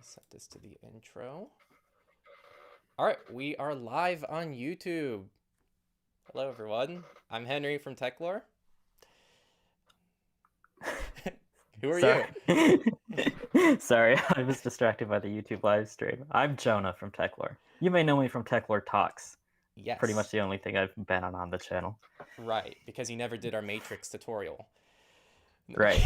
Set this to the intro. All right, we are live on YouTube. Hello, everyone. I'm Henry from Techlore. Who are Sorry. you? Sorry, I was distracted by the YouTube live stream. I'm Jonah from Techlore. You may know me from Techlore Talks. Pretty much Yes, the only thing I've been on the channel. right, because you never did our Matrix tutorial. Right.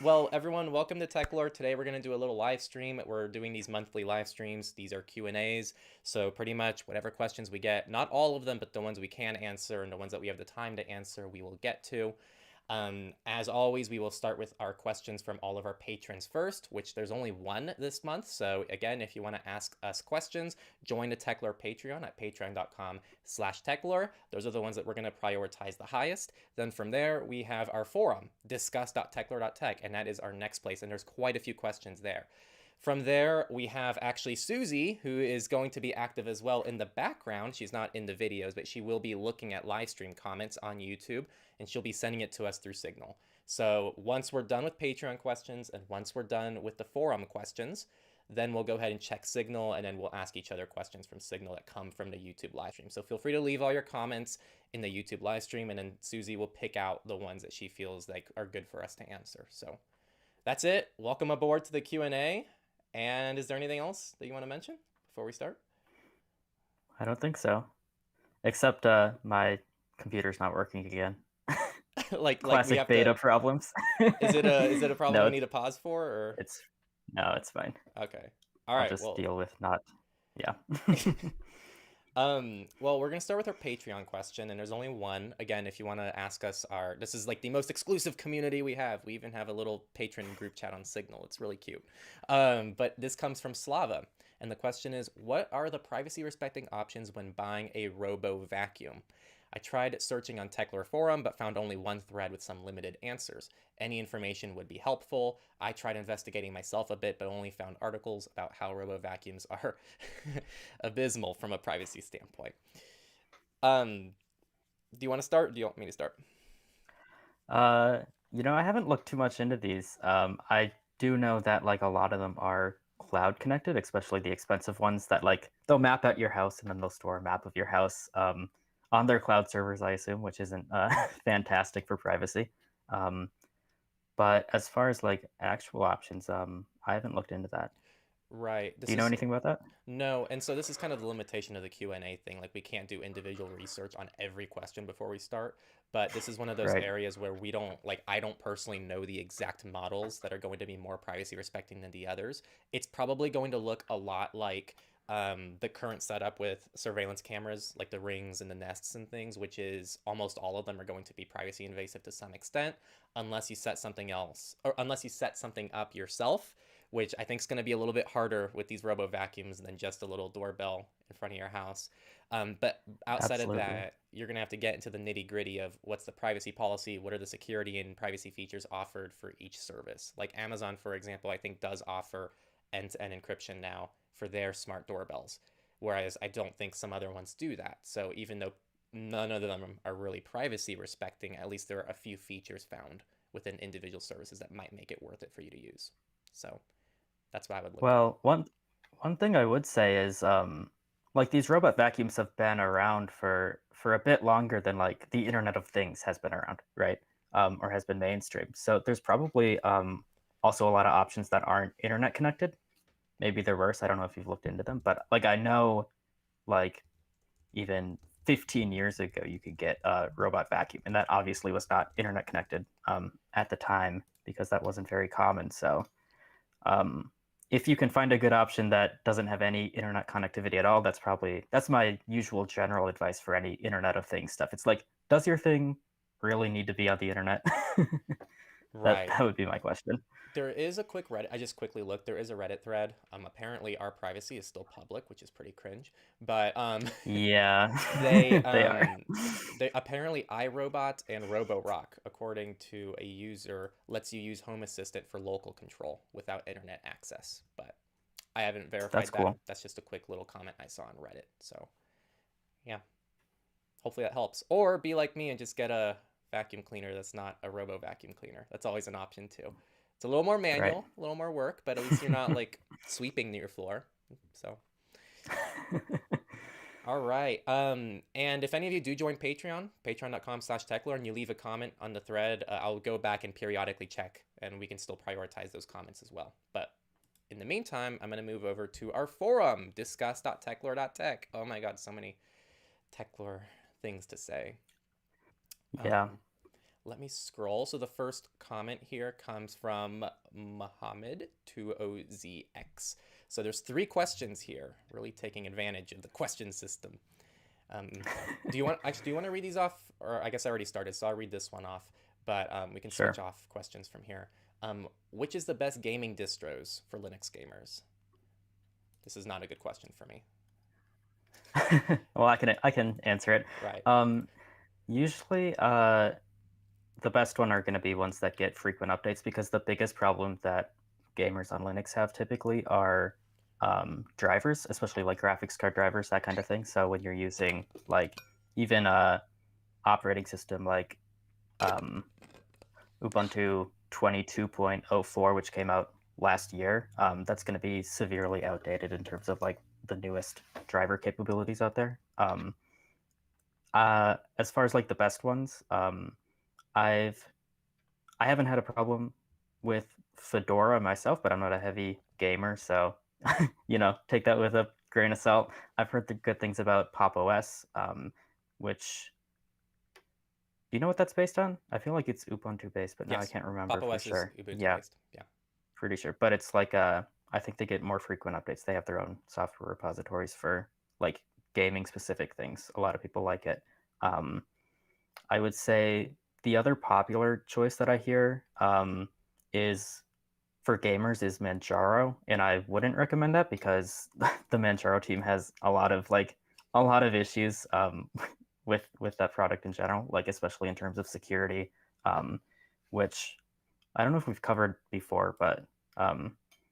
Well, everyone, welcome to Techlore. Today we're going to do a little live stream. We're doing these monthly live streams. These are Q&As, so pretty much whatever questions we get, not all of them, but the ones we can answer and the ones that we have the time to answer, we will get to. As always, we will start with our questions from all of our patrons first, which there's only one this month. So again, if you want to ask us questions, join the Techlore Patreon at patreon.com/Techlore. Those are the ones that we're going to prioritize the highest. Then from there, we have our forum, discuss.techlore.tech, and that is our next place. And there's quite a few questions there. From there, we have actually Susie, who is going to be active as well in the background. She's not in the videos, but she will be looking at live stream comments on YouTube, and she'll be sending it to us through Signal. So once we're done with Patreon questions and once we're done with the forum questions, then we'll go ahead and check Signal, and then we'll ask each other questions from Signal that come from the YouTube live stream. So feel free to leave all your comments in the YouTube live stream, and then Susie will pick out the ones that she feels like are good for us to answer. So that's it. Welcome aboard to the Q&A. And is there anything else that you want to mention before we start? I don't think so. Except my computer's not working again. like we Classic have beta to. problems. Is it a problem No, we need to pause for, or? it's no, it's fine. Okay. All I'll right. just Well. deal with not. Yeah. Well, we're gonna start with our Patreon question, and there's only one. Again, if you want to ask us, this is like the most exclusive community we have. We even have a little patron group chat on Signal. It's really cute. But this comes from Slava, and the question is, what are the privacy respecting options when buying a robo vacuum? I tried searching on Techler forum, but found only one thread with some limited answers. Any information would be helpful. I tried investigating myself a bit, but only found articles about how robo vacuums are abysmal from a privacy standpoint. Do you want to start? Do you want me to start? I haven't looked too much into these. I do know that like a lot of them are cloud connected, especially the expensive ones that like they'll map out your house and then they'll store a map of your house on their cloud servers, I assume, which isn't fantastic for privacy. Um, but as far as like actual options, I haven't looked into that. Right. Do This you know is anything about that? No, and so this is kind of the limitation of the Q&A thing. Like we can't do individual research on every question before we start, but this is one of those Right. areas where we don't like I don't personally know the exact models that are going to be more privacy respecting than the others. It's probably going to look a lot like the current setup with surveillance cameras, like the rings and the nests and things, which is almost all of them are going to be privacy invasive to some extent, unless you set something else or unless you set something up yourself, which I think is going to be a little bit harder with these robo vacuums than just a little doorbell in front of your house. But outside of Absolutely. that, you're going to have to get into the nitty gritty of what's the privacy policy, what are the security and privacy features offered for each service. Like Amazon, for example, I think does offer end-to-end encryption now for their smart doorbells, whereas I don't think some other ones do that. So even though none of them are really privacy respecting, at least there are a few features found within individual services that might make it worth it for you to use. So that's what I would look at. Well, one thing I would say is like these robot vacuums have been around for a bit longer than like the Internet of Things has been around, right? Or has been mainstream. So there's probably also a lot of options that aren't internet connected. Maybe they're worse. I don't know if you've looked into them, but like I know like even 15 years ago you could get a robot vacuum, and that obviously was not internet connected at the time because that wasn't very common. So um, if you can find a good option that doesn't have any internet connectivity at all, that's my usual general advice for any Internet of Things stuff. It's like, does your thing really need to be on the internet? That Right. that would be my question. There is a quick Reddit. I just quickly looked. There is a Reddit thread. Apparently our privacy is still public, which is pretty cringe. But Yeah, they they are. they apparently iRobot and Roborock, according to a user, lets you use Home Assistant for local control without internet access. But I haven't That's verified that. cool. That's just a quick little comment I saw on Reddit. So yeah, hopefully that helps. Or be like me and just get a vacuum cleaner that's not a robo vacuum cleaner. That's always an option too. It's a little more Right. manual, a little more work, but at least you're not like sweeping your floor. So, all right. And if any of you do join Patreon, patreon.com/Techler, and you leave a comment on the thread, I'll go back and periodically check, and we can still prioritize those comments as well. But in the meantime, I'm going to move over to our forum, discuss.techlore.tech. Oh my God, so many Techlore things to say. Yeah. Let me scroll. So the first comment here comes from Mohammed20ZX. So there's 3 questions here, really taking advantage of the question system. Do you want to read these off? Or I guess I already started, so I'll read this one off. But we can Sure. switch off questions from here. Which is the best gaming distros for Linux gamers? This is not a good question for me. Well, I can answer it. Right. Usually, the best one are going to be ones that get frequent updates, because the biggest problem that gamers on Linux have typically are drivers, especially like graphics card drivers, that kind of thing. So when you're using like even a operating system like Ubuntu 22.04, which came out last year, that's going to be severely outdated in terms of like the newest driver capabilities out there. As far as like the best ones, I haven't had a problem with Fedora myself, but I'm not a heavy gamer, so take that with a grain of salt. I've heard the good things about Pop! OS, which, do you know what that's based on? I feel like it's Ubuntu based, but now I Yes. can't remember Pop! for OS is sure. Ubuntu Yeah, based. Yeah. pretty sure. But it's like I think they get more frequent updates. They have their own software repositories for like gaming specific things. A lot of people like it. I would say the other popular choice that I hear is for gamers is Manjaro, and I wouldn't recommend that because the Manjaro team has a lot of issues with that product in general, like especially in terms of security, which I don't know if we've covered before, but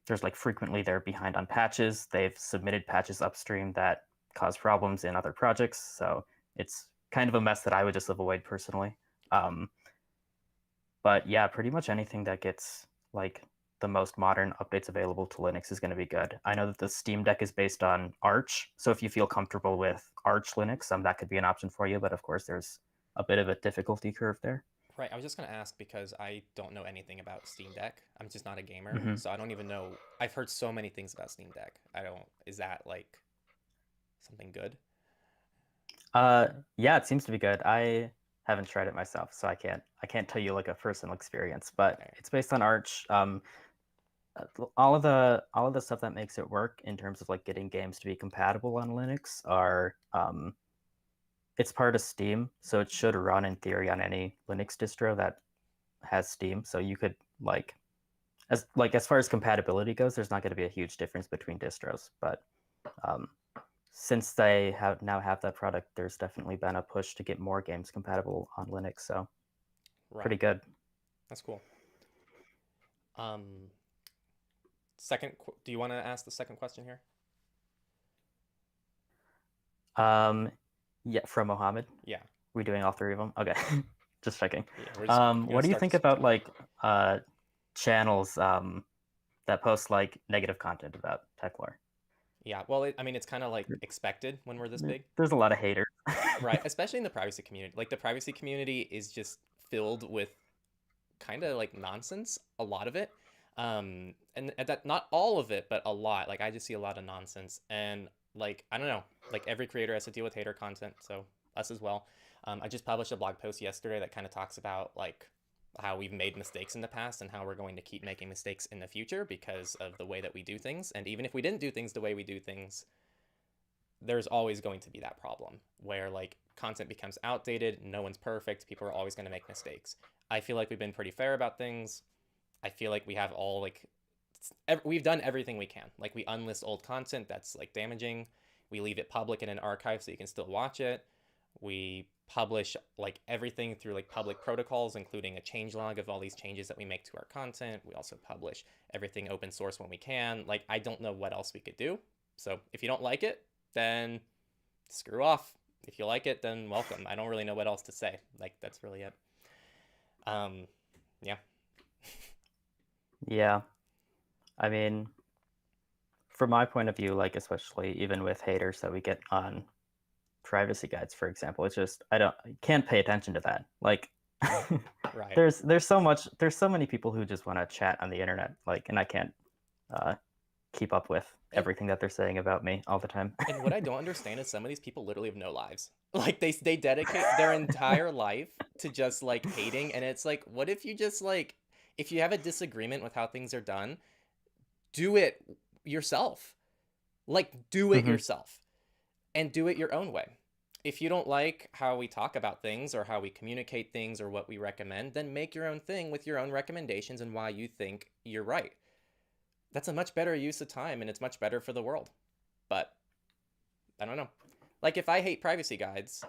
there's like frequently they're behind on patches. They've submitted patches upstream that cause problems in other projects, so it's kind of a mess that I would just avoid personally. Um, but yeah, pretty much anything that gets like the most modern updates available to Linux is going to be good. I know that the Steam Deck is based on Arch, so if you feel comfortable with Arch Linux, that could be an option for you. But of course, there's a bit of a difficulty curve there. Right. I was just going to ask because I don't know anything about Steam Deck. I'm just not a gamer, Mm-hmm. so I don't even know. I've heard so many things about Steam Deck. I don't. Is that like something good? Yeah, it seems to be good. I haven't tried it myself, so I can't tell you like a personal experience, but Okay. it's based on Arch. All of the stuff that makes it work in terms of like getting games to be compatible on Linux are it's part of Steam, so it should run in theory on any Linux distro that has Steam. So you could as far as compatibility goes, there's not going to be a huge difference between distros, but um, since they now have that product, there's definitely been a push to get more games compatible on Linux. So pretty Right. good. That's cool. Um, do you want to ask the second question here? Um, yeah, from Mohammed. Yeah. We doing all 3 of them? Okay, just checking. Yeah. We're gonna What do you start think to switch about off. like channels that post like negative content about Techlore? Yeah. Well, I mean, it's kind of like expected when we're this big. There's a lot of haters. Right. Especially in the privacy community. Like the privacy community is just filled with kind of like nonsense, a lot of it. And that not all of it, but a lot. Like I just see a lot of nonsense, and like I don't know, like every creator has to deal with hater content, so us as well. I just published a blog post yesterday that kind of talks about like how we've made mistakes in the past and how we're going to keep making mistakes in the future because of the way that we do things. And even if we didn't do things the way we do things, there's always going to be that problem where like content becomes outdated, no one's perfect, people are always going to make mistakes. I feel like we've been pretty fair about things. I feel like we have all like we've done everything we can. Like we unlist old content that's like damaging. We leave it public in an archive so you can still watch it. We publish like everything through like public protocols, including a change log of all these changes that we make to our content. We also publish everything open source when we can. Like I don't know what else we could do. So if you don't like it, then screw off. If you like it, then welcome. I don't really know what else to say. Like that's really it. Yeah. Yeah. I mean, from my point of view, like especially even with haters that we get on privacy guides, for example, it's just I can't pay attention to that. Like Right. there's so many people who just want to chat on the internet, like, and I can't uh, keep up with And everything that they're saying about me all the time. and what I don't understand is some of these people literally have no lives. Like they dedicate their entire life to just like hating, and it's like, what if you just like, if you have a disagreement with how things are done, do it yourself. Like do it Hmm. yourself and do it your own way. If you don't like how we talk about things or how we communicate things or what we recommend, then make your own thing with your own recommendations and why you think you're right. That's a much better use of time and it's much better for the world. But I don't know. Like if I hate privacy guides,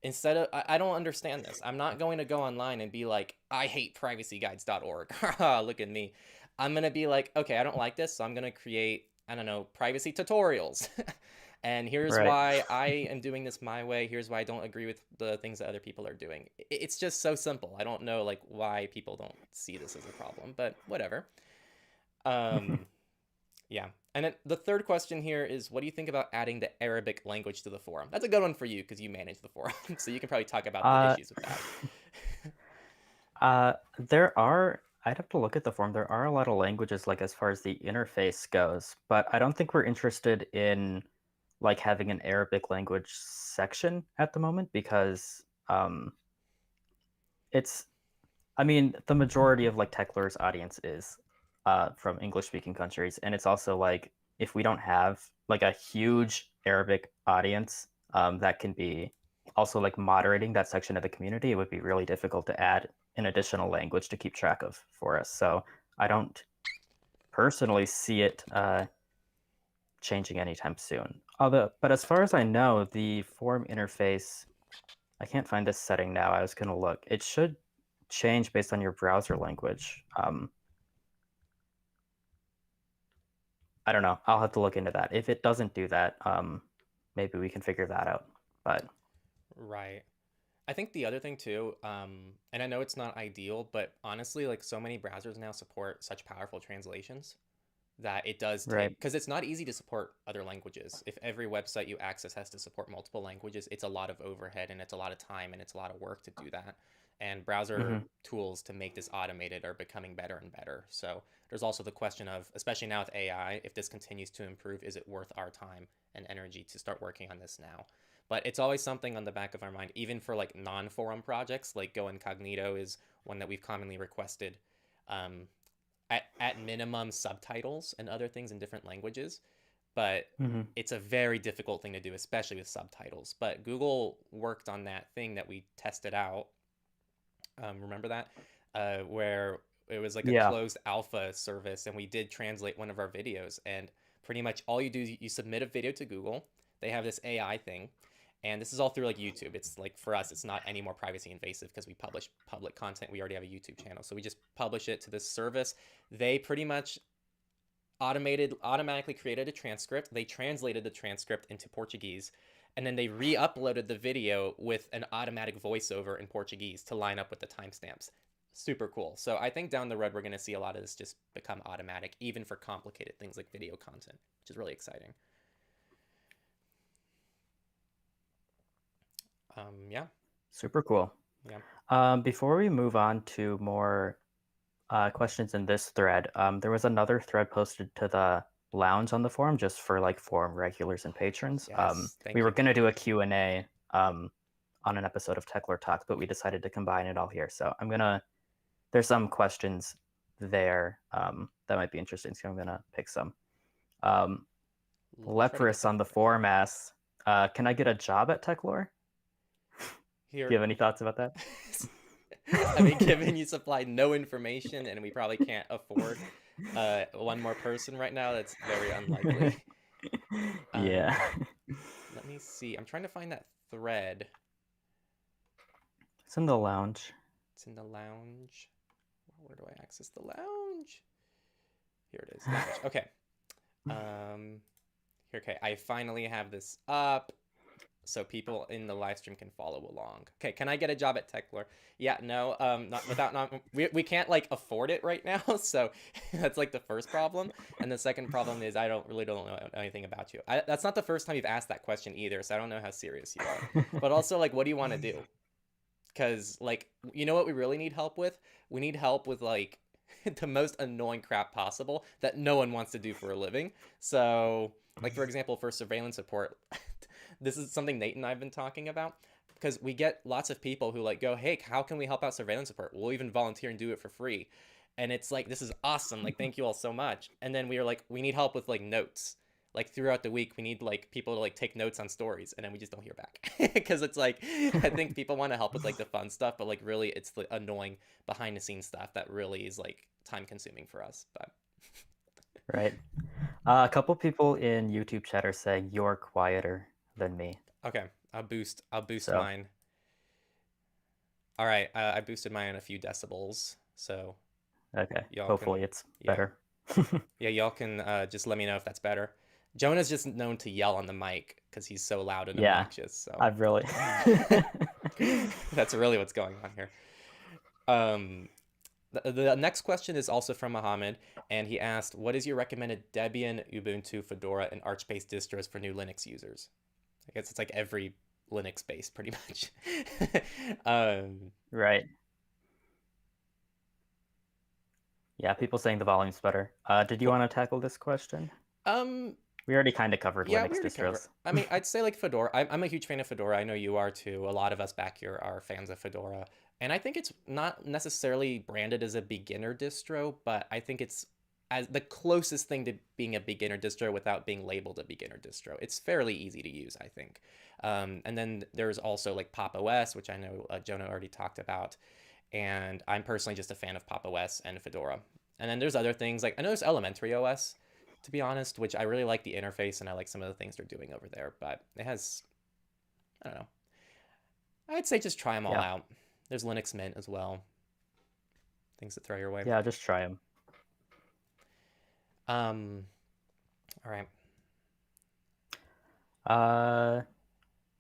instead of I don't understand this. I'm not going to go online and be like, I hate privacyguides.org. Look at me. I'm going to be like, okay, I don't like this, so I'm going to create, I don't know, privacy tutorials. And here's Right. why I am doing this my way. Here's why I don't agree with the things that other people are doing. It's just so simple. I don't know like why people don't see this as a problem, but whatever. Um yeah. And then the third question here is, what do you think about adding the Arabic language to the forum? That's a good one for you because you manage the forum, so you can probably talk about the uh, issues with that. there are. I'd have to look at the form. There are a lot of languages, like as far as the interface goes, but I don't think we're interested in like having an Arabic language section at the moment because it's I mean, the majority of like Techler's audience is from English speaking countries, and it's also like if we don't have like a huge Arabic audience that can be also like moderating that section of the community, it would be really difficult to add an additional language to keep track of for us. So I don't personally see it changing anytime soon. Although, but as far as I know, the forum interface, I can't find this setting now. I was going to look. It should change based on your browser language. I don't know. I'll have to look into that. If it doesn't do that, maybe we can figure that out. But Right. I think the other thing too, and I know it's not ideal, but honestly, like so many browsers now support such powerful translations that it does right. take, because it's not easy to support other languages. If every website you access has to support multiple languages, it's a lot of overhead and it's a lot of time and it's a lot of work to do that. And browser Hmm. tools to make this automated are becoming better and better. So there's also the question of, especially now with AI, if this continues to improve, is it worth our time and energy to start working on this now? But it's always something on the back of our mind, even for like non-forum projects, like Go Incognito is one that we've commonly requested. Um, at minimum subtitles and other things in different languages, but Hmm. it's a very difficult thing to do, especially with subtitles. But Google worked on that thing that we tested out. Remember that? Where it was like a Yeah. closed alpha service, and we did translate one of our videos. And pretty much all you do is you submit a video to Google. They have this AI thing, and this is all through like YouTube. It's like for us, it's not any more privacy invasive because we publish public content. We already have a YouTube channel, so we just publish it to this service. They pretty much automatically created a transcript. They translated the transcript into Portuguese, and then they re-uploaded the video with an automatic voiceover in Portuguese to line up with the timestamps. Super cool. So I think down the road we're going to see a lot of this just become automatic, even for complicated things like video content, which is really exciting. Yeah, Super cool. yeah. Before we move on to more questions in this thread, there was another thread posted to the lounge on the forum just for like forum regulars and patrons. Yes, We thank were you. going to do a Q&A on an episode of Techler Talks, but we decided to combine it all here. So there's some questions there that might be interesting, so I'm going to pick some. I'll try to get Leprous to on them the quick. forum asks, can I get a job at Techlore? Do Here, you have any thoughts about that? I mean, given you supplied no information and we probably can't afford one more person right now, that's very unlikely. Yeah. Um, Let me see. I'm trying to find that thread. It's in the lounge. It's in the lounge. Where do I access the lounge? Here it is, lounge. Okay. Um, here, okay. I finally have this up. so people in the live stream can follow along. Okay, can I get a job at Techler? Yeah, no, not without not we can't like afford it right now, so that's like the first problem. And the second problem is I don't know anything about you. That's not the first time you've asked that question either, so I don't know how serious you are. But also, like, what do you want to do? Because, like, you know what we really need help with? We need help with, like, the most annoying crap possible that no one wants to do for a living. So, like, for example, for surveillance support, this is something Nate and I have been talking about, because we get lots of people who, like, go, hey, how can we help out surveillance support? We'll even volunteer and do it for free. And it's like, this is awesome. Like, thank you all so much. And then we are like, we need help with, like, notes. Like, throughout the week, we need, like, people to, like, take notes on stories, and then we just don't hear back. Because it's like, I think people want to help with, like, the fun stuff, but, like, really it's the annoying behind the scenes stuff that really is, like, time consuming for us. But Right. A couple people in YouTube chat are saying you're quieter than me. okay, I'll boost So, mine. All right, I boosted mine a few decibels, so okay. y'all Hopefully can, it's yeah, better. yeah, y'all can just let me know if that's better. Jonah's just known to yell on the mic because he's so loud and Yeah, obnoxious. So I've really. that's really what's going on here. Um, the next question is also from Mohammed, and he asked, "What is your recommended Debian, Ubuntu, Fedora, and Arch-based distros for new Linux users?" I guess it's like every Linux based pretty much. Right. Yeah, people saying the volume's better. Did you Cool. want to tackle this question? Um, We already kind of covered yeah, we Linux already covered. distros. I mean, I'd say like Fedora. I'm a huge fan of Fedora. I know you are too. A lot of us back here are fans of Fedora. And I think it's not necessarily branded as a beginner distro, but I think it's as the closest thing to being a beginner distro without being labeled a beginner distro. It's fairly easy to use, I think. And then there's also like Pop! OS, which I know Jonah already talked about. And I'm personally just a fan of Pop! OS and Fedora. And then there's other things like I know there's Elementary OS, to be honest, which I really like the interface and I like some of the things they're doing over there. But it has, I don't know. I'd say just try them all Yeah. out. There's Linux Mint as well. Things to throw your way. Yeah, just try them. All right.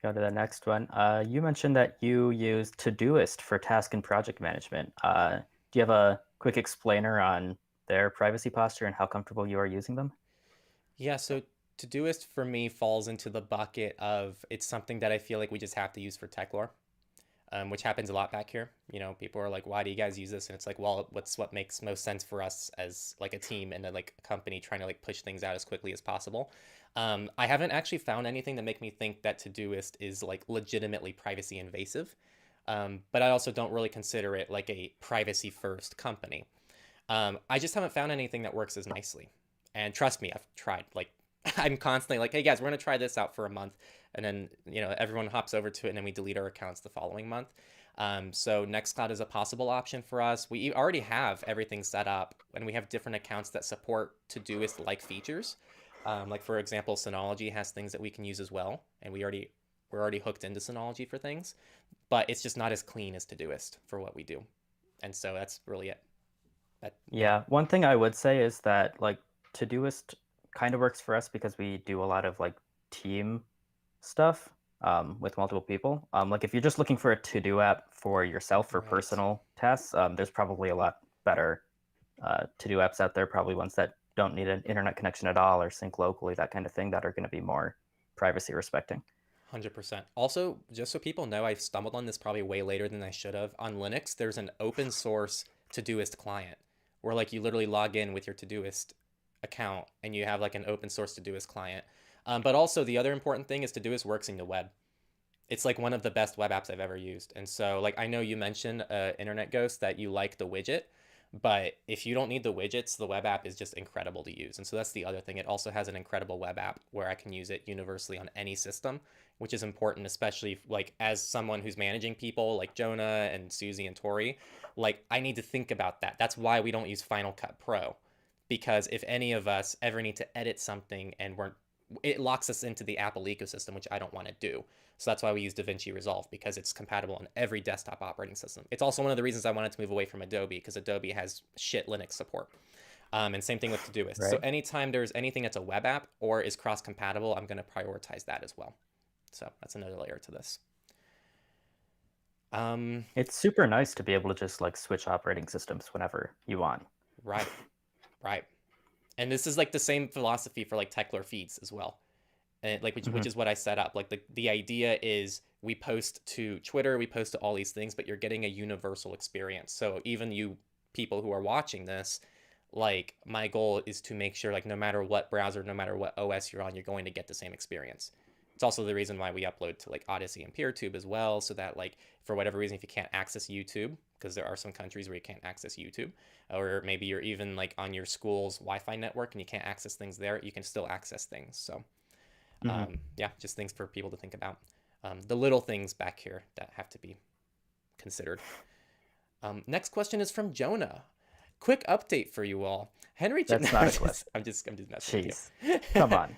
Go to the next one. You mentioned that you use Todoist for task and project management. Do you have a quick explainer on their privacy posture and how comfortable you are using them? Yeah, so Todoist for me falls into the bucket of it's something that I feel like we just have to use for Techlore, which happens a lot back here. You know, people are like, "Why do you guys use this?" And it's like, well, what makes most sense for us as like a team and like a company trying to like push things out as quickly as possible. I haven't actually found anything to make me think that Todoist is like legitimately privacy invasive, but I also don't really consider it like a privacy first company. I just haven't found anything that works as nicely. And trust me, I've tried. Like, I'm constantly like, hey guys, we're gonna try this out for a month, and then everyone hops over to it, and then we delete our accounts the following month. So Nextcloud is a possible option for us. We already have everything set up, and we have different accounts that support Todoist-like features. Like for example, Synology has things that we can use as well, and we're already hooked into Synology for things, but it's just not as clean as Todoist for what we do, and so that's really it. Yeah, one thing I would say is that like Todoist kind of works for us because we do a lot of like team stuff with multiple people. Like if you're just looking for a to-do app for yourself for Right. personal tasks, there's probably a lot better to-do apps out there, probably ones that don't need an internet connection at all or sync locally, that kind of thing, that are going to be more privacy respecting. 100%. Also, just so people know, I stumbled on this probably way later than I should have. On Linux, there's an open source Todoist client where like you literally log in with your Todoist account and you have like an open source Todoist client. But also the other important thing is Todoist works in the web. It's like one of the best web apps I've ever used. And so like I know you mentioned Internet Ghost that you like the widget, but if you don't need the widgets, the web app is just incredible to use. And so that's the other thing. It also has an incredible web app where I can use it universally on any system, which is important, especially like as someone who's managing people like Jonah and Susie and Tori. Like I need to think about that. That's why we don't use Final Cut Pro, because if any of us ever need to edit something and it locks us into the Apple ecosystem, which I don't want to do. So that's why we use DaVinci Resolve, because it's compatible on every desktop operating system. It's also one of the reasons I wanted to move away from Adobe, because Adobe has shit Linux support. And same thing with Todoist. Right. So anytime there's anything that's a web app or is cross-compatible, I'm going to prioritize that as well. So that's another layer to this. It's super nice to be able to just like switch operating systems whenever you want. Right, right. And this is like the same philosophy for like Techler feeds as well. And like which is what I set up. Like the idea is we post to Twitter, we post to all these things, but you're getting a universal experience. So even you people who are watching this, like my goal is to make sure like no matter what browser, no matter what OS you're on, you're going to get the same experience. It's also the reason why we upload to like Odyssey and PeerTube as well, so that like for whatever reason, if you can't access YouTube, because there are some countries where you can't access YouTube, or maybe you're even like on your school's Wi-Fi network and you can't access things there, you can still access things. So yeah, just things for people to think about. The little things back here that have to be considered. Next question is from Jonah. Quick update for you all. Henry, That's not a question. I'm just messing with you. Come on.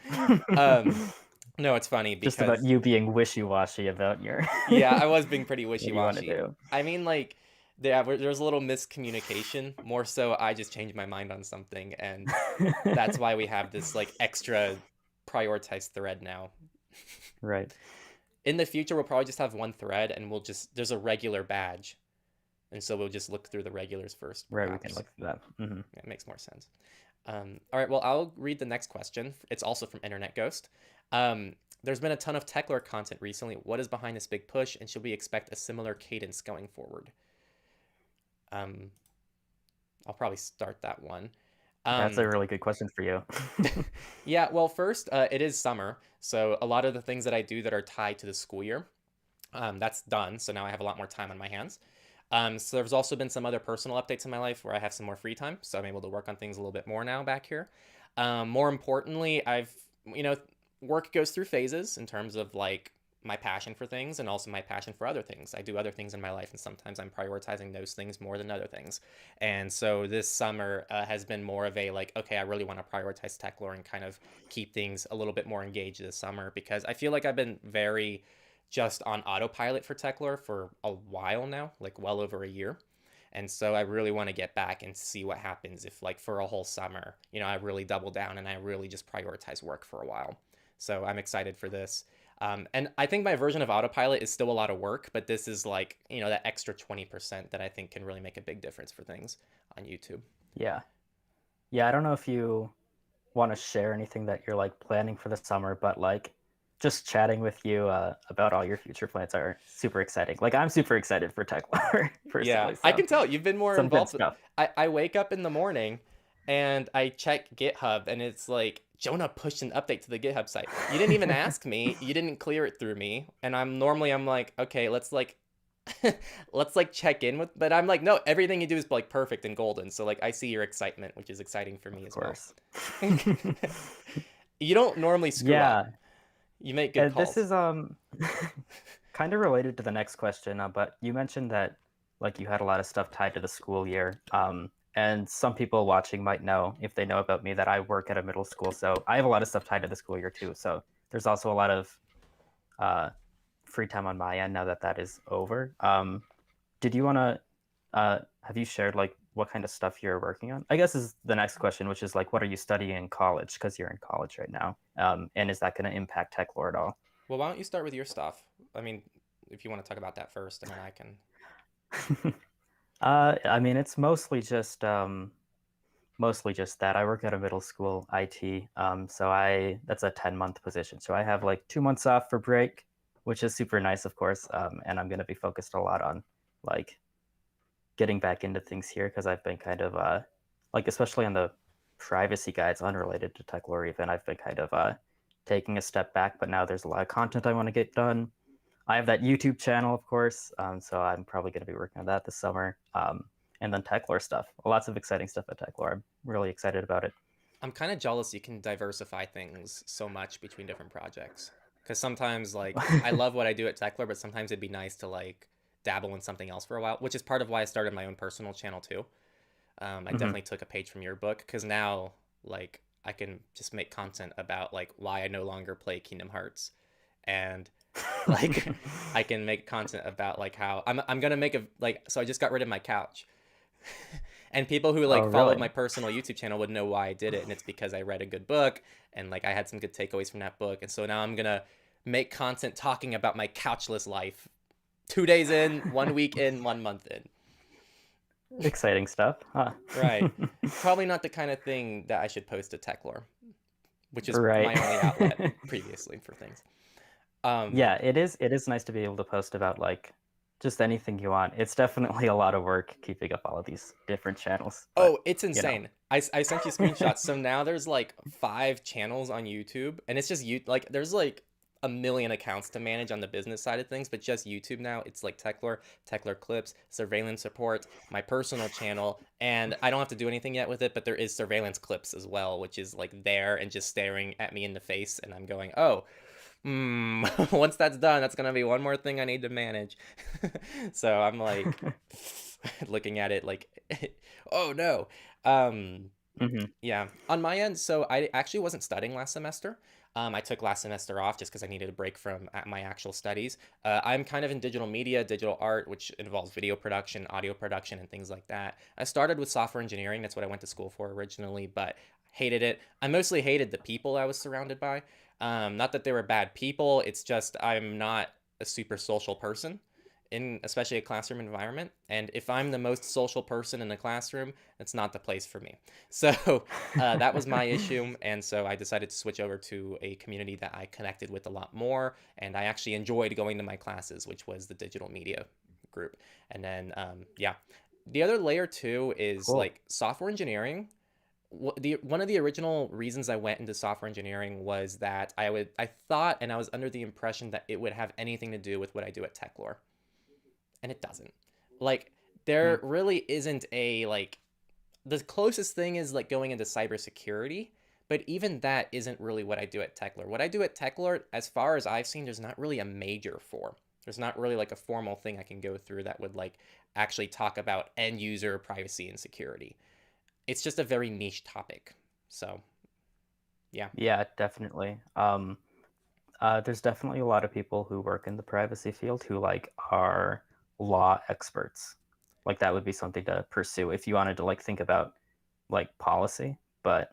No, it's funny because just about you being wishy-washy about your. Yeah, I was being pretty wishy-washy. Do? I mean, like there's a little miscommunication. More so, I just changed my mind on something, and that's why we have this like extra prioritized thread now. Right. In the future, we'll probably just have one thread, and there's a regular badge, and so we'll just look through the regulars first. Perhaps. Right, we can look through that. Yeah, it makes more sense. All right, well, I'll read the next question. It's also from Internet Ghost. There's been a ton of Techlore content recently. What is behind this big push, and should we expect a similar cadence going forward? I'll probably start that one. That's a really good question for you. Yeah, well, first, it is summer, so a lot of the things that I do that are tied to the school year, that's done, so now I have a lot more time on my hands. So there's also been some other personal updates in my life where I have some more free time, so I'm able to work on things a little bit more now back here. More importantly, work goes through phases in terms of like my passion for things and also my passion for other things. I do other things in my life, and sometimes I'm prioritizing those things more than other things. And so this summer has been more of a like, okay, I really want to prioritize Techlore and kind of keep things a little bit more engaged this summer, because I feel like I've been very just on autopilot for Techlore for a while now, like well over a year. And so I really want to get back and see what happens if like for a whole summer, I really double down and I really just prioritize work for a while. So I'm excited for this. And I think my version of autopilot is still a lot of work, but this is like, that extra 20% that I think can really make a big difference for things on YouTube. Yeah. Yeah, I don't know if you want to share anything that you're like planning for the summer, but like just chatting with you about all your future plans are super exciting. Like I'm super excited for Techlore personally. Yeah, so I can tell you've been more involved. I wake up in the morning and I check GitHub and it's like, Jonah pushed an update to the GitHub site. You didn't even ask me. You didn't clear it through me. And I'm like, okay, let's like check in with, but I'm like, no, everything you do is like perfect and golden. So like, I see your excitement, which is exciting for me as well. You don't normally screw up. You make good calls. This is kind of related to the next question, but you mentioned that like you had a lot of stuff tied to the school year. And some people watching might know, if they know about me, that I work at a middle school. So I have a lot of stuff tied to the school year too. So there's also a lot of free time on my end now that that is over. Did you want to, have you shared like what kind of stuff you're working on? I guess is the next question, which is like, what are you studying in college? Because you're in college right now. And is that going to impact Techlore at all? Well, why don't you start with your stuff? I mean, if you want to talk about that first, and then I can... I mean, it's mostly just that I work at a middle school IT. So that's a 10-month position. So I have like 2 months off for break, which is super nice, of course. And I'm going to be focused a lot on like getting back into things here, because I've been kind of like, especially on the privacy guides unrelated to Techlore even, I've been kind of taking a step back, but now there's a lot of content I want to get done. I have that YouTube channel, of course, so I'm probably going to be working on that this summer. And then Techlore stuff. Lots of exciting stuff at Techlore. I'm really excited about it. I'm kind of jealous you can diversify things so much between different projects. Because sometimes, like, I love what I do at Techlore, but sometimes it'd be nice to, like, dabble in something else for a while, which is part of why I started my own personal channel, too. I definitely took a page from your book, because now, like, I can just make content about, like, why I no longer play Kingdom Hearts. And... like I can make content about like how I'm gonna make so I just got rid of my couch. And people who like followed my personal YouTube channel would know why I did it, and it's because I read a good book and like I had some good takeaways from that book. And so now I'm gonna make content talking about my couchless life. 2 days in, 1 week in, 1 month in. Exciting stuff, huh? Right. Probably not the kind of thing that I should post to Techlore, which is Right. my only outlet previously for things. Yeah, it is. It is nice to be able to post about like just anything you want. It's definitely a lot of work keeping up all of these different channels, but Oh, it's you know. insane. I sent you screenshots. So now there's like 5 channels on YouTube, and it's just you like there's like a million accounts to manage on the business side of things, but just YouTube now. It's like Techler, Techler Clips, Surveillance Support, my personal channel, and I don't have to do anything yet with it, but there is Surveillance Clips as well, which is like there and just staring at me in the face, and I'm going, oh, once that's done, that's gonna be one more thing I need to manage. So I'm like looking at it like, oh no. Mhm. Yeah, on my end, so I actually wasn't studying last semester. I took last semester off just because I needed a break from my actual studies. I'm kind of in digital media, digital art, which involves video production, audio production, and things like that. I started with software engineering. That's what I went to school for originally, but hated it. I mostly hated the people I was surrounded by. Not that they were bad people, it's just I'm not a super social person in especially a classroom environment. And if I'm the most social person in the classroom, it's not the place for me. So that was my issue. And so I decided to switch over to a community that I connected with a lot more. And I actually enjoyed going to my classes, which was the digital media group. And then, yeah, the other layer too is Cool. like software engineering. One of the original reasons I went into software engineering was that I thought and I was under the impression that it would have anything to do with what I do at Techlore, and it doesn't. Like Hmm. there really isn't a like the closest thing is like going into cybersecurity, but even that isn't really what I do at Techler. What I do at Techler, as far as I've seen, there's not really a major for. There's not really like a formal thing I can go through that would like actually talk about end user privacy and security. It's just a very niche topic. So, yeah. Yeah, definitely. There's definitely a lot of people who work in the privacy field who like are law experts. Like that would be something to pursue if you wanted to like think about like policy. But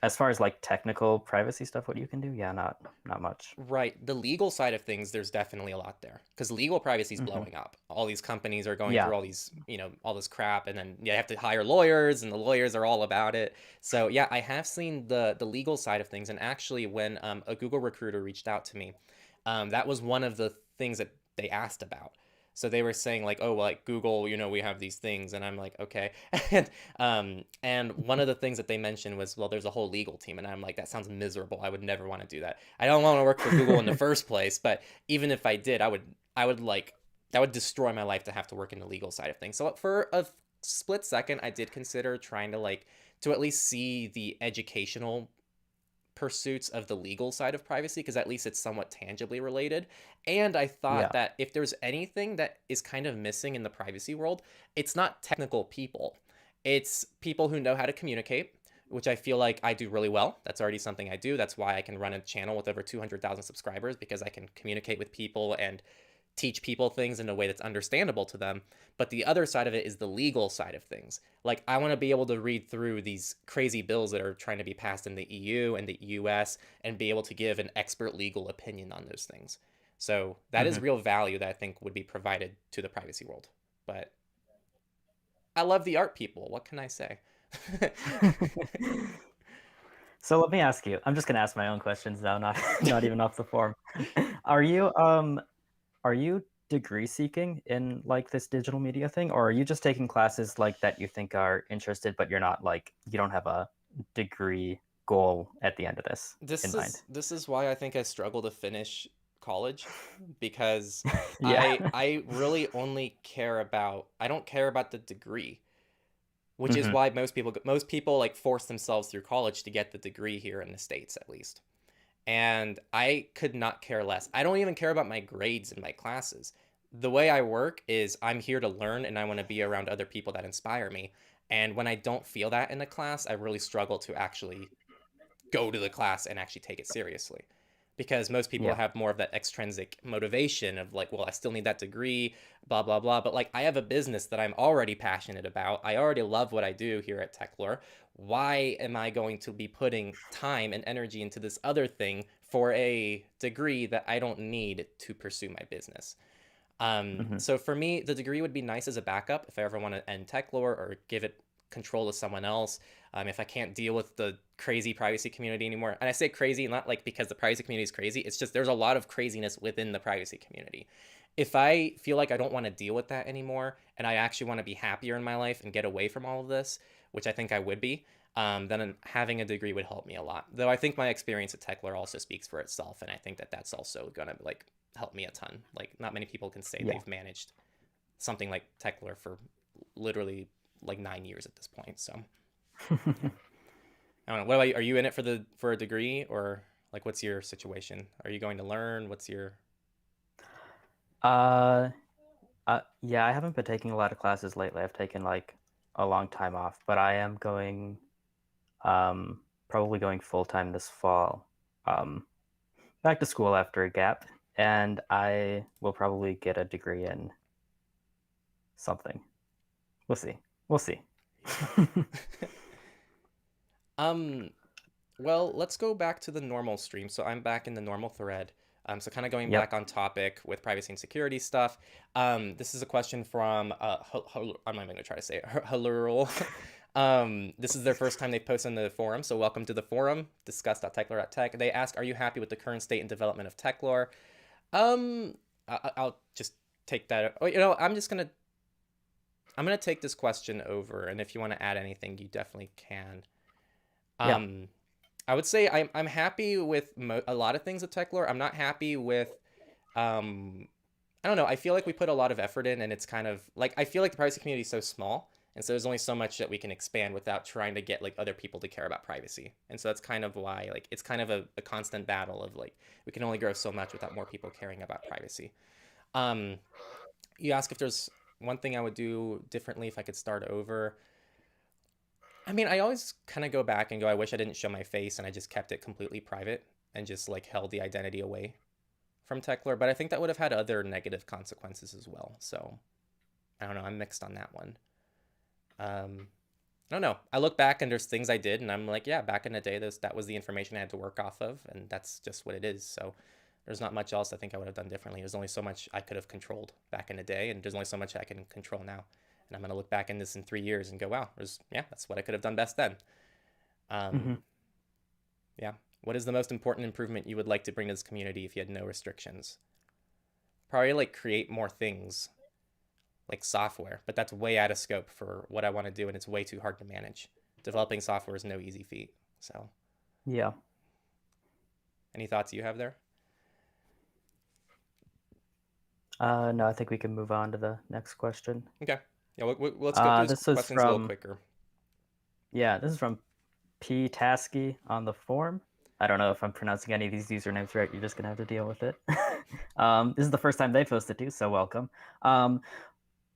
as far as like technical privacy stuff, what you can do, yeah, not much. Right. The legal side of things, there's definitely a lot there because legal privacy is Hmm. blowing up. All these companies are going Yeah. through all these, all this crap, and then you have to hire lawyers, and the lawyers are all about it. So yeah, I have seen the legal side of things, and actually, when a Google recruiter reached out to me, that was one of the things that they asked about. So they were saying like, oh, well, like Google, we have these things, and I'm like, okay. And one of the things that they mentioned was, well, there's a whole legal team, and I'm like, that sounds miserable. I would never want to do that. I don't want to work for Google in the first place, but even if I did, I would like that would destroy my life to have to work in the legal side of things. So for a split second, I did consider trying to like to at least see the educational pursuits of the legal side of privacy because at least it's somewhat tangibly related. And I thought Yeah. that if there's anything that is kind of missing in the privacy world, it's not technical people. It's people who know how to communicate, which I feel like I do really well. That's already something I do. That's why I can run a channel with over 200,000 subscribers because I can communicate with people and teach people things in a way that's understandable to them. But the other side of it is the legal side of things. Like, I want to be able to read through these crazy bills that are trying to be passed in the EU and the US and be able to give an expert legal opinion on those things. So that is Hmm. real value that I think would be provided to the privacy world. But I love the art people. What can I say? So let me ask you. I'm just gonna ask my own questions now, not not even off the form. Are you degree seeking in like this digital media thing, or are you just taking classes like that you think are interested, but you're not like you don't have a degree goal at the end of this in this mind? is this is why I think I struggle to finish college because Yeah. I really only care about I don't care about the degree, which is Hmm. why most people like force themselves through college to get the degree here in the States at least. And I could not care less. I don't even care about my grades in my classes. The way I work is I'm here to learn and I want to be around other people that inspire me. And when I don't feel that in the class, I really struggle to actually go to the class and actually take it seriously. Because most people Yeah. have more of that extrinsic motivation of like, well, I still need that degree, blah, blah, blah. But like, I have a business that I'm already passionate about. I already love what I do here at Techlore. Why am I going to be putting time and energy into this other thing for a degree that I don't need to pursue my business. Hmm. So for me, the degree would be nice as a backup if I ever want to end Techlore or give it control to someone else. If I can't deal with the crazy privacy community anymore, and I say crazy not like because the privacy community is crazy, it's just there's a lot of craziness within the privacy community. If I feel like I don't want to deal with that anymore and I actually want to be happier in my life and get away from all of this, which I think I would be, then having a degree would help me a lot. Though I think my experience at Techler also speaks for itself, and I think that that's also gonna like help me a ton. Like not many people can say Yeah. they've managed something like Techler for literally like 9 years at this point. So yeah, I don't know. What about you? Are you in it for a degree, or like what's your situation? Are you going to learn? What's your uh, yeah, I haven't been taking a lot of classes lately. I've taken like a long time off, but I am going, probably going full time this fall. Um, Back to school after a gap, and I will probably get a degree in something. We'll see. We'll see. yeah? um Well, let's go back to the normal stream. So I'm back in the normal thread. So kind of going Yep. back on topic with privacy and security stuff. This is a question from I'm not even gonna try to say it. Halurul. This is their first time they've posted in the forum. So welcome to the forum. Discuss.techlore.tech. They ask, are you happy with the current state and development of Techlore? I'll just take that. Oh, I'm gonna take this question over, and if you want to add anything, you definitely can. Yeah. Um, I would say I'm happy with a lot of things with Techlore. I'm not happy with um I don't know. I feel like we put a lot of effort in, and it's kind of like I feel like the privacy community is so small, and so there's only so much that we can expand without trying to get like other people to care about privacy. And so that's kind of why like it's kind of a constant battle of like we can only grow so much without more people caring about privacy. Um, you ask if there's one thing I would do differently if I could start over. I mean, I always kind of go back and go, I wish I didn't show my face and I just kept it completely private and just like held the identity away from Techler. But I think that would have had other negative consequences as well. So I don't know. I'm mixed on that one. Um, I don't know. I look back and there's things I did, and I'm like, yeah, back in the day, that was the information I had to work off of, and that's just what it is. So there's not much else I think I would have done differently. There's only so much I could have controlled back in the day, and there's only so much I can control now. And I'm gonna look back in this in 3 years and go, wow, yeah, that's what I could have done best then. Um, Hmm. yeah. What is the most important improvement you would like to bring to this community if you had no restrictions? Probably like create more things like software, but that's way out of scope for what I want to do, and it's way too hard to manage. Developing software is no easy feat. So, Yeah. any thoughts you have there? No, I think we can move on to the next question. Okay. Yeah, let's go through these This is questions a little from, quicker. yeah, this is from P Tasky on the forum. I don't know if I'm pronouncing any of these usernames right. You're just gonna have to deal with it. This is the first time they posted too, so welcome.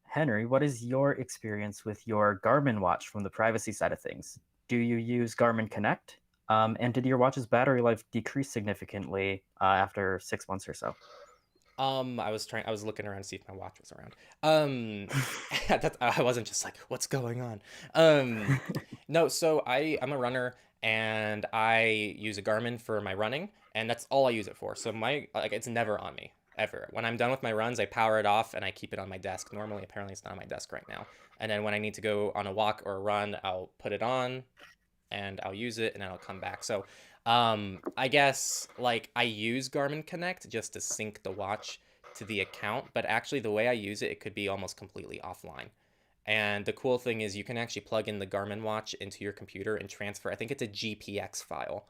Henry, what is your experience with your Garmin watch from the privacy side of things? Do you use Garmin Connect? And did your watch's battery life decrease significantly after 6 months or so? I was looking around to see if my watch was around. I wasn't just like, what's going on? Um, no, so I'm a runner and I use a Garmin for my running, and that's all I use it for. So my like it's never on me ever. When I'm done with my runs, I power it off and I keep it on my desk. Normally, apparently, it's not on my desk right now. And then when I need to go on a walk or a run, I'll put it on and I'll use it and then I'll come back. So I guess like I use Garmin Connect just to sync the watch to the account, but actually the way I use it, it could be almost completely offline. And the cool thing is you can actually plug in the Garmin watch into your computer and transfer, I think it's a GPX file.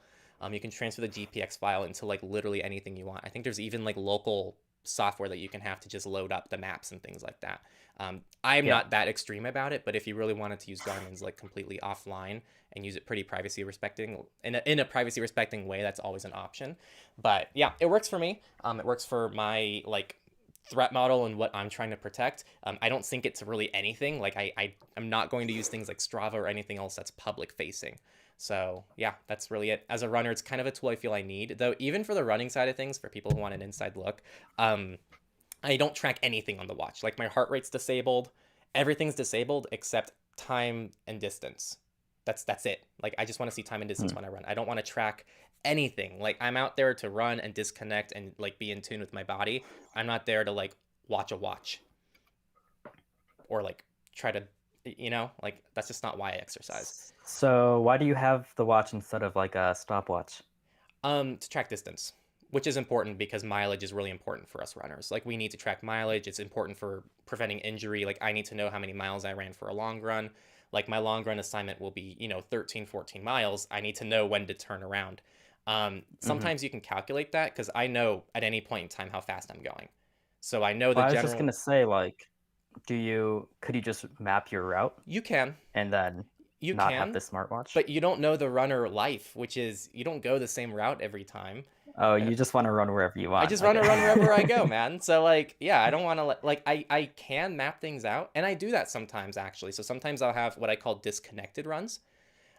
You can transfer the GPX file into like literally anything you want. I think there's even like local software that you can have to just load up the maps and things like that. I'm Yeah. not that extreme about it, but if you really wanted to use Garmin's like completely offline and use it pretty privacy respecting in a privacy respecting way, that's always an option. But yeah, it works for me. It works for my like threat model and what I'm trying to protect. I don't think it's really anything. Like I'm not going to use things like Strava or anything else that's public facing. So yeah, that's really it. As a runner, it's kind of a tool I feel I need. Though even for the running side of things, for people who want an inside look, um, I don't track anything on the watch. Like my heart rate's disabled, everything's disabled except time and distance. That's it. Like, I just want to see time and distance Hmm. when I run. I don't want to track anything. Like, I'm out there to run and disconnect and like be in tune with my body. I'm not there to like watch a watch or like try to, like that's just not why I exercise. So why do you have the watch instead of like a stopwatch? To track distance, which is important because mileage is really important for us runners. Like, we need to track mileage. It's important for preventing injury. Like, I need to know how many miles I ran for a long run. Like, my long run assignment will be, 13, 14 miles. I need to know when to turn around. Hmm. Sometimes you can calculate that because I know at any point in time how fast I'm going. So I know the Well, I was just general. gonna say, like, could you just map your route You can. and then You not have can. the smartwatch? But you don't know the runner life, which is you don't go the same route every time. Oh, And you just want to run wherever you I want. just run Okay. a run wherever I go, man. So like, yeah, I don't want to like I can map things out, and I do that sometimes actually. So sometimes I'll have what I call disconnected runs,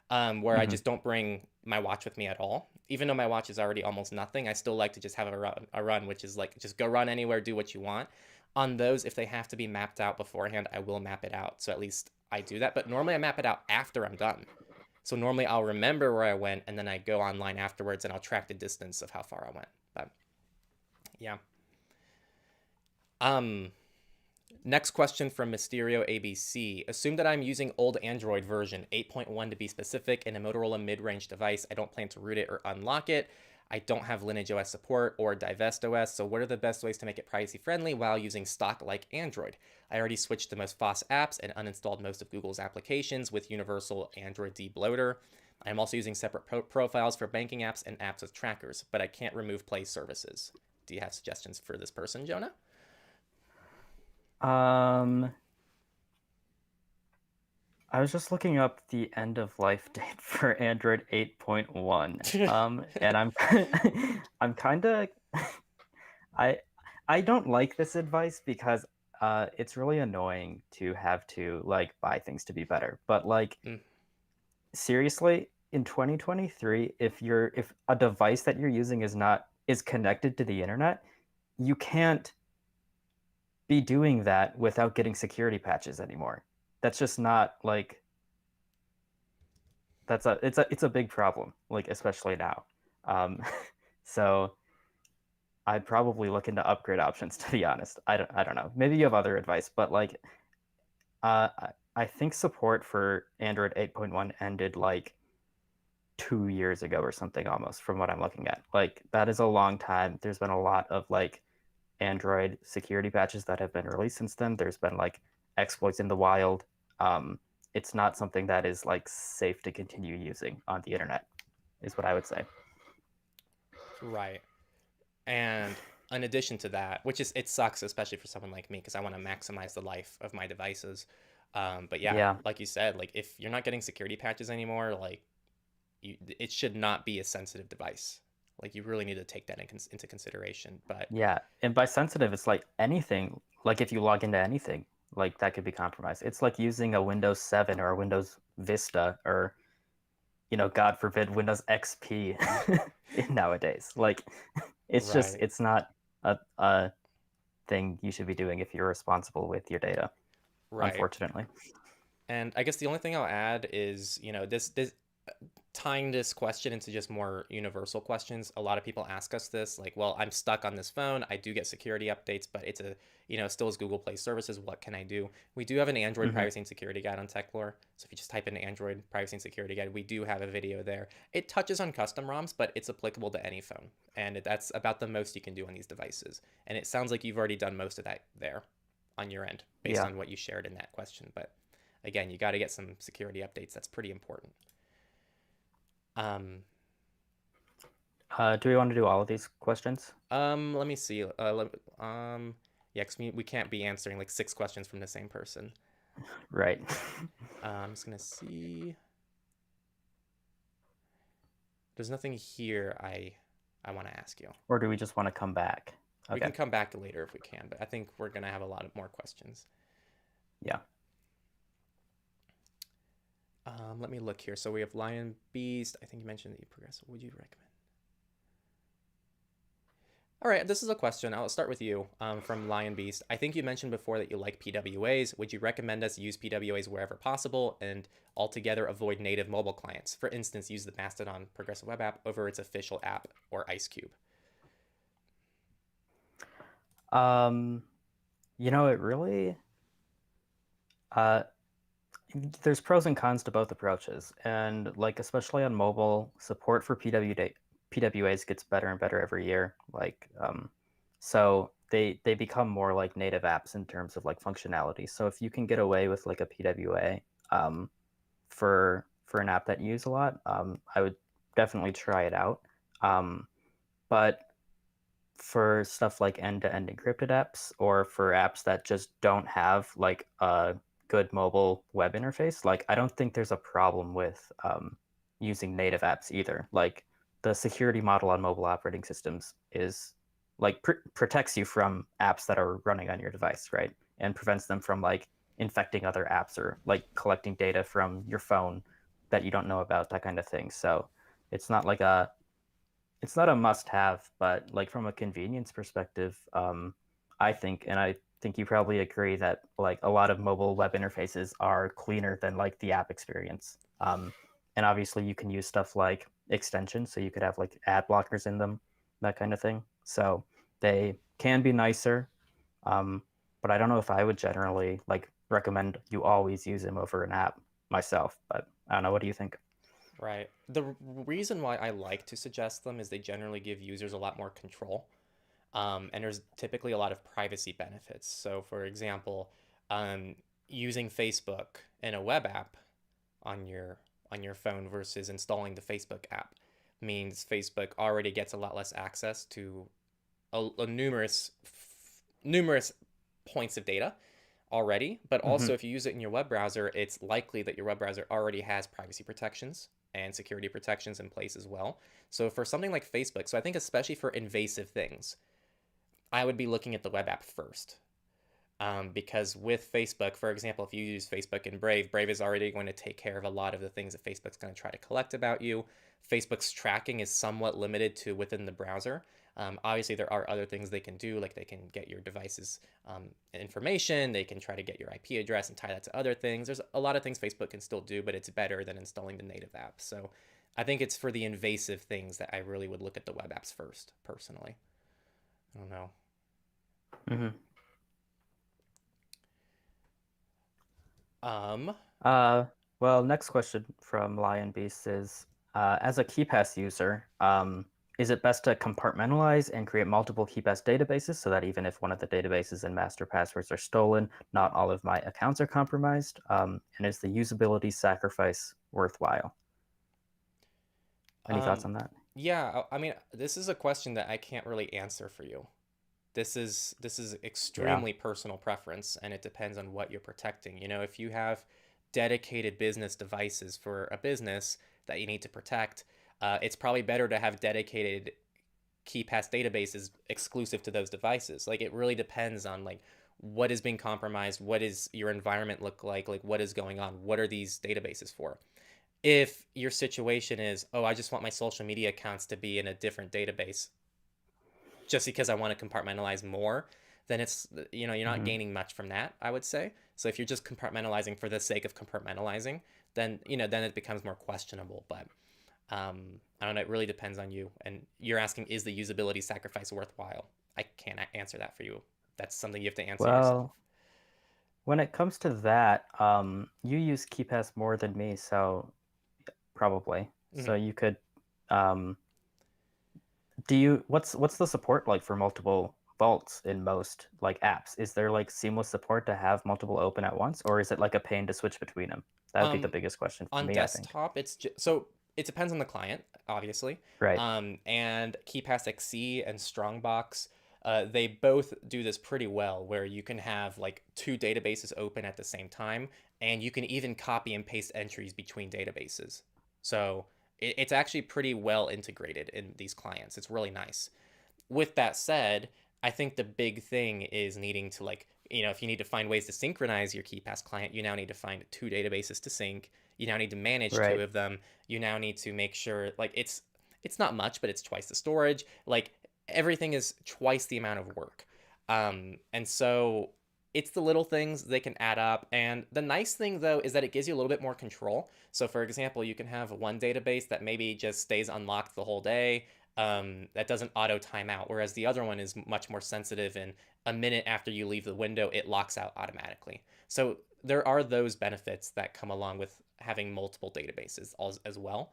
where I Hmm. just don't bring my watch with me at all. Even though my watch is already almost nothing, I still like to just have a run, which is like just go run anywhere, do what you want. On those, if they have to be mapped out beforehand, I will map it out. So at least I do that. But normally I map it out after I'm done. So normally I'll remember where I went, and then I go online afterwards and I'll track the distance of how far I went. But yeah. Um, Next question from Mysterio ABC. Assume that I'm using old Android version 8.1 to be specific in a Motorola mid-range device. I don't plan to root it or unlock it. I don't have Lineage OS support or Divest OS, so what are the best ways to make it privacy friendly while using stock like Android? I already switched to most FOSS apps and uninstalled most of Google's applications with Universal Android debloater. I'm also using separate profiles for banking apps and apps with trackers, but I can't remove Play services. Do you have suggestions for this person, Jonah? Um, I was just looking up the end of life date for Android 8.1. And I'm I'm kind of I I don't like this advice because it's really annoying to have to like buy things to be better. But like Mm, seriously, in 2023, if a device that you're using is connected to the internet, you can't be doing that without getting security patches anymore. That's just not like it's a big problem, like especially now. Um, so I'd probably look into upgrade options to be honest. I don't know. Maybe you have other advice, but like I think support for Android 8.1 ended like 2 years ago or something almost from what I'm looking at. Like that is a long time. There's been a lot of like Android security patches that have been released since then. There's been like exploits in the wild. Um, it's not something that is like safe to continue using on the internet, is what I would say. right. And in addition to that, which is it sucks, especially for someone like me, because I want to maximize the life of my devices. But yeah, Yeah, like you said, like if you're not getting security patches anymore, like it should not be a sensitive device. Like you really need to take that into consideration. But yeah. And by sensitive, it's like anything. Like if you log into anything, like that could be compromised. It's like using a Windows 7 or a Windows Vista or God forbid, Windows XP nowadays. Like, right, it's not a thing you should be doing if you're responsible with your data, right. unfortunately. And I guess the only thing I'll add is, this tying this question into just more universal questions. A lot of people ask us this, like, well, I'm stuck on this phone. I do get security updates, but it's still is Google Play services. What can I do? We do have an Android Hmm. privacy and security guide on Techlore. So if you just type in Android privacy and security guide, we do have a video there. It touches on custom ROMs, but it's applicable to any phone. And that's about the most you can do on these devices. And it sounds like you've already done most of that there on your end based Yeah. on what you shared in that question. But again, you got to get some security updates. That's pretty important. Um, Do we want to do all of these questions? Let me see. Yeah, 'cause we can't be answering like six questions from the same person. Right. I'm just gonna see. There's nothing here I want to ask you. Or do we just want to come back? We Okay. can come back later if we can, but I think we're gonna have a lot of more questions. Yeah. Let me look here. So we have Lion Beast. I think you mentioned that you progress. What would you recommend? All right, this is a question. I'll start with you from Lion Beast. I think you mentioned before that you like PWAs. Would you recommend us use PWAs wherever possible and altogether avoid native mobile clients? For instance, use the Mastodon Progressive Web App over its official app or IceCube. Um, it really uh, there's pros and cons to both approaches, and like especially on mobile, support for PWAs gets better and better every year. So they become more like native apps in terms of like functionality. So if you can get away with like a PWA for an app that you use a lot, I would definitely try it out. But for stuff like end-to-end encrypted apps or for apps that just don't have like a good mobile web interface, like I don't think there's a problem with using native apps either. Like the security model on mobile operating systems is like protects you from apps that are running on your device, right? And prevents them from like infecting other apps or like collecting data from your phone that you don't know about, that kind of thing. So it's not like a it's not a must-have, but like from a convenience perspective, I think you probably agree that like a lot of mobile web interfaces are cleaner than like the app experience. And obviously, you can use stuff like extensions, so you could have like ad blockers in them, that kind of thing. So they can be nicer, um, but I don't know if I would generally like recommend you always use them over an app myself. But I don't know. What do you think? Right. The reason why I like to suggest them is they generally give users a lot more control. And there's typically a lot of privacy benefits. So, for example, um, using Facebook in a web app on your phone versus installing the Facebook app means Facebook already gets a lot less access to a numerous points of data already. But Mm-hmm. also, if you use it in your web browser, it's likely that your web browser already has privacy protections and security protections in place as well. So for something like Facebook, so I think especially for invasive things, I would be looking at the web app first. Because with Facebook, for example, if you use Facebook in Brave, Brave is already going to take care of a lot of the things that Facebook's going to try to collect about you. Facebook's tracking is somewhat limited to within the browser. Obviously, there are other things they can do, like they can get your device's information, they can try to get your IP address and tie that to other things. There's a lot of things Facebook can still do, but it's better than installing the native app. So I think it's for the invasive things that I really would look at the web apps first, personally. I don't know. Mm-hmm. Um, Uh, well, next question from Lion Beast is, as a KeyPass user, is it best to compartmentalize and create multiple KeyPass databases so that even if one of the databases and master passwords are stolen, not all of my accounts are compromised? And is the usability sacrifice worthwhile? Any thoughts um, on that? yeah, I mean, this is a question that I can't really answer for you. This is Yeah. extremely personal preference, and it depends on what you're protecting. If you have dedicated business devices for a business that you need to protect, it's probably better to have dedicated KeyPass databases exclusive to those devices. Like it really depends on like what is being compromised, what is your environment look like what is going on, what are these databases for? If your situation is, oh, I just want my social media accounts to be in a different database just because I want to compartmentalize more, then you're not Hmm. gaining much from that, I would say. So if you're just compartmentalizing for the sake of compartmentalizing, then it becomes more questionable. But I don't know. It really depends on you. And you're asking, is the usability sacrifice worthwhile? I can't answer that for you. That's something you have to answer yourself. Well, when it comes to that, you use KeyPass more than me, so probably. So Hmm. you could, um, do you what's the support like for multiple vaults in most like apps? Is there like seamless support to have multiple open at once, or is it like a pain to switch between them? That would be the Um, biggest question for on me, I think. desktop, so it depends on the client, obviously. Right. And KeyPass XC and Strongbox, they both do this pretty well, where you can have like two databases open at the same time, and you can even copy and paste entries between databases. So it's actually pretty well integrated in these clients. It's really nice. With that said, I think the big thing is needing to like, if you need to find ways to synchronize your KeyPass client, you now need to find two databases to sync. You now need to manage two Right. of them. You now need to make sure like it's not much, but it's twice the storage. Like everything is twice the amount of work. And so it's the little things, they can add up. And the nice thing though is that it gives you a little bit more control. So for example, you can have one database that maybe just stays unlocked the whole day, that doesn't auto time out, whereas the other one is much more sensitive, and a minute after you leave the window, it locks out automatically. So there are those benefits that come along with having multiple databases as well.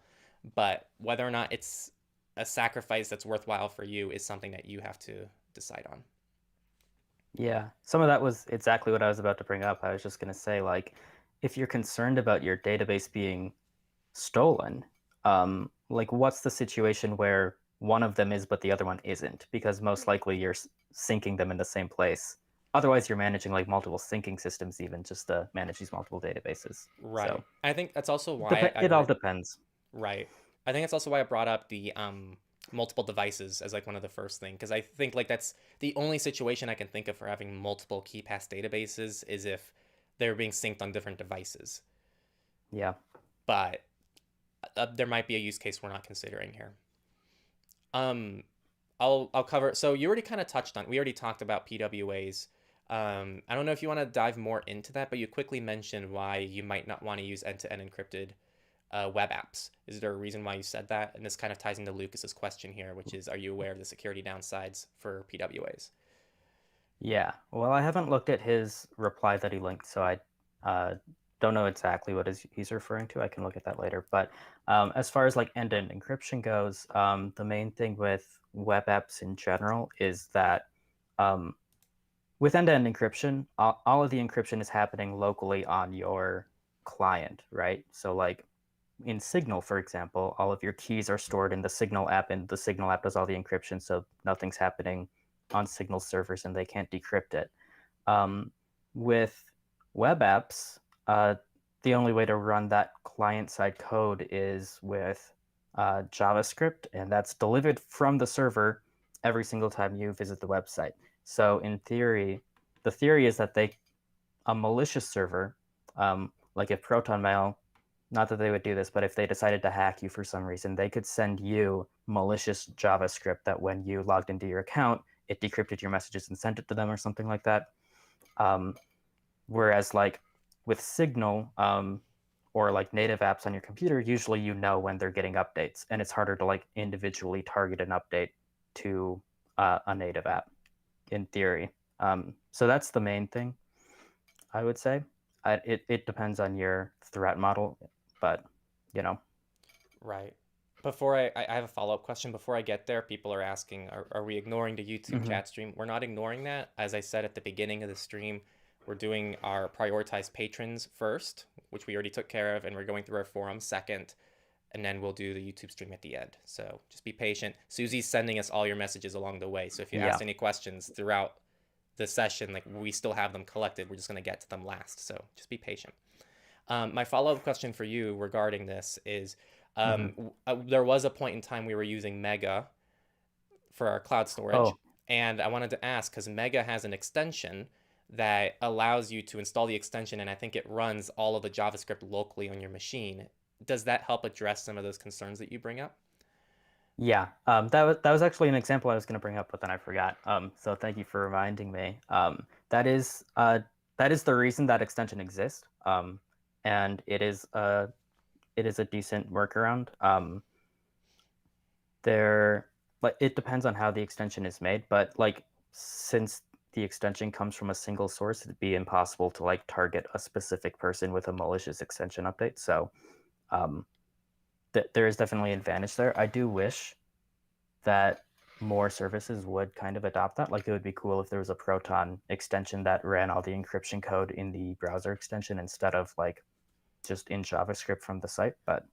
But whether or not it's a sacrifice that's worthwhile for you is something that you have to decide on. Yeah, some of that was exactly what I was about to bring up. I was just going to say, like, if you're concerned about your database being stolen, like, what's the situation where one of them is but the other one isn't? Because most likely you're syncing them in the same place. Otherwise, you're managing like multiple syncing systems, even just to manage these multiple databases. Right. So I think that's also why it all depends. right. I think that's also why I brought up the multiple devices as like one of the first thing, because I think like that's the only situation I can think of for having multiple KeyPass databases is if they're being synced on different devices. Yeah. But there might be a use case we're not considering here. I'll cover. So you already kind of touched on. We already talked about PWAs. I don't know if you want to dive more into that, but you quickly mentioned why you might not want to use end-to-end encrypted web apps. Is there a reason why you said that? And this kind of ties into Lucas's question here, which is, are you aware of the security downsides for PWAs? Yeah. Well, I haven't looked at his reply that he linked, so I don't know exactly what he's referring to. I can look at that later. But as far as like end-to-end encryption goes, the main thing with web apps in general is that with end-to-end encryption, all of the encryption is happening locally on your client, right? So like in Signal, for example, all of your keys are stored in the Signal app, and the Signal app does all the encryption, so nothing's happening on Signal servers and they can't decrypt it. With web apps, the only way to run that client-side code is with JavaScript, and that's delivered from the server every single time you visit the website. So in theory, the theory is that a malicious server, like if ProtonMail, not that they would do this, but if they decided to hack you for some reason, they could send you malicious JavaScript that when you logged into your account, it decrypted your messages and sent it to them or something like that. Whereas like with Signal or like native apps on your computer, usually you know when they're getting updates, and it's harder to like individually target an update to a native app in theory. So that's the main thing, I would say. It depends on your threat model, but you know. Right. Before I have a follow-up question. Before I get there, people are asking, are we ignoring the YouTube chat stream? We're not ignoring that. As I said at the beginning of the stream, we're doing our prioritized patrons first, which we already took care of, and we're going through our forum second, and then we'll do the YouTube stream at the end. So just be patient. Susie's sending us all your messages along the way. So if you ask any questions throughout the session, like we still have them collected. We're just going to get to them last. So just be patient. My follow-up question for you regarding this is, there was a point in time we were using Mega for our cloud storage. And I wanted to ask, because Mega has an extension that allows you to install the extension, and I think it runs all of the JavaScript locally on your machine. Does that help address some of those concerns that you bring up? Yeah, that was actually an example I was going to bring up, but then I forgot. So thank you for reminding me. That is the reason that extension exists, and it is a decent workaround. It depends on how the extension is made, but like since the extension comes from a single source, it'd be impossible to like target a specific person with a malicious extension update. So there is definitely an advantage there. I do wish that more services would kind of adopt that. Like it would be cool if there was a Proton extension that ran all the encryption code in the browser extension instead of like just in JavaScript from the site. But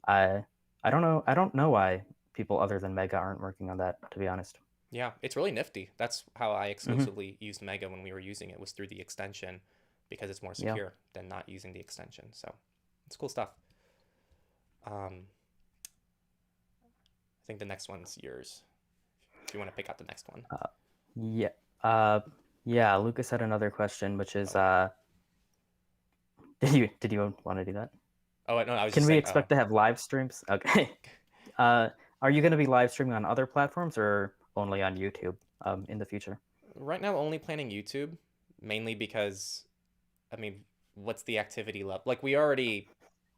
I don't know. I don't know why people other than Mega aren't working on that, to be honest. Yeah, it's really nifty. That's how I exclusively used Mega when we were using it, was through the extension, because it's more secure than not using the extension. So it's cool stuff. I think the next one's yours. If you want to pick out the next one. Yeah. Lucas had another question, which is, did you want to do that? Oh no, I was. Can we expect to have live streams? Okay. Are you going to be live streaming on other platforms, or only on YouTube in the future? Right now, only planning YouTube, mainly because, I mean, what's the activity level? Like, we already,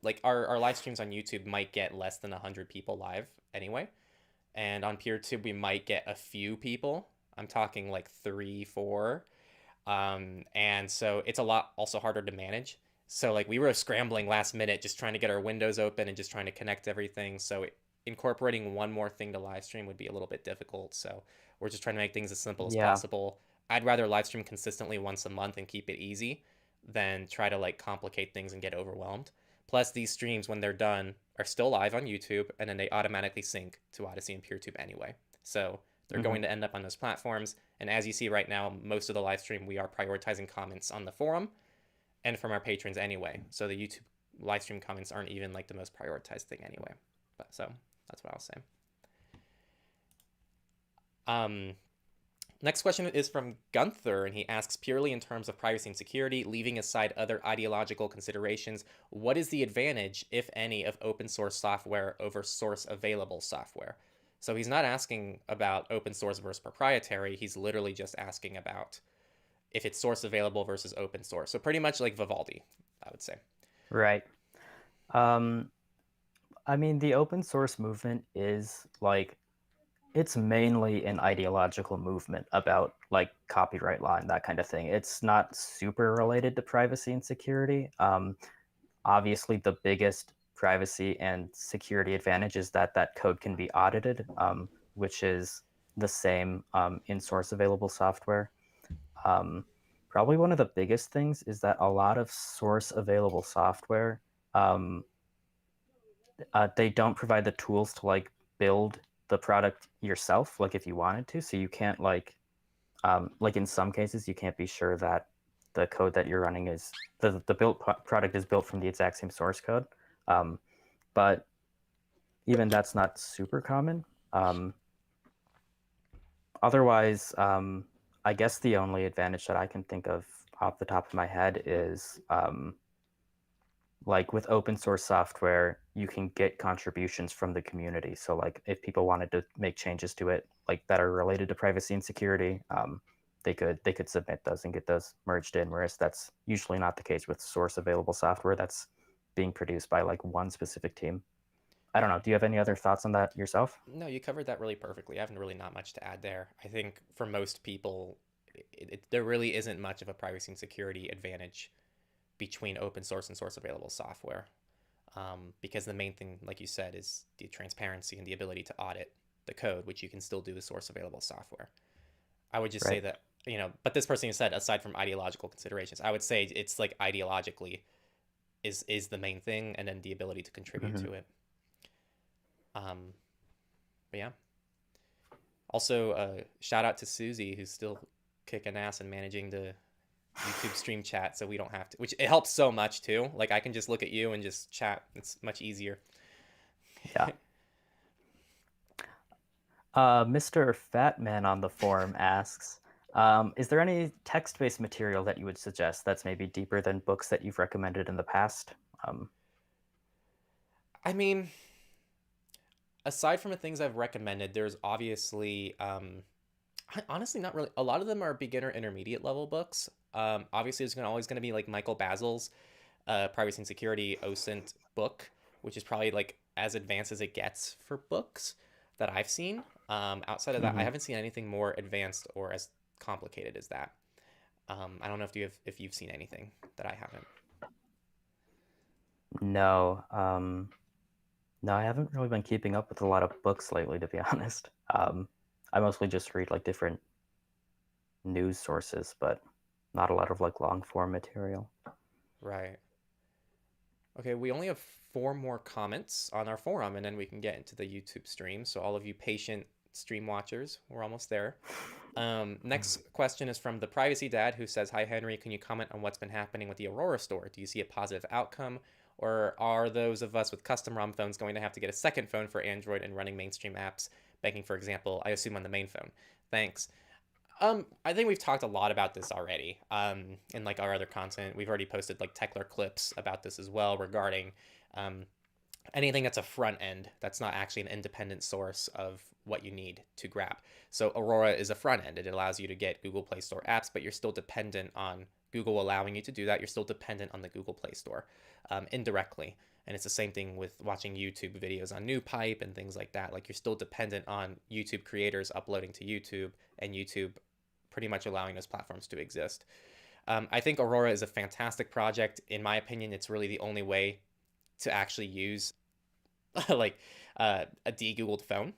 like, our live streams on YouTube might get less than 100 people live anyway. And on PeerTube, we might get a few people. I'm talking like three, four. And so it's a lot also harder to manage. So like we were scrambling last minute, just trying to get our windows open and just trying to connect everything. So incorporating one more thing to live stream would be a little bit difficult. So we're just trying to make things as simple as Yeah, possible. I'd rather live stream consistently once a month and keep it easy than try to like complicate things and get overwhelmed. Plus, these streams, when they're done, are still live on YouTube and then they automatically sync to Odyssey and PeerTube anyway. So they're hmm going to end up on those platforms. And as you see right now, most of the live stream, we are prioritizing comments on the forum and from our patrons anyway. So the YouTube live stream comments aren't even like the most prioritized thing anyway. But so that's what I'll say. Um, Next question is from Gunther, and he asks, purely in terms of privacy and security, leaving aside other ideological considerations, what is the advantage, if any, of open source software over source available software? So he's not asking about open source versus proprietary. He's literally just asking about if it's source available versus open source. So pretty much like Vivaldi, I would say. right. Um, I mean, the open source movement is like it's mainly an ideological movement about like copyright law and that kind of thing. It's not super related to privacy and security. Obviously, the biggest privacy and security advantage is that that code can be audited, which is the same in source available software. Um, Probably one of the biggest things is that a lot of source available software, um, they don't provide the tools to like build the product yourself, like if you wanted to. So you can't like in some cases, you can't be sure that the code that you're running is the built product is built from the exact same source code. Um, but even that's not super common. Otherwise, I guess the only advantage that I can think of off the top of my head is like with open source software, you can get contributions from the community. So like if people wanted to make changes to it, like that are related to privacy and security, they could submit those and get those merged in. Whereas that's usually not the case with source available software that's being produced by like one specific team. I don't know. Do you have any other thoughts on that yourself? No, you covered that really perfectly. I have really not much to add there. I think for most people, there really isn't much of a privacy and security advantage between open source and source available software. Because the main thing, like you said, is the transparency and the ability to audit the code, which you can still do with source available software. I would just say Right. that, but this person said, aside from ideological considerations, I would say it's like ideologically is the main thing, and then the ability to contribute Mm-hmm. to it. Um, but yeah. Also, shout out to Susie, who's still kicking ass and managing the YouTube stream chat, so we don't have to. Which it helps so much too. Like I can just look at you and just chat. It's much easier. Yeah. Mr. Fatman on the forum asks, is there any text-based material that you would suggest that's maybe deeper than books that you've recommended in the past? Um, I mean, aside from the things I've recommended, there's obviously, honestly, not really. A lot of them are beginner intermediate level books. Obviously, there's always going to be like Michael Basil's Privacy and Security OSINT book, which is probably like as advanced as it gets for books that I've seen. Outside of that, I mhm. haven't seen anything more advanced or as complicated as that. I don't know if you've seen anything that I haven't. No, no, I haven't really been keeping up with a lot of books lately, to be honest. I mostly just read like different news sources, but not a lot of like long form material. Right. Okay, we only have four more comments on our forum, and then we can get into the YouTube stream. So all of you patient stream watchers, we're almost there. Next question is from the Privacy Dad, who says, "Hi Henry, can you comment on what's been happening with the Aurora store? Do you see a positive outcome, or are those of us with custom ROM phones going to have to get a second phone for Android and running mainstream apps, banking, for example? I assume on the main phone. Thanks." I think we've talked a lot about this already. In like our other content, we've already posted like Techler clips about this as well regarding um, anything that's a front end that's not actually an independent source of what you need to grab. So Aurora is a front end. It allows you to get Google Play Store apps, but you're still dependent on Google allowing you to do that. You're still dependent on the Google Play Store indirectly. And it's the same thing with watching YouTube videos on NewPipe and things like that. Like, you're still dependent on YouTube creators uploading to YouTube, and YouTube pretty much allowing those platforms to exist. I think Aurora is a fantastic project. In my opinion, it's really the only way to actually use like a de-Googled phone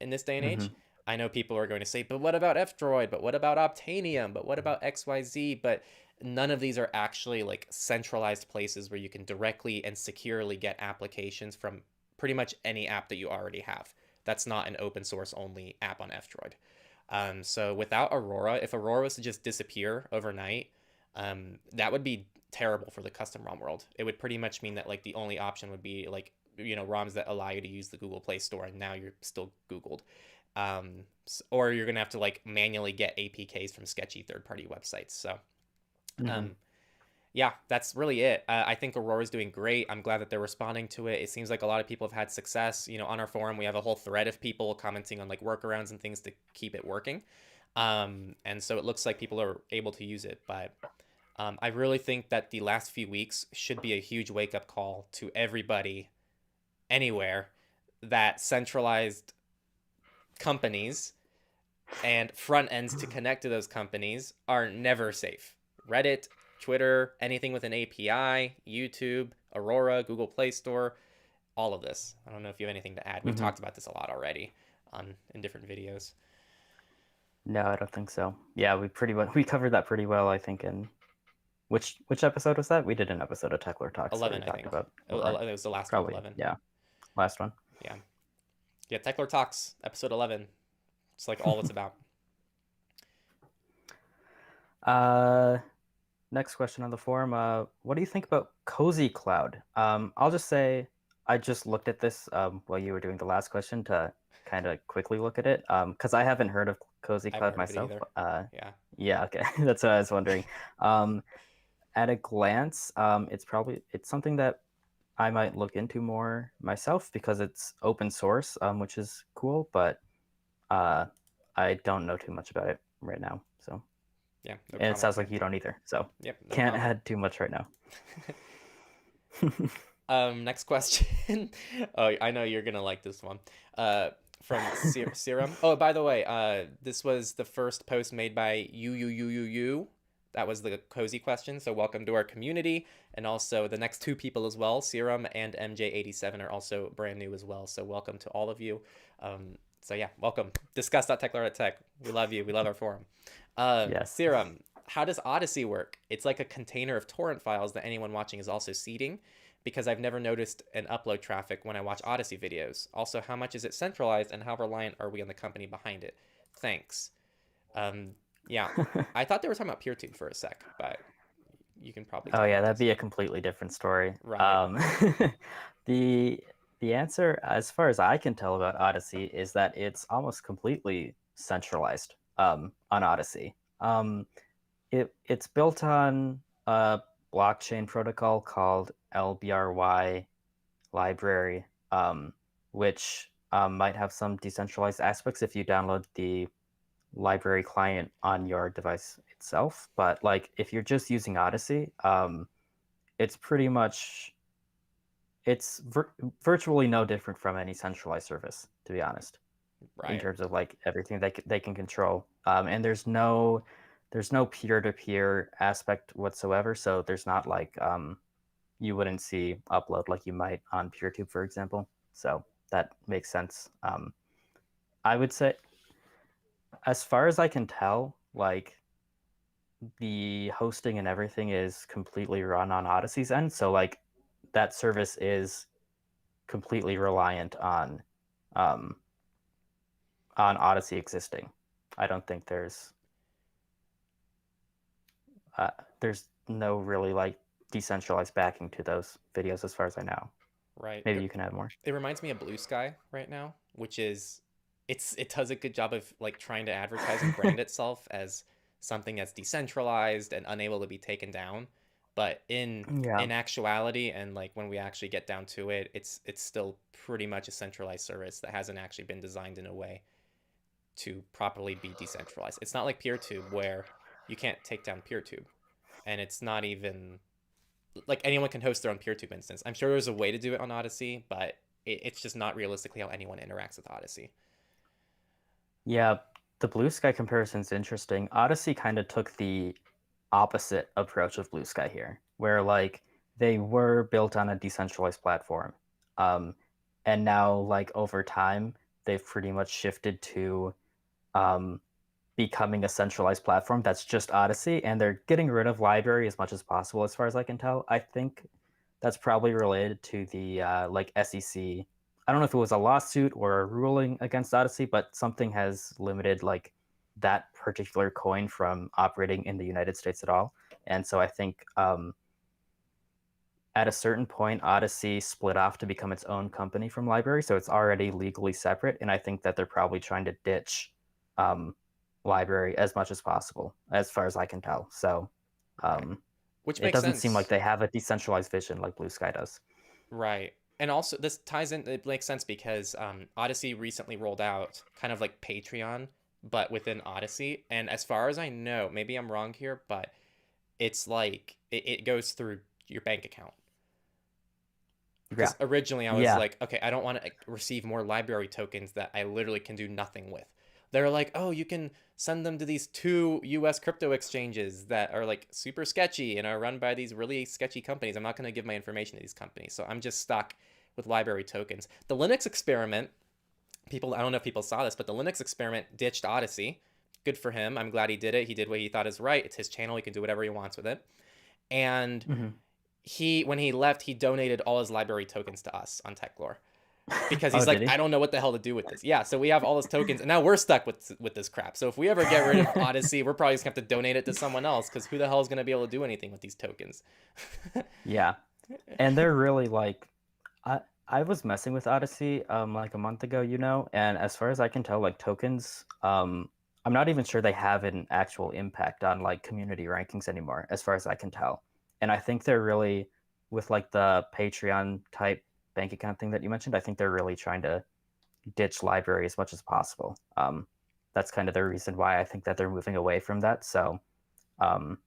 in this day and Mm-hmm. age. I know people are going to say, but what about F-Droid? But what about Optanium? But what about XYZ? But none of these are actually like centralized places where you can directly and securely get applications from pretty much any app that you already have. That's not an open source only app on F-Droid. So without Aurora, if Aurora was to just disappear overnight, that would be terrible for the custom ROM world. It would pretty much mean that like the only option would be like, ROMs that allow you to use the Google Play Store, and now you're still Googled. Or you're gonna have to like manually get APKs from sketchy third-party websites. So, Mm-hmm. um, yeah, that's really it. I think Aurora's doing great. I'm glad that they're responding to it. It seems like a lot of people have had success. On our forum, we have a whole thread of people commenting on like workarounds and things to keep it working. And so it looks like people are able to use it. But I really think that the last few weeks should be a huge wake-up call to everybody anywhere that centralized companies and front ends to connect to those companies are never safe. Reddit, Twitter, anything with an API, YouTube, Aurora, Google Play Store, all of this. I don't know if you have anything to add. We've Mm-hmm. talked about this a lot already in different videos. No, I don't think so. Yeah, we covered that pretty well, I think. In which episode was that? We did an episode of Techler Talks where 11, we I talked think. about It Aurora. was the last one, Probably, 11. yeah, last one. Yeah. Yeah, Techler Talks, episode 11. It's like all it's about. Next question on the forum. What do you think about Cozy Cloud? I'll just say I just looked at this while you were doing the last question to kind of quickly look at it because I haven't heard of Cozy I haven't Cloud heard of it myself. either. Yeah. Yeah, okay, that's what I was wondering. Um, at a glance, it's something that I might look into more myself because it's open source, which is cool, but uh, I don't know too much about it right now. So, Yeah, no and it comment sounds from me. like you don't either. So, Yep, no can't comment. add too much right now. Next question. Oh, I know you're gonna like this one. From Serum. Oh, by the way, this was the first post made by you. That was the cozy question. So welcome to our community, and also the next two people as well, Serum and MJ87 are also brand new as well. So welcome to all of you. So yeah, welcome. Discuss.techlore.tech. We love you. We love our forum. Yes. Serum. How does Odyssey work? It's like a container of torrent files that anyone watching is also seeding, because I've never noticed an upload traffic when I watch Odyssey videos. Also, how much is it centralized, and how reliant are we on the company behind it? Thanks. Um, yeah, I thought they were talking about PeerTube for a sec, but you can probably Oh talk yeah, about that'd this. be a completely different story. Right. The the answer, as far as I can tell about Odyssey, is that it's almost completely centralized on Odyssey. It's built on a blockchain protocol called LBRY library, which might have some decentralized aspects if you download the library client on your device itself. But like if you're just using Odyssey, it's pretty much it's virtually no different from any centralized service, to be honest, in Right. terms of like everything they can control. And there's no peer-to-peer aspect whatsoever. So there's not like you wouldn't see upload like you might on PeerTube, for example. So that makes sense. I would say, as far as I can tell, like the hosting and everything is completely run on Odyssey's end. So like that service is completely reliant um, on Odyssey existing. I don't think uh, there's no really like decentralized backing to those videos as far as I know. Right. Maybe you can add more. It reminds me of Blue Sky right now, which is it does a good job of like trying to advertise and brand itself as something that's decentralized and unable to be taken down. But in Yeah. actuality, and like when we actually get down to it, it's still pretty much a centralized service that hasn't actually been designed in a way to properly be decentralized. It's not like PeerTube where you can't take down PeerTube, and it's not even like anyone can host their own PeerTube instance. I'm sure there's a way to do it on Odyssey, but it's just not realistically how anyone interacts with Odyssey. Yeah, the Blue Sky comparison is interesting. Odyssey kind of took the opposite approach of Blue Sky here, where like they were built on a decentralized platform, um, and now like over time they've pretty much shifted to um, becoming a centralized platform that's just Odyssey, and they're getting rid of library as much as possible, as far as I can tell. I think that's probably related to the like SEC. I don't know if it was a lawsuit or a ruling against Odyssey, but something has limited like that particular coin from operating in the United States at all. And so I think at a certain point, Odyssey split off to become its own company from Library, so it's already legally separate. And I think that they're probably trying to ditch um, Library as much as possible, as far as I can tell. So Okay. Which it makes doesn't seem like sense. they have a decentralized vision like Blue Sky does. Right. And also, this ties in, it makes sense because Odyssey recently rolled out kind of like Patreon, but within Odyssey. And as far as I know, maybe I'm wrong here, but it's like it goes through your bank account. Yeah, Because originally I was yeah, like, okay, I don't want to receive more library tokens that I literally can do nothing with. They're like, oh, you can send them to these two US crypto exchanges that are like super sketchy and are run by these really sketchy companies. I'm not going to give my information to these companies. So I'm just stuck with library tokens. The Linux experiment, people, I don't know if people saw this, but the Linux experiment ditched Odyssey. Good for him. I'm glad he did it. He did what he thought is right. It's his channel. He can do whatever he wants with it. And hmm when he left, he donated all his library tokens to us on Techlore because Oh, he's did like, he? I don't know what the hell to do with this. Yeah, so we have all his tokens, and now we're stuck with this crap. So if we ever get rid of Odyssey, we're probably just gonna have to donate it to someone else because who the hell is gonna be able to do anything with these tokens? Yeah, and they're really like, I was messing with Odyssey like a month ago, and as far as I can tell, like tokens, I'm not even sure they have an actual impact on like community rankings anymore, as far as I can tell. And I think they're really with like the Patreon type bank account thing that you mentioned. I think they're really trying to ditch library as much as possible. That's kind of the reason why I think that they're moving away from that. So um,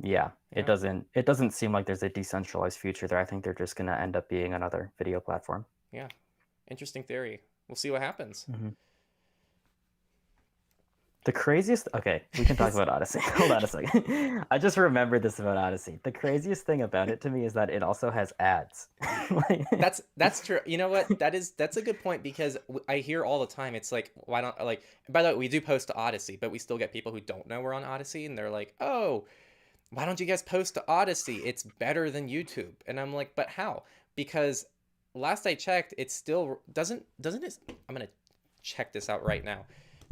yeah, Yeah, it doesn't seem like there's a decentralized future there. I think they're just going to end up being another video platform. yeah, interesting theory. We'll see what happens. Mm-hmm. The craziest, okay, we can talk about Odyssey. Hold on a second. I just remembered this about Odyssey. The craziest thing about it to me is that it also has ads. Like, That's true. You know what? That's a good point because I hear all the time. It's like, why don't like? By the way, we do post to Odyssey, but we still get people who don't know we're on Odyssey, and they're like, "Oh, why don't you guys post to Odyssey? It's better than YouTube." And I'm like, "But how?" Because last I checked, it still doesn't it? I'm gonna check this out right now.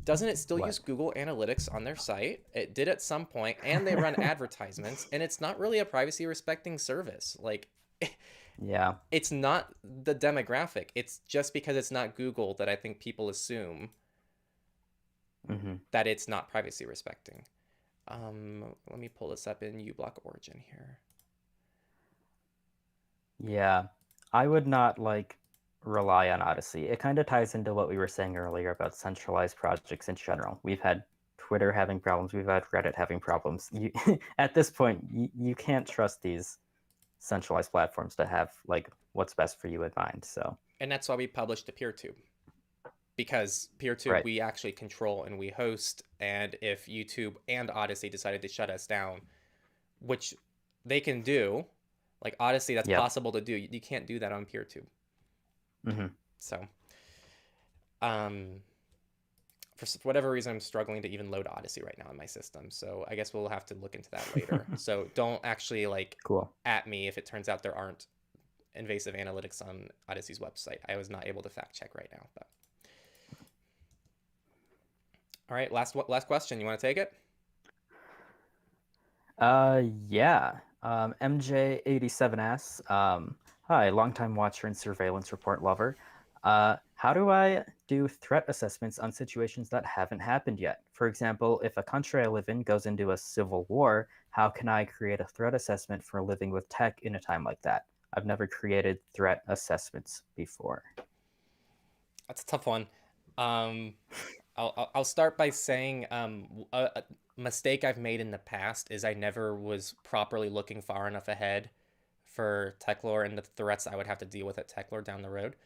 Doesn't it still what? use Google Analytics on their site? It did at some point, and they run advertisements, and it's not really a privacy respecting service. Like, Yeah. it's not the demographic. It's just because it's not Google that I think people assume hmm that it's not privacy respecting. Let me pull this up in uBlock Origin here. Yeah. I would not like rely on Odyssey. It kind of ties into what we were saying earlier about centralized projects in general. We've had Twitter having problems, we've had Reddit having problems. At this point, you can't trust these centralized platforms to have like what's best for you in mind. So, And that's why we published to PeerTube. Because PeerTube right. we actually control and we host, and if YouTube and Odyssey decided to shut us down, which they can do, like Odyssey, that's Yep. possible to do. You can't do that on PeerTube. hmm So, um, for whatever reason, I'm struggling to even load Odyssey right now in my system. So I guess we'll have to look into that later. So don't actually like Cool. at me if it turns out there aren't invasive analytics on Odyssey's website. I was not able to fact check right now. But all right, last question. You want to take it? Yeah. MJ87S. Hi, longtime watcher and surveillance report lover. How do I do threat assessments on situations that haven't happened yet? For example, if a country I live in goes into a civil war, how can I create a threat assessment for living with tech in a time like that? I've never created threat assessments before. That's a tough one. Um, I'll start by saying a mistake I've made in the past is I never was properly looking far enough ahead for Techlore and the threats I would have to deal with at Techlore down the road.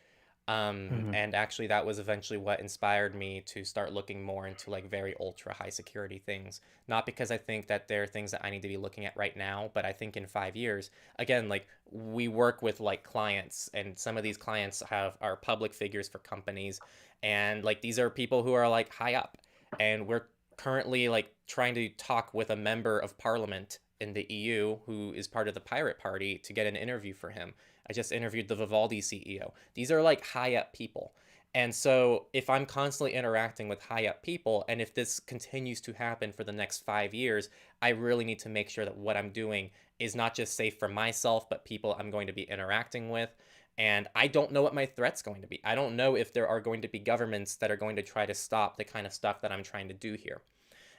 Mm-hmm. And actually, that was eventually what inspired me to start looking more into like very ultra high security things. Not because I think that there are things that I need to be looking at right now, but I think in 5 years, again, like we work with like clients, and some of these clients are public figures for companies, and like these are people who are like high up, and we're currently like trying to talk with a member of parliament in the EU who is part of the Pirate Party to get an interview for him. I just interviewed the Vivaldi CEO. These are like high up people. And so if I'm constantly interacting with high up people, and if this continues to happen for the next 5 years, I really need to make sure that what I'm doing is not just safe for myself, but people I'm going to be interacting with. And I don't know what my threat's going to be. I don't know if there are going to be governments that are going to try to stop the kind of stuff that I'm trying to do here.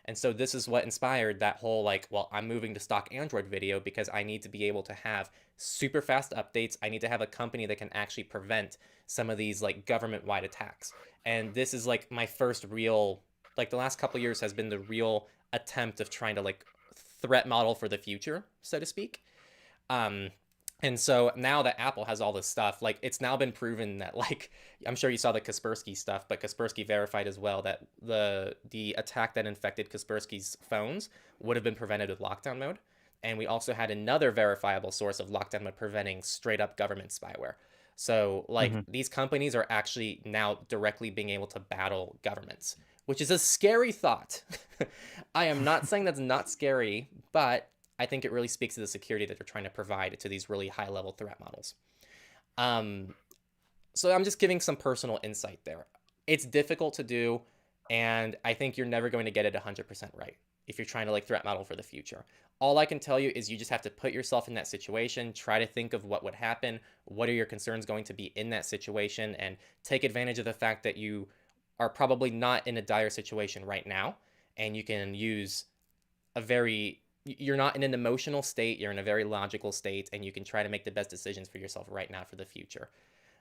And so this is what inspired that whole like, well, I'm moving to stock Android video because I need to be able to have super fast updates. I need to have a company that can actually prevent some of these like government-wide attacks. And this is like my first real, like the last couple of years has been the real attempt of trying to like threat model for the future, so to speak. Um, and so now that Apple has all this stuff, like it's now been proven that like I'm sure you saw the Kaspersky stuff, but Kaspersky verified as well that the attack that infected Kaspersky's phones would have been prevented with lockdown mode. And we also had another verifiable source of lockdown mode preventing straight up government spyware. So like Mm-hmm. these companies are actually now directly being able to battle governments, which is a scary thought. I am not saying that's not scary, but I think it really speaks to the security that they're trying to provide to these really high level threat models. Um, so I'm just giving some personal insight there. It's difficult to do, and I think you're never going to get it 100% right if you're trying to like threat model for the future. All I can tell you is you just have to put yourself in that situation, try to think of what would happen, what are your concerns going to be in that situation, and take advantage of the fact that you are probably not in a dire situation right now, and you can use a very you're not in an emotional state, you're in a very logical state, and you can try to make the best decisions for yourself right now for the future.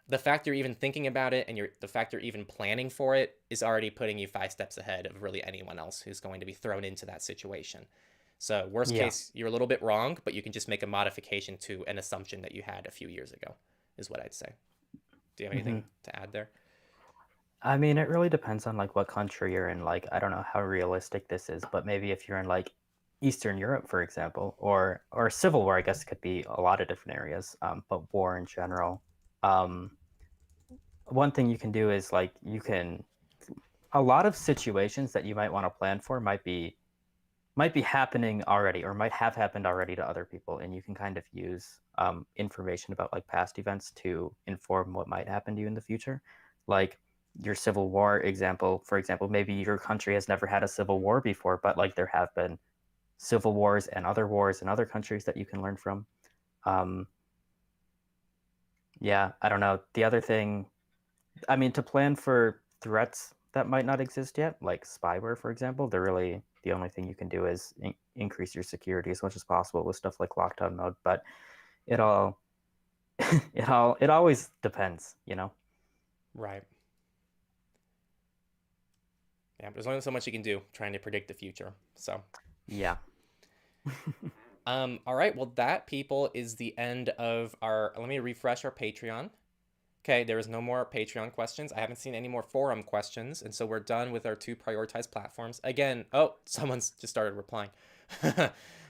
The fact you're even thinking about it and the fact you're even planning for it is already putting you 5 steps ahead of really anyone else who's going to be thrown into that situation. So worst Yeah. case, you're a little bit wrong, but you can just make a modification to an assumption that you had a few years ago, is what I'd say. Do you have Mm-hmm. anything to add there? I mean, it really depends on like what country you're in. Like, I don't know how realistic this is, but maybe if you're in like Eastern Europe, for example, or civil war, I guess could be a lot of different areas. But war in general. Um, One thing you can do is like you can a lot of situations that you might want to plan for might be happening already or might have happened already to other people, and you can kind of use information about like past events to inform what might happen to you in the future. Like your civil war example, for example, maybe your country has never had a civil war before, but like there have been civil wars in other countries that you can learn from. Um, yeah, I don't know. The other thing, I mean, to plan for threats that might not exist yet, like spyware, for example, they're really the only thing you can do is increase your security as much as possible with stuff like lockdown mode. But it all, it always depends, you know. Right. Yeah, there's only so much you can do trying to predict the future. So Yeah. all right. Well, that, people, is the end of our. Let me refresh our Patreon. Okay, there is no more Patreon questions. I haven't seen any more forum questions, and so we're done with our 2 prioritized platforms. Again, oh, someone's just started replying.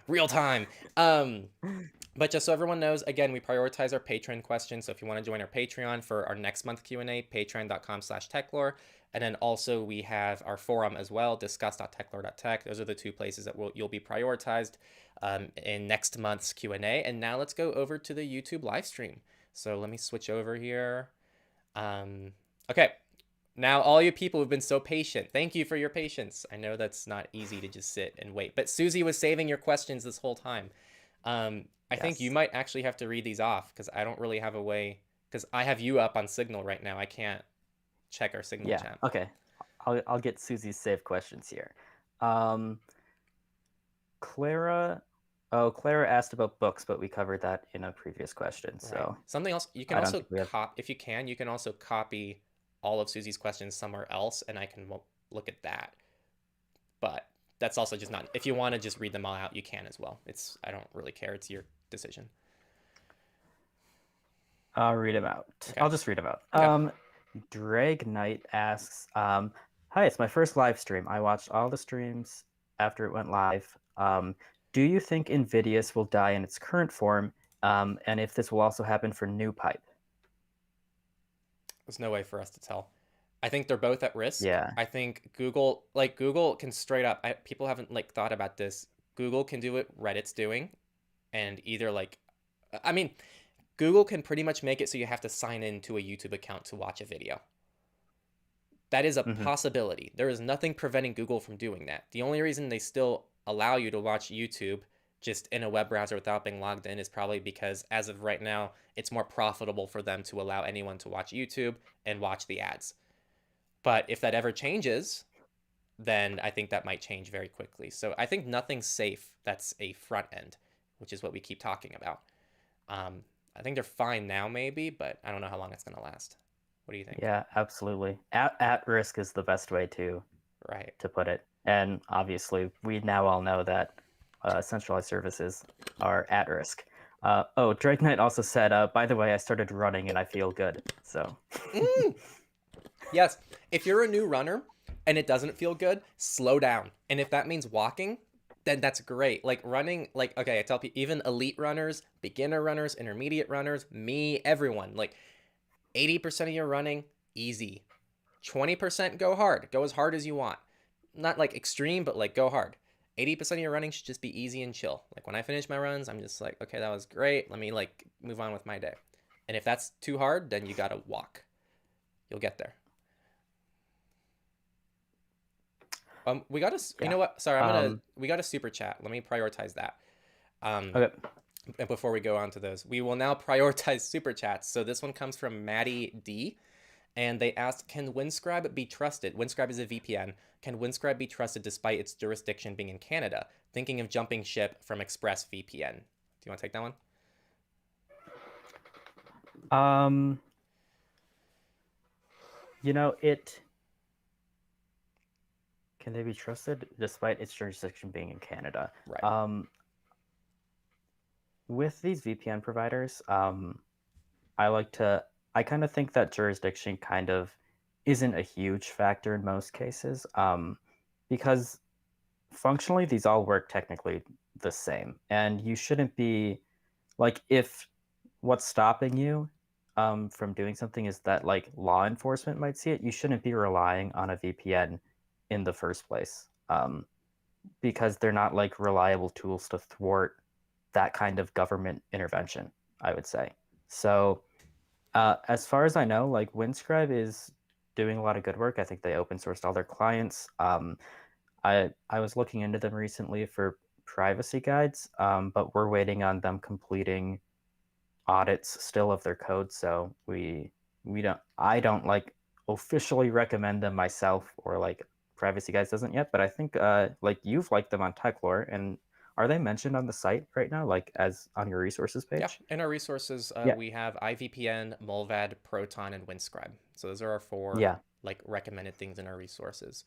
Real time. But just so everyone knows, again, we prioritize our Patreon questions. So if you want to join our Patreon for our next month Q&A, patreon.com/techlore. And then also we have our forum as well, discuss.techlore.tech. Those are the 2 places that you'll be prioritized in next month's Q&A. And now let's go over to the YouTube live stream. So let me switch over here. Okay. Now, all you people who've been so patient, thank you for your patience. I know that's not easy to just sit and wait, but Susie was saving your questions this whole time. I think you Yes. might actually have to read these off because I don't really have a way Because I have you up on Signal right now. I can't check our Signal Yeah. chat. Okay. I'll get Susie's save questions here. Um, Clara. Oh, Clara asked about books, but we covered that in a previous question, Right. so Something else, you can I don't also think we have. if you can, you can also copy all of Susie's questions somewhere else, and I can look at that. But that's also just not, if you want to just read them all out, you can as well. I don't really care. It's your decision. I'll read them out. Okay. I'll just read them out. Okay. Drag Knight asks, "Hi, it's my first live stream. I watched all the streams after it went live. Do you think Invidious will die in its current form? And if this will also happen for NewPipe?" There's no way for us to tell. I think they're both at risk. Yeah. I think Google can straight up, people haven't like thought about this. Google can do what Reddit's doing, and either like, I mean, Google can pretty much make it so you have to sign in to a YouTube account to watch a video. That is a Mm-hmm. possibility. There is nothing preventing Google from doing that. The only reason they still allow you to watch YouTube just in a web browser without being logged in is probably because, as of right now, it's more profitable for them to allow anyone to watch YouTube and watch the ads. But if that ever changes, then I think that might change very quickly. So I think nothing's safe that's a front end, which is what we keep talking about. I think they're fine now, maybe, but I don't know how long it's going to last. What do you think? Yeah, absolutely. At risk is the best way to Right. put it. And obviously, we now all know that centralized services are at risk. Drake Knight also said, "By the way, I started running and I feel good." So, Yes, if you're a new runner and it doesn't feel good, slow down. And if that means walking, then that's great. Like running, like, okay, I tell people, even elite runners, beginner runners, intermediate runners, me, everyone, like 80% of your running, easy. 20% go hard. Go as hard as you want. Not like extreme, but like go hard. 80% of your running should just be easy and chill. Like when I finish my runs, I'm just like, okay, that was great. Let me like move on with my day. And if that's too hard, then you gotta walk. You'll get there. We got to, you yeah. know what? Sorry, we got a super chat. Let me prioritize that. Okay. And before we go on to those, we will now prioritize super chats. So this one comes from Maddie D, and they asked, can Windscribe be trusted? Windscribe is a VPN. Can Windscribe be trusted despite its jurisdiction being in Canada? Thinking of jumping ship from ExpressVPN. Do you want to take that one? It can they be trusted despite its jurisdiction being in Canada? Right. With these VPN providers, I kind of think that jurisdiction kind of isn't a huge factor in most cases, because functionally these all work technically the same, and you shouldn't be like, if what's stopping you from doing something is that like law enforcement might see it, you shouldn't be relying on a VPN in the first place, because they're not like reliable tools to thwart that kind of government intervention, I would say. So as far as I know, like Windscribe is doing a lot of good work. I think they open sourced all their clients. I was looking into them recently for privacy guides, but we're waiting on them completing audits still of their code. So I don't like officially recommend them myself, or like privacy guides doesn't yet. But I think like you've liked them on Techlore, and are they mentioned on the site right now, like as on your resources Yeah. page? In our resources, Yeah. we have iVPN, Molvad, Proton, and Windscribe. So those are our four Yeah, like recommended things in our resources.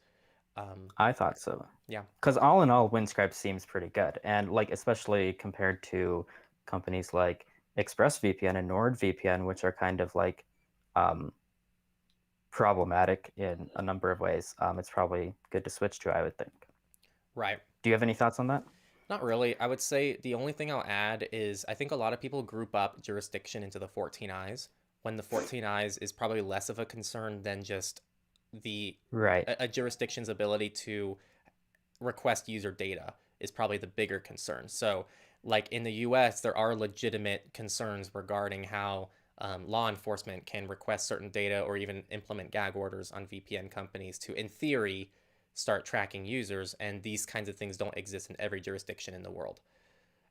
I thought so. Yeah. Because all in all, Windscribe seems pretty good, and like especially compared to companies like ExpressVPN and NordVPN, which are kind of like um, problematic in a number of ways. It's probably good to switch to, I would think. Right. Do you have any thoughts on that? Not really. I would say the only thing I'll add is I think a lot of people group up jurisdiction into the 14 eyes when the 14 eyes is probably less of a concern than just the Right. a jurisdiction's ability to request user data is probably the bigger concern. So, like in the US, there are legitimate concerns regarding how law enforcement can request certain data or even implement gag orders on VPN companies to, in theory, start tracking users. And these kinds of things don't exist in every jurisdiction in the world.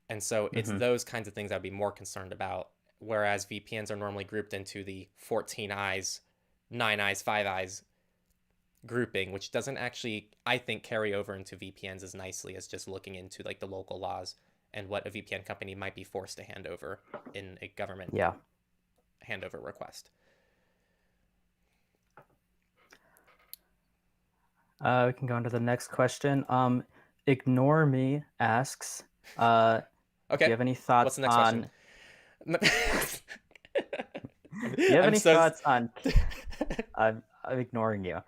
And so it's Mm-hmm. those kinds of things I'd be more concerned about whereas VPNs are normally grouped into the 14 eyes, 9 eyes, 5 eyes grouping, which doesn't actually, I think, carry over into VPNs as nicely as just looking into like the local laws and what a VPN company might be forced to hand over in a government Yeah. handover request. We can go on to the next question. Ignore Me asks, do you Okay, have any what's thoughts the next question? on I'm, do you have I'm any so. thoughts on I'm ignoring you.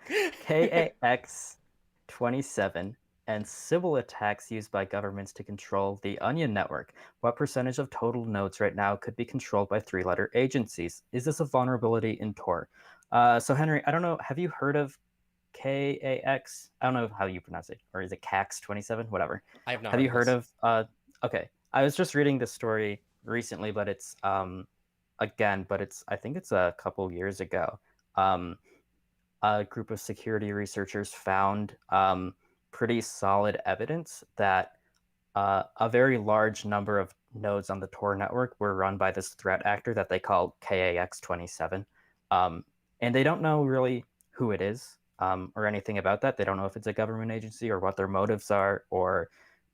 KAX27 and civil attacks used by governments to control the Onion network. What percentage of total nodes right now could be controlled by three-letter agencies? Is this a vulnerability in Tor? So Henry, I don't know, have you heard of KAX? I don't know how you pronounce it, or is it CAX27? Whatever. I have not Have heard you of heard this. of okay. I was just reading this story recently, but it's again, but it's I think it's a couple years ago. Um, a group of security researchers found pretty solid evidence that a very large number of nodes on the Tor network were run by this threat actor that they call KAX27. And they don't know really who it is or anything about that. They don't know if it's a government agency or what their motives are or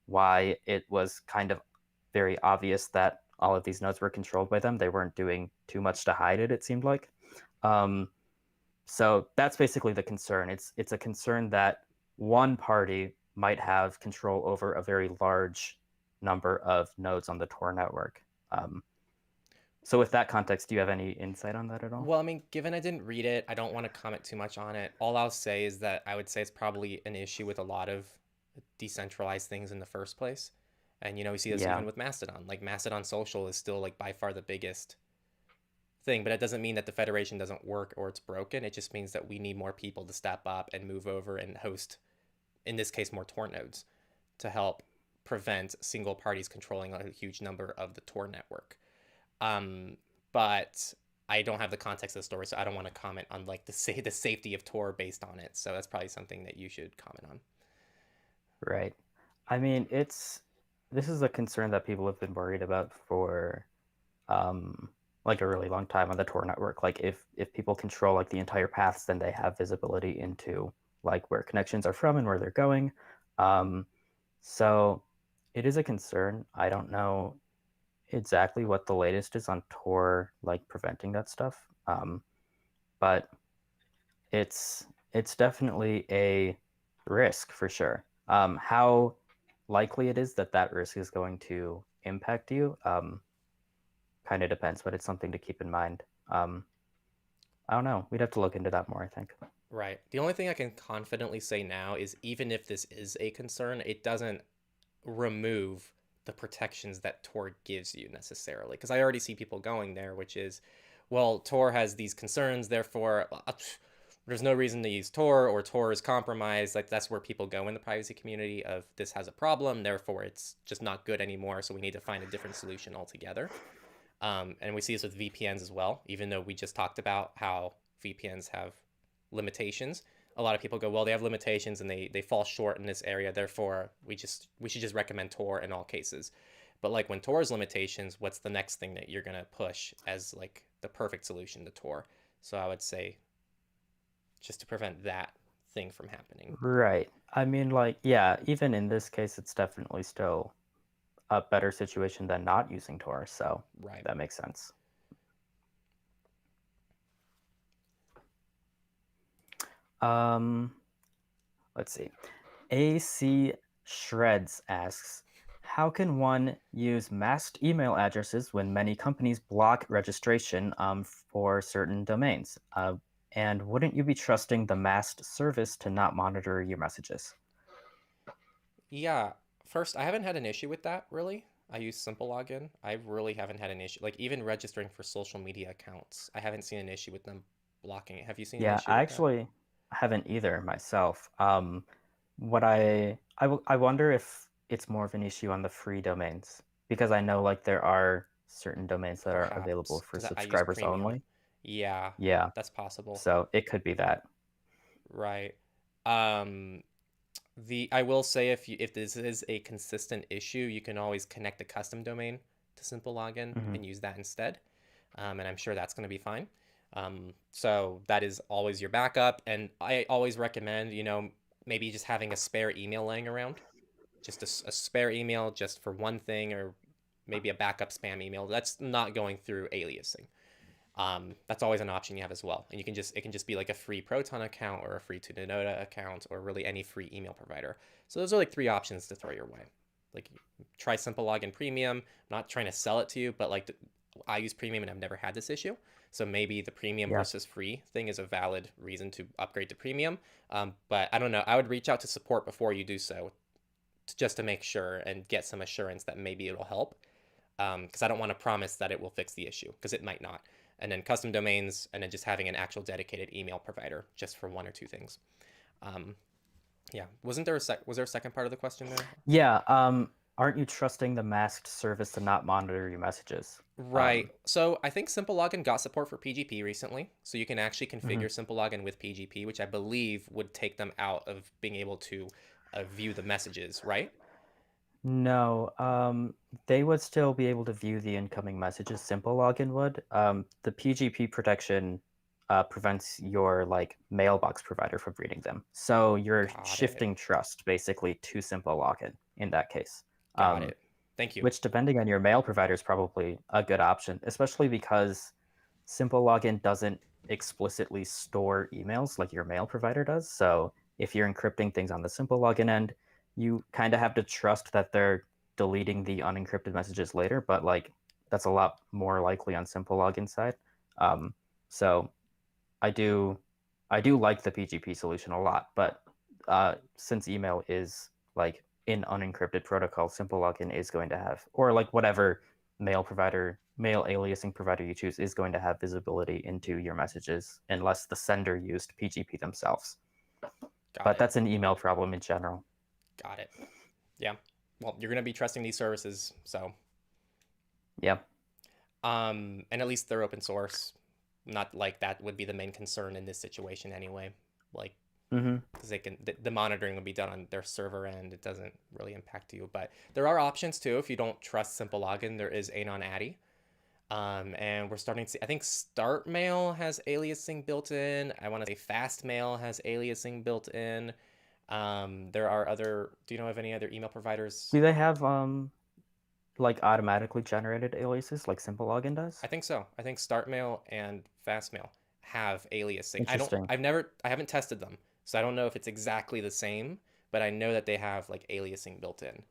why it was kind of very obvious that all of these nodes were controlled by them. They weren't doing too much to hide it, it seemed like. Um, so that's basically the concern. It's a concern that one party might have control over a very large number of nodes on the Tor network. So with that context, do you have any insight on that at all? Well, I mean, given I didn't read it, I don't want to comment too much on it. All I'll say is that I would say it's probably an issue with a lot of decentralized things in the first place. And we see this Yeah, even with Mastodon. Like Mastodon Social is still like by far the biggest thing, but it doesn't mean that the Federation doesn't work or it's broken. It just means that we need more people to step up and move over and host, in this case, more Tor nodes to help prevent single parties controlling a huge number of the Tor network. Um, but I don't have the context of the story, so I don't want to comment on like the safety of Tor based on it. So that's probably something that you should comment on. right. I mean, this is a concern that people have been worried about for um, like a really long time on the Tor network. Like if people control like the entire paths, then they have visibility into like where connections are from and where they're going. Um, so it is a concern. I don't know exactly what the latest is on Tor like preventing that stuff. But it's definitely a risk for sure. How likely it is that that risk is going to impact you kind of depends, but it's something to keep in mind. I don't know. We'd have to look into that more, I think. Right. The only thing I can confidently say now is even if this is a concern, it doesn't remove the protections that Tor gives you necessarily. Because I already see people going there, which is, well, Tor has these concerns, therefore there's no reason to use Tor, or Tor is compromised. Like that's where people go in the privacy community of this has a problem, therefore it's just not good anymore. So we need to find a different solution altogether. And we see this with VPNs as well, even though we just talked about how VPNs have limitations. A lot of people go, well, they have limitations and they fall short in this area, therefore we should just recommend Tor in all cases. But like when Tor's limitations, what's the next thing that you're gonna push as like the perfect solution to Tor? So I would say just to prevent that thing from happening. Right. I mean, like, yeah, even in this case, it's definitely still a better situation than not using Tor, so Right. that makes sense. Um, let's see. AC Shreds asks, how can one use masked email addresses when many companies block registration for certain domains? And wouldn't you be trusting the masked service to not monitor your messages? Yeah. First, I haven't had an issue with that really. I use simple login. I really haven't had an issue. Like even registering for social media accounts, I haven't seen an issue with them blocking it. Have you seen an Yeah, issue I with that? actually haven't either myself. What I wonder if it's more of an issue on the free domains because I know like there are certain domains that are available Perhaps for because I use subscribers premium. only. Yeah, Yeah, that's possible. so it could be that. Right. Um, the I will say if this is a consistent issue, you can always connect a custom domain to simple login Hmm. and use that instead. and I'm sure that's going to be fine. So that is always your backup. And I always recommend, maybe just having a spare email laying around, just a spare email just for one thing, or maybe a backup spam email that's not going through aliasing. That's always an option you have as well. And it can just be like a free Proton account or a free Tutanota account or really any free email provider. So those are like 3 options to throw your way. Like try Simple Login Premium. I'm not trying to sell it to you, but like I use Premium and I've never had this issue. So maybe the Premium Yeah. versus free thing is a valid reason to upgrade to Premium. But I don't know. I would reach out to support before you do so, just to make sure and get some assurance that maybe it'll help. Because I don't want to promise that it will fix the issue, because it might not. And then custom domains, and then just having an actual dedicated email provider just for 1 or 2 things. Yeah, was there a second part of the question there? Yeah. Aren't you trusting the masked service to not monitor your messages? Right. So I think Simple Login got support for PGP recently, so you can actually Mhm. configure Simple Login with PGP, which I believe would take them out of being able to view the messages, right? No, they would still be able to view the incoming messages. Simple Login would. The PGP protection prevents your like mailbox provider from reading them. So you're Got it. shifting trust basically to Simple Login in that case. Got it. Thank you. Which depending on your mail provider is probably a good option, especially because Simple Login doesn't explicitly store emails like your mail provider does. So if you're encrypting things on the Simple Login end, you kind of have to trust that they're deleting the unencrypted messages later, but like that's a lot more likely on Simple Login side. So I do like the PGP solution a lot, but since email is like in unencrypted protocol, Simple Login is going to have, or like whatever mail aliasing provider you choose is going to have visibility into your messages unless the sender used PGP themselves. Got But it. that's an email problem in general. Got it. Yeah. Well, you're gonna be trusting these services, so Yeah. and at least they're open source. Not like that would be the main concern in this situation anyway. Like, Mm-hmm. because the monitoring will be done on their server end. It doesn't really impact you. But there are options too. If you don't trust Simple Login, there is Anon Addy. And we're starting to see, I think Start Mail has aliasing built in. I want to say Fast Mail has aliasing built in. There are other, do you know of any other email providers? Do they have like automatically generated aliases like Simple Login does? I think so. I think Start Mail and Fast Mail have aliasing. Interesting. I haven't tested them, so I don't know if it's exactly the same, but I know that they have like aliasing built in.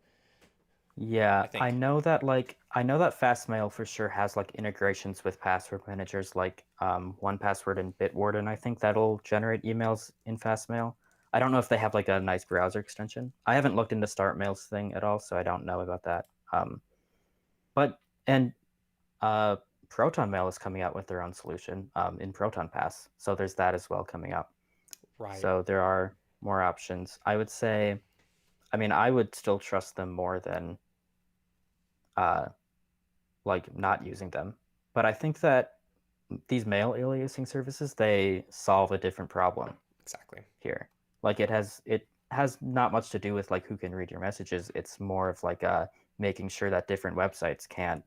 Yeah, I think. I know that Fastmail for sure has like integrations with password managers like 1Password and Bitwarden. I think that'll generate emails in Fastmail. I don't know if they have like a nice browser extension. I haven't looked into StartMail's thing at all, so I don't know about that. But and uh, Proton Mail is coming out with their own solution in Proton Pass, so there's that as well coming up. Right. So there are more options. I would say, I mean, I would still trust them more than uh, like not using them. But I think that these mail aliasing services, they solve a different problem Exactly. here. Like it has not much to do with like who can read your messages. It's more of like making sure that different websites can't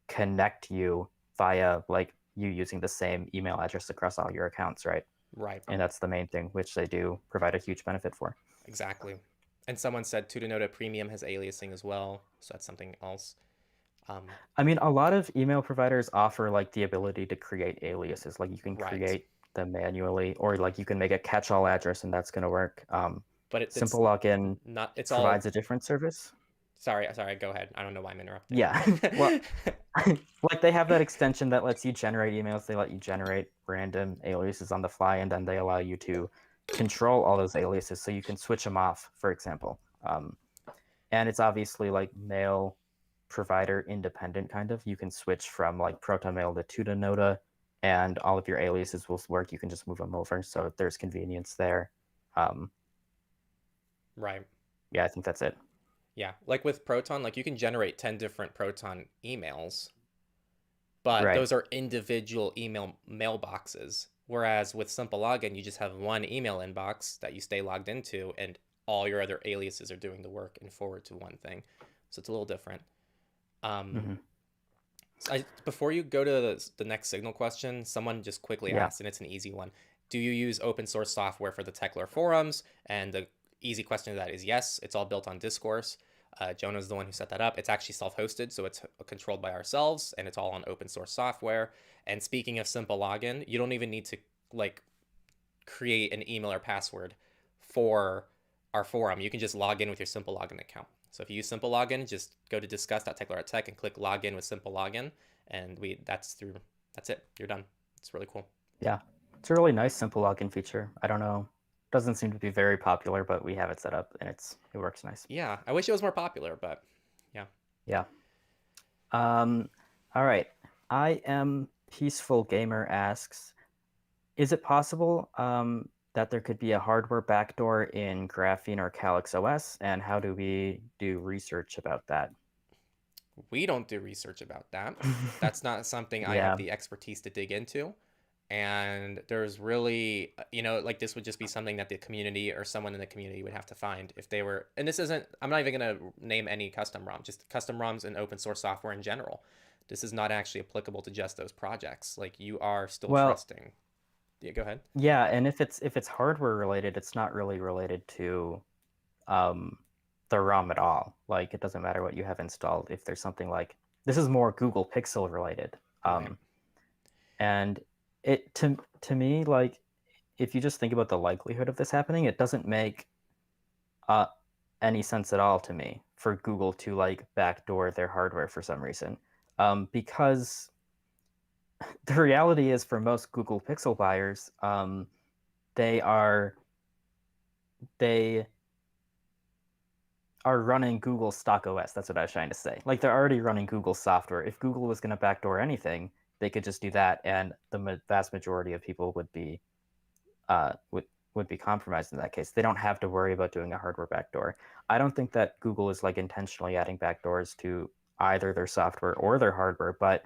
connect you via like you using the same email address across all your accounts, right? Right. And that's the main thing, which they do provide a huge benefit for. Exactly. And someone said Tutanota Premium has aliasing as well, so that's something else. Um, I mean, a lot of email providers offer like the ability to create aliases. Like you can right. create them manually, or like you can make a catch-all address, and that's going to work. But it's Simple Login not. It's provides all. a different service. Sorry. Go ahead. I don't know why I'm interrupting. Yeah, well, like they have that extension that lets you generate emails. They let you generate random aliases on the fly, and then they allow you to control all those aliases, so you can switch them off, for example. And it's obviously like mail provider independent kind of. You can switch from like Proton Mail to Tutanota, and all of your aliases will work. You can just move them over, so there's convenience there. Um, Right. yeah, I think that's it. Yeah. Like with Proton, like you can generate 10 different Proton emails, but Right. those are individual email mailboxes. Whereas with Simple Login, you just have one email inbox that you stay logged into, and all your other aliases are doing the work and forward to one thing. So it's a little different. Um, Mm-hmm. Before you go to the next signal question, someone just quickly Yeah. asked, and it's an easy one. Do you use open source software for the Techler forums? And the easy question to that is yes. It's all built on Discourse. Jonah's the one who set that up. It's actually self-hosted, so it's controlled by ourselves, and it's all on open source software. And speaking of simple login, you don't even need to like create an email or password for our forum. You can just log in with your simple login account. So if you use simple login, just go to discuss.techlore.tech and click login with simple login, and that's it. You're done. It's really cool. Yeah. It's a really nice simple login feature. I don't know. Doesn't seem to be very popular, but we have it set up and it works nice. Yeah, I wish it was more popular, but yeah. Yeah. All right. I am Peaceful Gamer asks, is it possible that there could be a hardware backdoor in Graphene or Calyx OS, and how do we do research about that? We don't do research about that. That's not something I have Yeah. the expertise to dig into. And there's really, like this would just be something that the community or someone in the community would have to find if they were. And this isn't, I'm not even going to name any custom ROM, just custom ROMs and open source software in general. This is not actually applicable to just those projects. Like you are still Well, trusting. Yeah, go ahead. yeah, and if it's hardware related, it's not really related to um, the ROM at all. Like it doesn't matter what you have installed. If there's something like this is more Google Pixel related, Right. and it to me like if you just think about the likelihood of this happening, it doesn't make uh, any sense at all to me for Google to like backdoor their hardware for some reason, because the reality is for most Google Pixel buyers, they are they are running Google stock OS. That's what I was trying to say. Like they're already running Google software. If Google was going to backdoor anything, they could just do that, and the vast majority of people would be uh, would would be compromised in that case. They don't have to worry about doing a hardware backdoor. I don't think that Google is like intentionally adding backdoors to either their software or their hardware, but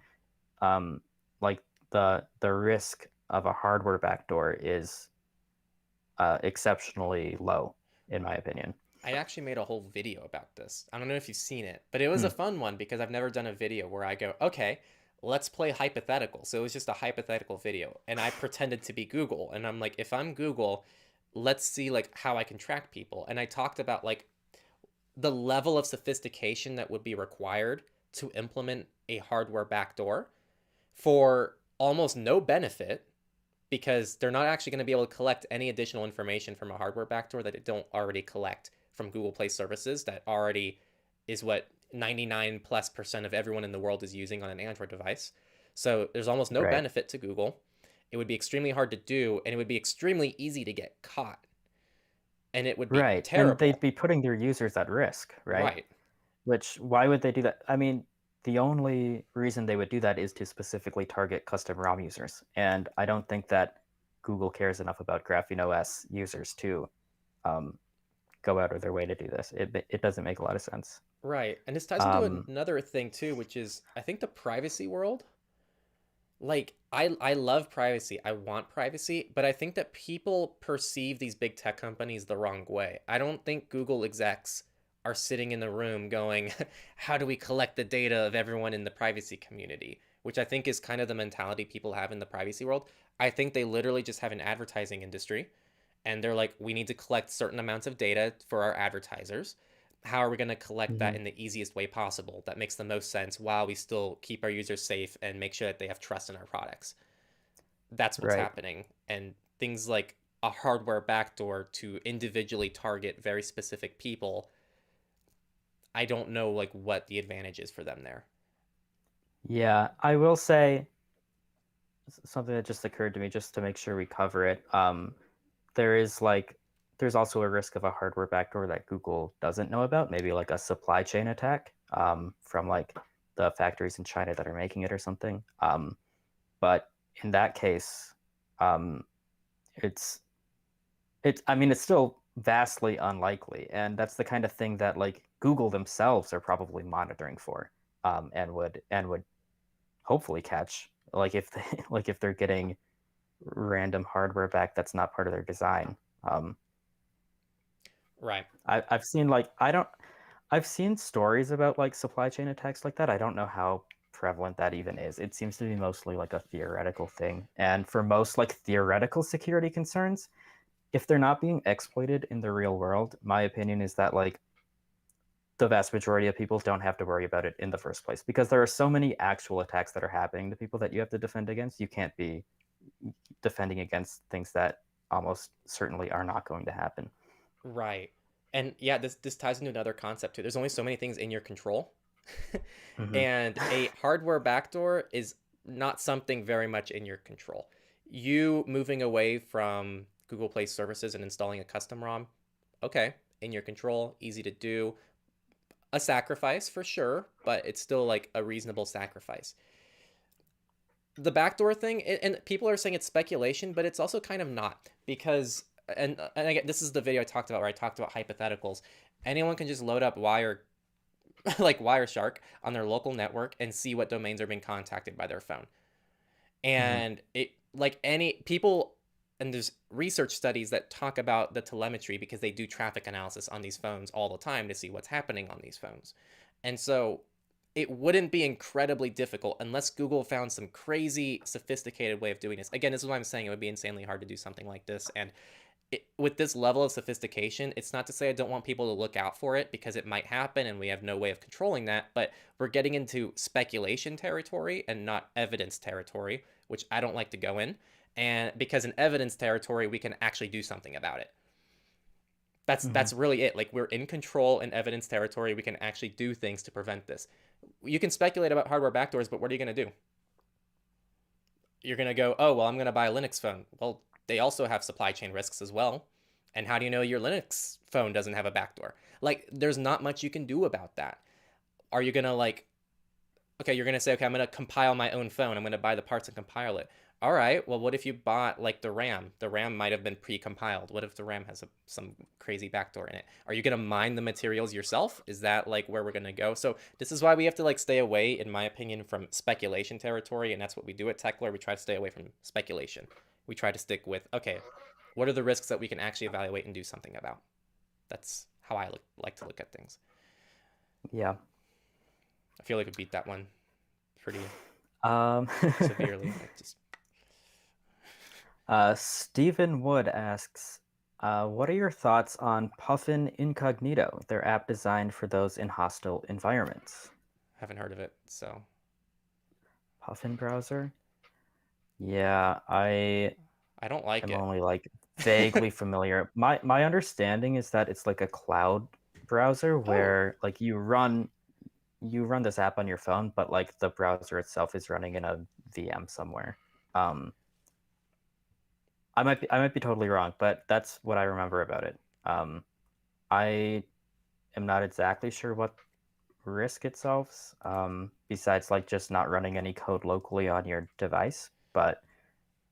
um, like the risk of a hardware backdoor is exceptionally low, in my opinion. I actually made a whole video about this. I don't know if you've seen it, but it was Hmm. a fun one because I've never done a video where I go, okay, let's play hypothetical. So it was just a hypothetical video, and I pretended to be Google, and I'm like, if I'm Google, let's see like how I can track people. And I talked about like the level of sophistication that would be required to implement a hardware backdoor for almost no benefit because they're not actually going to be able to collect any additional information from a hardware backdoor that it don't already collect from Google Play services that already is what 99 plus percent of everyone in the world is using on an Android device. So there's almost no Right. benefit to Google. It would be extremely hard to do, and it would be extremely easy to get caught, and it would be Right. And they'd terrible. be putting their users at risk, right? Right. Which, why would they do that? I mean, the only reason they would do that is to specifically target custom ROM users. And I don't think that Google cares enough about Graphene OS users to um, go out of their way to do this. It doesn't make a lot of sense. Right. And this ties into Um, another thing too, which is I think the privacy world. Like I love privacy. I want privacy, but I think that people perceive these big tech companies the wrong way. I don't think Google execs are sitting in the room going, "How do we collect the data of everyone in the privacy community?" Which I think is kind of the mentality people have in the privacy world. I think they literally just have an advertising industry and they're like, "We need to collect certain amounts of data for our advertisers. How are we going to collect that mhm. in the easiest way possible that makes the most sense while we still keep our users safe and make sure that they have trust in our products?" That's what's Right. happening. And things like a hardware backdoor to individually target very specific people, I don't know like what the advantage is for them there. Yeah, I will say something that just occurred to me just to make sure we cover it. There is like there's also a risk of a hardware backdoor that Google doesn't know about, maybe like a supply chain attack from like the factories in China that are making it or something. But in that case, um, it's I mean it's still vastly unlikely, and that's the kind of thing that like Google themselves are probably monitoring for, and would hopefully catch like if they like if they're getting random hardware back that's not part of their design. Um, Right. I've seen like I've seen stories about like supply chain attacks like that. I don't know how prevalent that even is. It seems to be mostly like a theoretical thing. And for most like theoretical security concerns, if they're not being exploited in the real world, my opinion is that like the vast majority of people don't have to worry about it in the first place, because there are so many actual attacks that are happening to people that you have to defend against. You can't be defending against things that almost certainly are not going to happen. Right. And yeah, this ties into another concept too. There's only so many things in your control. Mm-hmm. And a hardware backdoor is not something very much in your control. You moving away from Google Play services and installing a custom ROM, okay, in your control, easy to do. A sacrifice for sure, but it's still like a reasonable sacrifice. The backdoor thing, and people are saying it's speculation, but it's also kind of not, because and again, this is the video I talked about where I talked about hypotheticals. Anyone can just load up Wire like Wireshark on their local network and see what domains are being contacted by their phone. Mm-hmm. And it like any people, and there's research studies that talk about the telemetry because they do traffic analysis on these phones all the time to see what's happening on these phones. And so it wouldn't be incredibly difficult unless Google found some crazy sophisticated way of doing this. Again, this is what I'm saying. It would be insanely hard to do something like this. And with this level of sophistication, it's not to say I don't want people to look out for it, because it might happen and we have no way of controlling that. But we're getting into speculation territory and not evidence territory, which I don't like to go in. And because in evidence territory, we can actually do something about it. That's really it. Like, we're in control in evidence territory. We can actually do things to prevent this. You can speculate about hardware backdoors, but what are you going to do? You're going to go, oh, well, I'm going to buy a Linux phone. Well, they also have supply chain risks as well. And how do you know your Linux phone doesn't have a backdoor? Like, there's not much you can do about that. Are you going to like, okay, you're going to say, okay, I'm going to compile my own phone. I'm going to buy the parts and compile it. All right, well, what if you bought like the RAM? The RAM might have been pre-compiled. What if the RAM has some crazy backdoor in it? Are you going to mine the materials yourself? Is that like where we're going to go? So this is why we have to like stay away, in my opinion, from speculation territory. And that's what we do at Techler. We try to stay away from speculation. We try to stick with, okay, what are the risks that we can actually evaluate and do something about? That's how I like to look at things. Yeah. I feel like we beat that one pretty Um, severely. Like, just Stephen Wood asks, what are your thoughts on Puffin Incognito, their app designed for those in hostile environments? haven't heard of it, so Puffin browser? Yeah, I I don't like am it. only like vaguely familiar. My understanding is that it's like a cloud browser Oh, where like you run this app on your phone, but like the browser itself is running in a VM somewhere. Um, I might be totally wrong, but that's what I remember about it. I am not exactly sure what risk it solves, besides like just not running any code locally on your device. But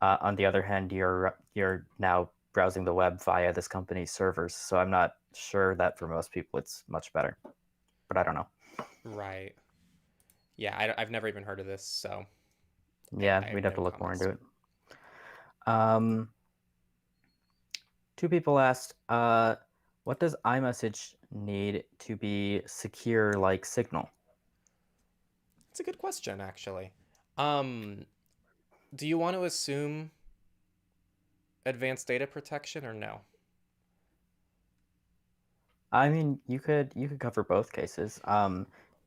on the other hand, you're now browsing the web via this company's servers, so I'm not sure that for most people it's much better. But I don't know. right. Yeah, I've never even heard of this, so Yeah, I have we'd have no to look more comments. into it. Um, Two people asked, what does iMessage need to be secure like Signal? It's a good question, actually. Um, do you want to assume advanced data protection or no? I mean, you could cover both cases.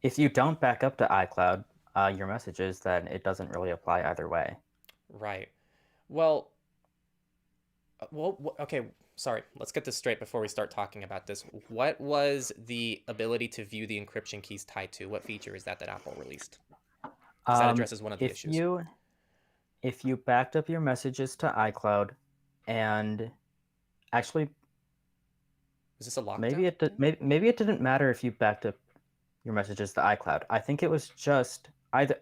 If you don't back up to iCloud, your messages, then it doesn't really apply either way. Right. Well, okay, sorry. Let's get this straight before we start talking about this. What was the ability to view the encryption keys tied to? What feature is that Apple released? Because that Um, addresses one of the if issues. you if you backed up your messages to iCloud, and actually Is this a maybe lockdown it thing? maybe it didn't matter if you backed up your messages to iCloud. I think it was just either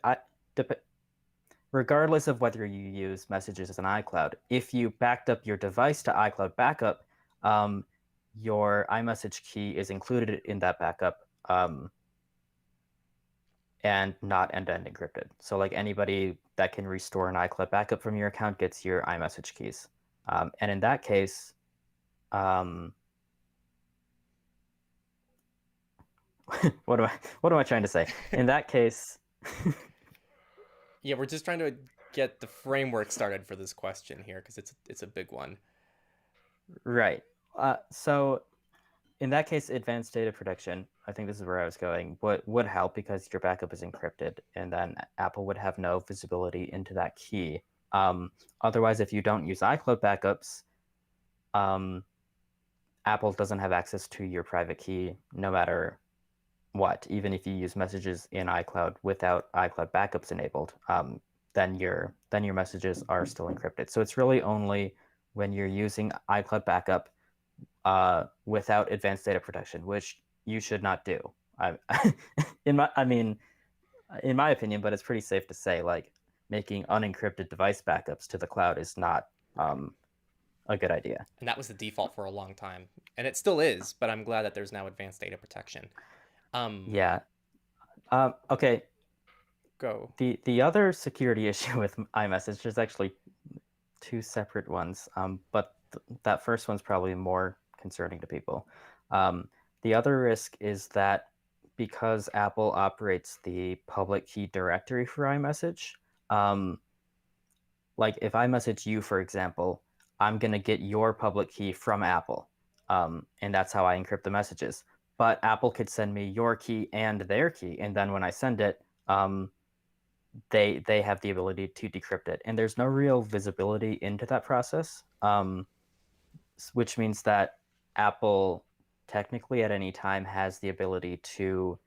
regardless of whether you use messages as an iCloud, if you backed up your device to iCloud backup, um, your iMessage key is included in that backup, and not end-to-end encrypted. So like anybody that can restore an iCloud backup from your account gets your iMessage keys. And in that case, um, what am I trying to say? In that case, Yeah, we're just trying to get the framework started for this question here because it's a big one. Right. So in that case, advanced data protection, I think this is where I was going, would help because your backup is encrypted, and then Apple would have no visibility into that key. Otherwise, if you don't use iCloud backups, um, Apple doesn't have access to your private key no matter what. Even if you use messages in iCloud without iCloud backups enabled, then your messages are still encrypted. So it's really only when you're using iCloud backup without advanced data protection, which you should not do. I, I mean, in my opinion, but it's pretty safe to say, like, making unencrypted device backups to the cloud is not a good idea. And that was the default for a long time, and it still is. But I'm glad that there's now advanced data protection. Um, Yeah. Okay. Go. The other security issue with iMessage, there's actually two separate ones, but that first one's probably more concerning to people. The other risk is that because Apple operates the public key directory for iMessage, like if I message you, for example, I'm going to get your public key from Apple. And that's how I encrypt the messages. But Apple could send me your key and their key. And then when I send it, they have the ability to decrypt it. And there's no real visibility into that process, which means that Apple technically at any time has the ability to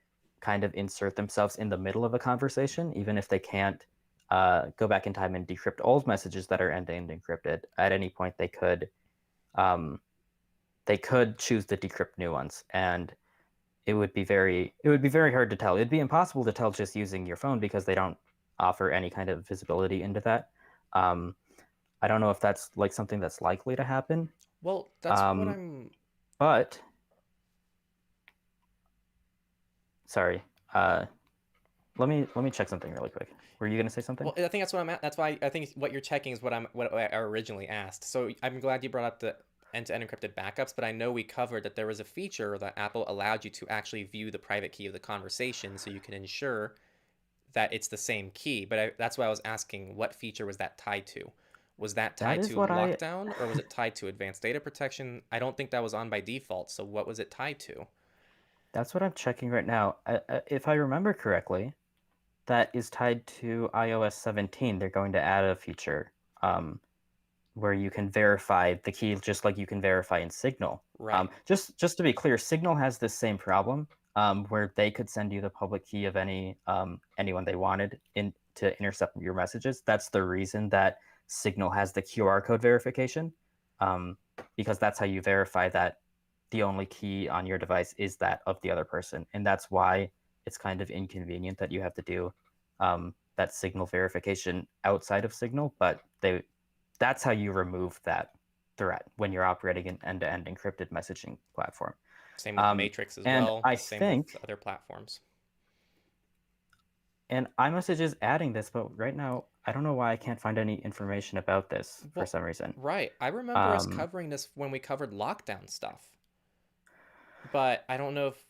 kind of insert themselves in the middle of a conversation, even if they can't go back in time and decrypt old messages that are end-to-end encrypted. At any point, um, they could choose to decrypt new ones, and it would be very hard to tell. It'd be impossible to tell just using your phone because they don't offer any kind of visibility into that. Um, I don't know if that's like something that's likely to happen. Well, that's what I'm. But sorry, let me check something really quick. Were you gonna say something? Well, I think that's what I'm at. That's why I think what you're checking is what I originally asked. So I'm glad you brought up the end-to-end encrypted backups, but I know we covered that there was a feature that Apple allowed you to actually view the private key of the conversation, so you can ensure that it's the same key. But that's why I was asking, what feature was that tied to? Was that That tied is to what I lockdown or was it tied to advanced data protection? I don't think that was on by default. So what was it tied to? That's what I'm checking right now. If I remember correctly, that is tied to iOS 17. They're going to add a feature where you can verify the key just like you can verify in Signal. Right. Just to be clear, Signal has this same problem where they could send you the public key of anyone they wanted to intercept your messages. That's the reason that Signal has the QR code verification, because that's how you verify that the only key on your device is that of the other person, and that's why it's kind of inconvenient that you have to do that Signal verification outside of Signal. But that's how you remove that threat when you're operating an end-to-end encrypted messaging platform. Same with Matrix as And well. I Same with think, other platforms. and iMessage is adding this, but right now I don't know why I can't find any information about this for Well, some reason. right. I remember us Um, covering this when we covered lockdown stuff, but I don't know if.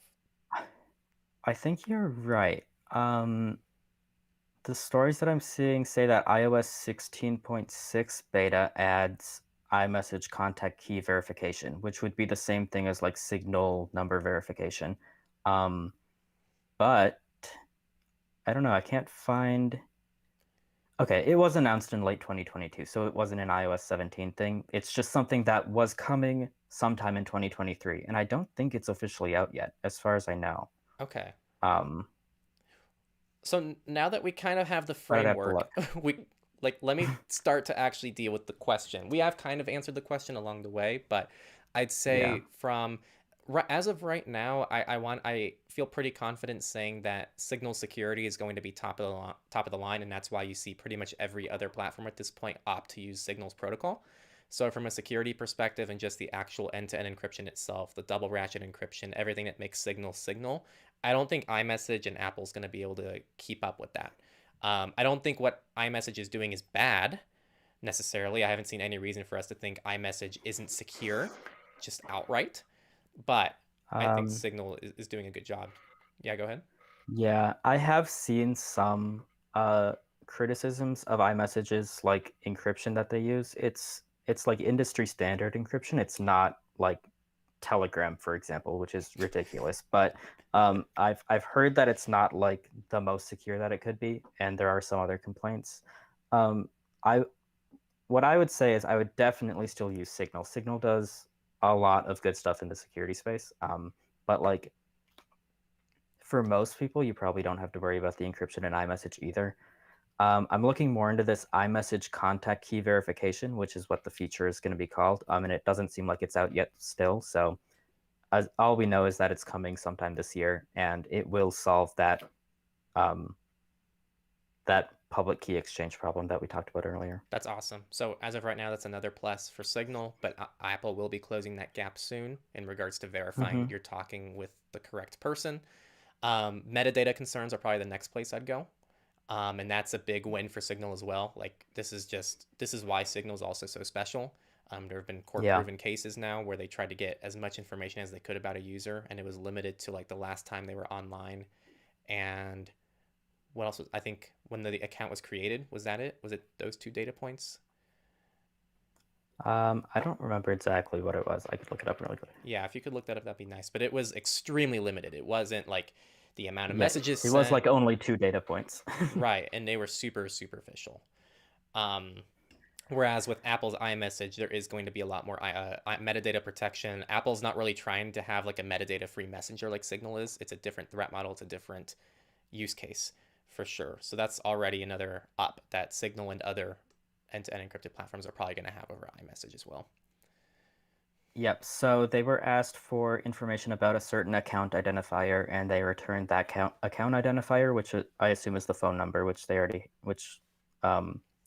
I think you're right. The stories that I'm seeing say that iOS 16.6 beta adds iMessage contact key verification, which would be the same thing as like Signal number verification. Um, but I don't know. I can't find. Okay, it was announced in late 2022, so it wasn't an iOS 17 thing. It's just something that was coming sometime in 2023, and I don't think it's officially out yet, as far as I know. Okay. Um, So now that we kind of have the but I'd have to framework, look. let me start to actually deal with the question. We have kind of answered the question along the way, but I'd Yeah. say from as of right now, I feel pretty confident saying that signal security is going to be top of the line, and that's why you see pretty much every other platform at this point opt to use Signal's protocol. So from a security perspective and just the actual end-to-end encryption itself, the double ratchet encryption, everything that makes Signal Signal, I don't think iMessage and Apple's going to be able to keep up with that. I don't think what iMessage is doing is bad necessarily. I haven't seen any reason for us to think iMessage isn't secure, just outright. But I think Um, Signal is doing a good job. Yeah, go ahead. yeah, I have seen some uh criticisms of iMessage's like encryption that they use. It's like industry standard encryption. It's not like Telegram, for example, which is ridiculous. But I've heard that it's not like the most secure that it could be, and there are some other complaints. Um, I what I would say is I would definitely still use Signal. Signal does a lot of good stuff in the security space. But like for most people, you probably don't have to worry about the encryption in iMessage either. I'm looking more into this iMessage contact key verification, which is what the feature is going to be called. And it doesn't seem like it's out yet still. So all we know is that it's coming sometime this year, and it will solve that that public key exchange problem that we talked about earlier. That's awesome. So as of right now, that's another plus for Signal, but Apple will be closing that gap soon in regards to verifying you're talking with the correct person. Metadata concerns are probably the next place I'd go. And that's a big win for Signal as well. Like this is why Signal is also so special. There have been court-proven cases now where they tried to get as much information as they could about a user, and it was limited to like the last time they were online. And what else was, I think when the account was created, was that it? Was it those 2 data points? I don't remember exactly what it was. I could look it up really quick. Yeah, if you could look that up, that'd be nice. But it was extremely limited. It wasn't like the amount of messages it sent. was like only 2 data points. Right, and they were super superficial. Whereas with Apple's iMessage, there is going to be a lot more metadata protection. Apple's not really trying to have like a metadata-free messenger like Signal is. It's a different threat model. It's a different use case for sure. So that's already another up that Signal and other end-to-end encrypted platforms are probably going to have over iMessage as well. Yep. So they were asked for information about a certain account identifier, and they returned that account identifier, which I assume is the phone number, which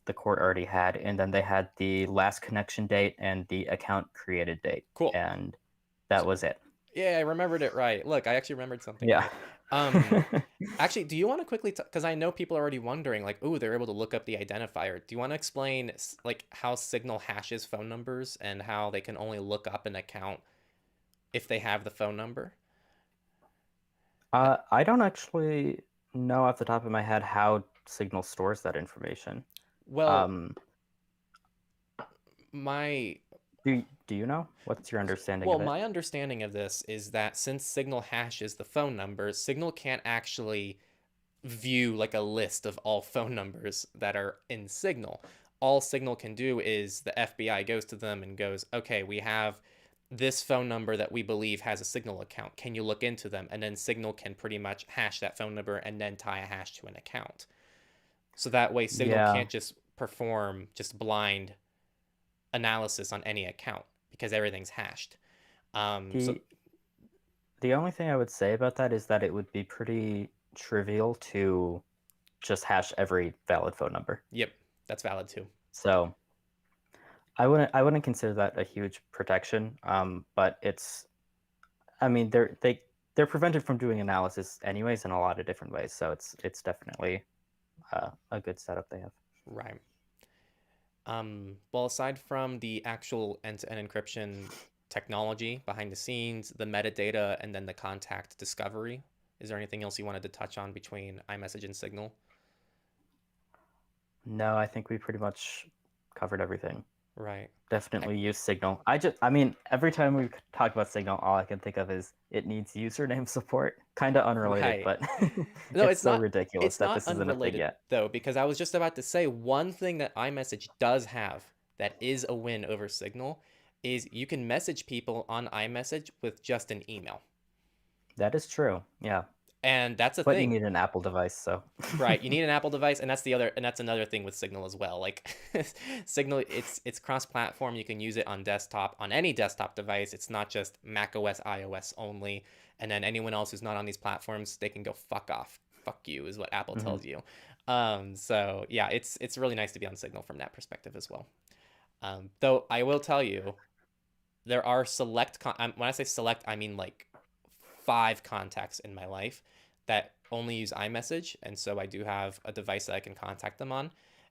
the court already had, and then they had the last connection date and the account created date. Cool. And that was it. Yeah, I remembered it right. Look, I actually remembered something. Yeah. Actually, do you want to quickly, because I know people are already wondering, like, oh, they're able to look up the identifier. Do you want to explain, like, how Signal hashes phone numbers and how they can only look up an account if they have the phone number? I don't actually know off the top of my head how Signal stores that information. Well, do you know? What's your understanding of it? Well, my understanding of this is that since Signal hashes the phone numbers, Signal can't actually view like a list of all phone numbers that are in Signal. All Signal can do is the FBI goes to them and goes, okay, we have this phone number that we believe has a Signal account. Can you look into them? And then Signal can pretty much hash that phone number and then tie a hash to an account. So that way Signal can't just perform just blind analysis on any account because everything's hashed. The only thing I would say about that is that it would be pretty trivial to just hash every valid phone number. Yep, that's valid too. So I wouldn't consider that a huge protection. But they're prevented from doing analysis anyways in a lot of different ways. So it's definitely a good setup they have. Right. Well, aside from the actual end-to-end encryption technology behind the scenes, the metadata, and then the contact discovery, is there anything else you wanted to touch on between iMessage and Signal? No, I think we pretty much covered everything. Right. Definitely use Signal. Every time we talk about Signal, all I can think of is it needs username support. Kind of unrelated, but no, it's so not, ridiculous it's that not this isn't a thing yet. Though, because I was just about to say one thing that iMessage does have that is a win over Signal is you can message people on iMessage with just an email. That is true. Yeah. And that's a thing. But you need an Apple device, so. Right, you need an Apple device, and that's another thing with Signal as well. Like Signal, it's cross-platform. You can use it on desktop, on any desktop device. It's not just macOS, iOS only. And then anyone else who's not on these platforms, they can go fuck off. Fuck you is what Apple tells you. So yeah, it's really nice to be on Signal from that perspective as well. Though I will tell you, there are select when I say select, I mean like 5 contacts in my life that only use iMessage, and so I do have a device that I can contact them on,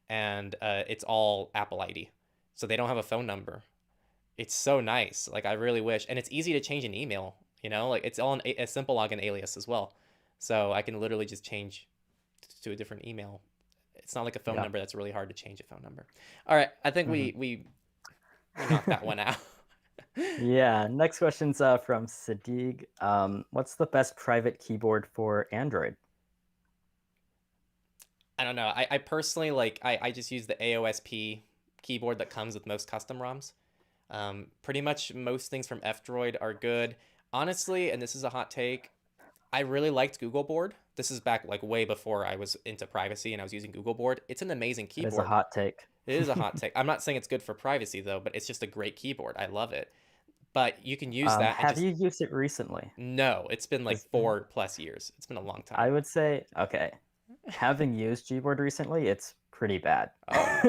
and it's all Apple ID, so they don't have a phone number. It's so nice. Like I really wish, and it's easy to change an email. You know, like it's all a simple login alias as well, so I can literally just change to a different email. It's not like a phone Yeah. number that's really hard to change a phone number. All right, I think we knocked that one out. Yeah. Next question's from Sadiq. What's the best private keyboard for Android? I don't know. I personally like I just use the AOSP keyboard that comes with most custom ROMs. Pretty much most things from F-Droid are good. Honestly, and this is a hot take, I really liked Google Board. This is back like way before I was into privacy and I was using Google Board. It's an amazing That is a keyboard. hot take. It is a hot take. I'm not saying it's good for privacy though, but it's just a great keyboard. I love it. But you can use that and Have just you used it recently? no, it's been like 4+ years. It's been a long time. I would say, okay, having used Gboard recently, it's pretty bad. Oh,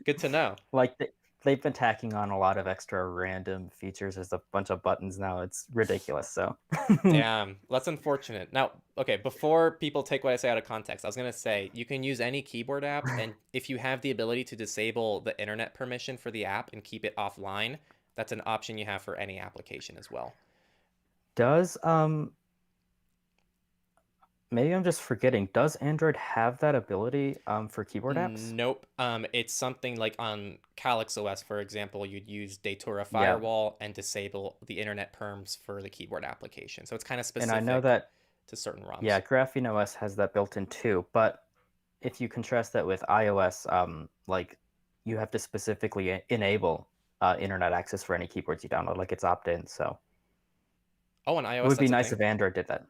good to know. Like they've been tacking on a lot of extra random features. There's a bunch of buttons now. It's ridiculous. So Damn, that's unfortunate. Now, okay, before people take what I say out of context, I was gonna say you can use any keyboard app, and if you have the ability to disable the internet permission for the app and keep it offline, that's an option you have for any application as well. does maybe I'm just forgetting. Does Android have that ability for keyboard apps? Nope. It's something like on Calyx OS, for example, you'd use Datura Yeah. Firewall and disable the internet perms for the keyboard application. So it's kind of And I know specific that, to certain ROMs. yeah, Graphene OS has that built in too. But if you contrast that with iOS, like you have to specifically enable internet access for any keyboards you download, like it's opt-in. So Oh, on it iOS, would be that's a nice thing. if Android did that.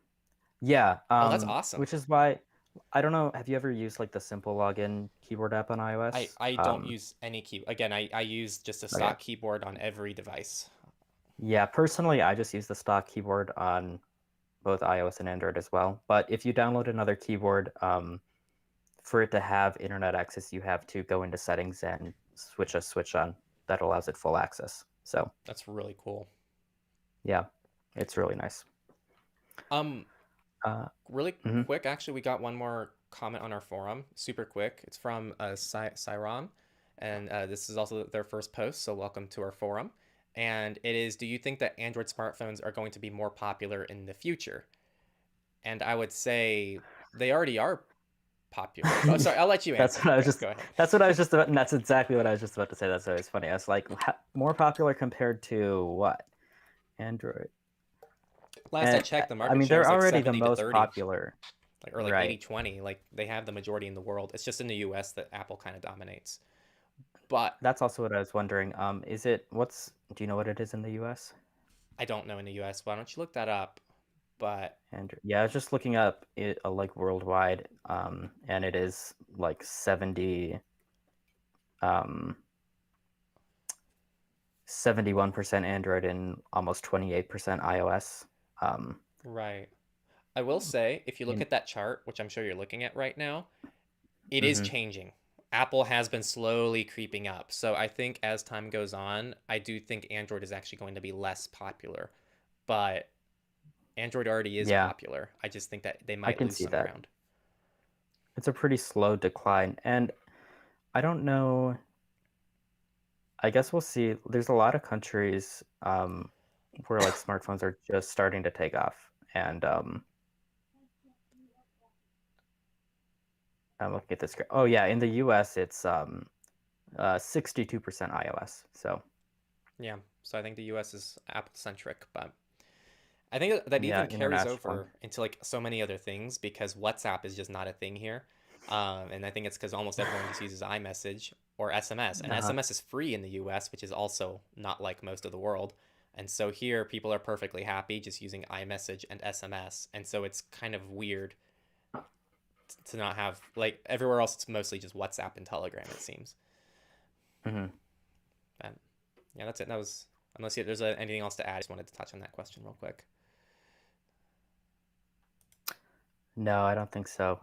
Yeah, Oh, that's awesome. which is why I don't know. Have you ever used like the simple login keyboard app on iOS? I don't use any key. Again, I use just a Okay. stock keyboard on every device. Yeah, personally, I just use the stock keyboard on both iOS and Android as well. But if you download another keyboard, for it to have internet access, you have to go into settings and switch a switch on that allows it full access. So That's really cool. yeah, it's really nice. Really Mhm. quick, actually, we got one more comment on our forum. Super quick. It's from Cyron, and this is also their first post. So welcome to our forum. And it is: do you think that Android smartphones are going to be more popular in the future? And I would say they already are popular. Oh, sorry, I'll let you That's answer. what I was Go, just. go ahead. That's what I was just about, and that's exactly what I was just about to say. That's always funny. I was like, more popular compared to what? Android. Last I And checked, the I market mean, share they're is like already the 70 to most 30, popular, like or like right? 80-20. Like they have the majority in the world. It's just in the US that Apple kind of dominates. But That's also what I was wondering. Is it what's? Do you know what it is in the U.S.? I don't know in the US. Why don't you look that up? But Android. Yeah, I was just looking up it like worldwide, and it is like 71% Android and almost 28% iOS. right. I will say, if you look In, at that chart, which I'm sure you're looking at right now, it is mhm. changing. Apple has been slowly creeping up. So I think as time goes on, I do think Android is actually going to be less popular. But Android already is Yeah, popular. I just think that they I might can lose see some that. ground. It's a pretty slow decline, and I don't know. I guess we'll see. There's a lot of countries where like smartphones are just starting to take off, and I'm looking at this. Oh yeah, in the U.S. it's 62% iOS. So Yeah. So I think the US is Apple centric, but I think that yeah, even carries internationally. over into like so many other things because WhatsApp is just not a thing here. And I think it's because almost everyone just uses iMessage or SMS. And Uh-huh. SMS is free in the US, which is also not like most of the world. And so here, people are perfectly happy just using iMessage and SMS. And so it's kind of weird to not have, like, everywhere else, it's mostly just WhatsApp and Telegram, it seems. Hmm. But yeah, that's it. That was, unless there's anything else to add, I just wanted to touch on that question real quick. No, I don't think so.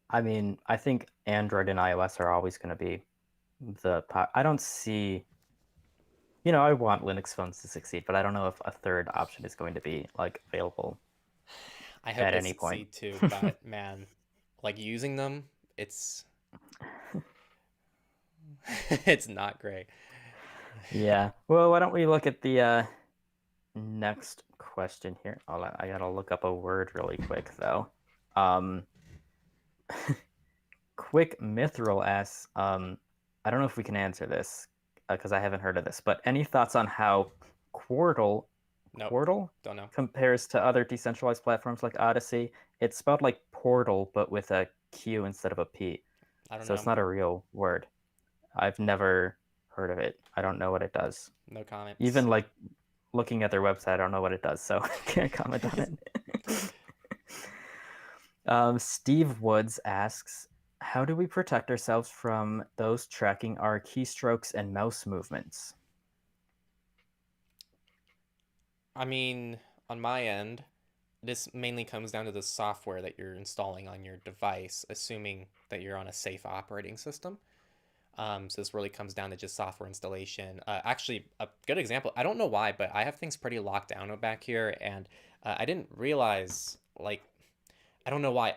I mean, I think Android and iOS are always going to be I don't see, I want Linux phones to succeed, but I don't know if a third option is going to be like available I hope at they any point. succeed too, but man, like using them, it's it's not great. Yeah. Well, why don't we look at the next question here? I gotta look up a word really quick though. Um, Quick Mithril asks, I don't know if we can answer this because I haven't heard of this, but any thoughts on how Quartal Nope, Quartal don't know. compares to other decentralized platforms like Odyssey? It's spelled like portal, but with a Q instead of a P. I don't So it's know. not a real word. I've never heard of it. I don't know what it does. No comments. Even like looking at their website, I don't know what it does, so I can't comment on it. Steve Woods asks, how do we protect ourselves from those tracking our keystrokes and mouse movements? I mean, on my end, this mainly comes down to the software that you're installing on your device, assuming that you're on a safe operating system. So this really comes down to just software installation. Actually, a good example. I don't know why, but I have things pretty locked down back here, and I didn't realize like I don't know why.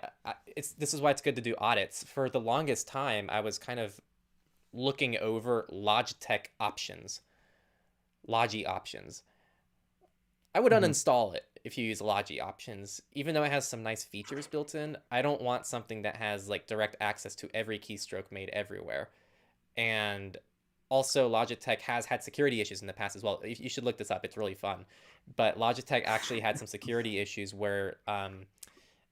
It's this is why it's good to do audits. For the longest time, I was kind of looking over Logitech options, Logi options. I would Mhm. uninstall it if you use Logi options, even though it has some nice features built in. I don't want something that has like direct access to every keystroke made everywhere. And also, Logitech has had security issues in the past as well. You should look this up; it's really fun. But Logitech actually had some security issues where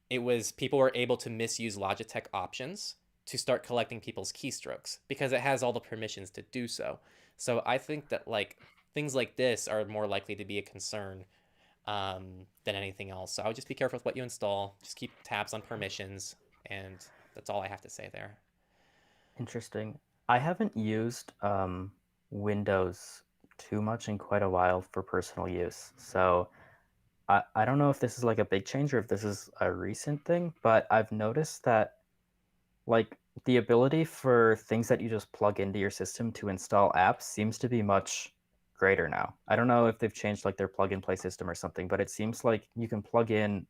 it was people were able to misuse Logitech options to start collecting people's keystrokes because it has all the permissions to do so. So I think that like things like this are more likely to be a concern than anything else. So I would just be careful with what you install. Just keep tabs on permissions, and that's all I have to say there. Interesting. I haven't used Windows too much in quite a while for personal use. So I don't know if this is like a big change or if this is a recent thing, but I've noticed that like the ability for things that you just plug into your system to install apps seems to be much greater now. I don't know if they've changed like their plug and play system or something, but it seems like you can plug in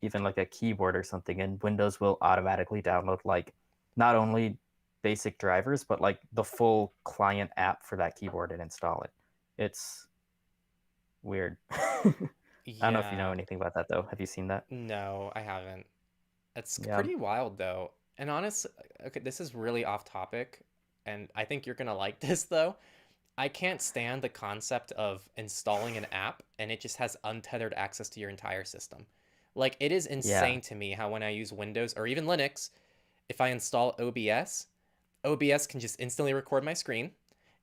even like a keyboard or something and Windows will automatically download like not only basic drivers but like the full client app for that keyboard and install it. It's weird. I don't know if you know Yeah, anything about that though. Have you seen that? no, I haven't. It's Yeah. pretty wild though. And honestly, okay, this is really off topic, and I think you're gonna like this though. I can't stand the concept of installing an app and it just has untethered access to your entire system. Like, it is Yeah. insane to me how when I use Windows or even Linux, if I install OBS, OBS can just instantly record my screen.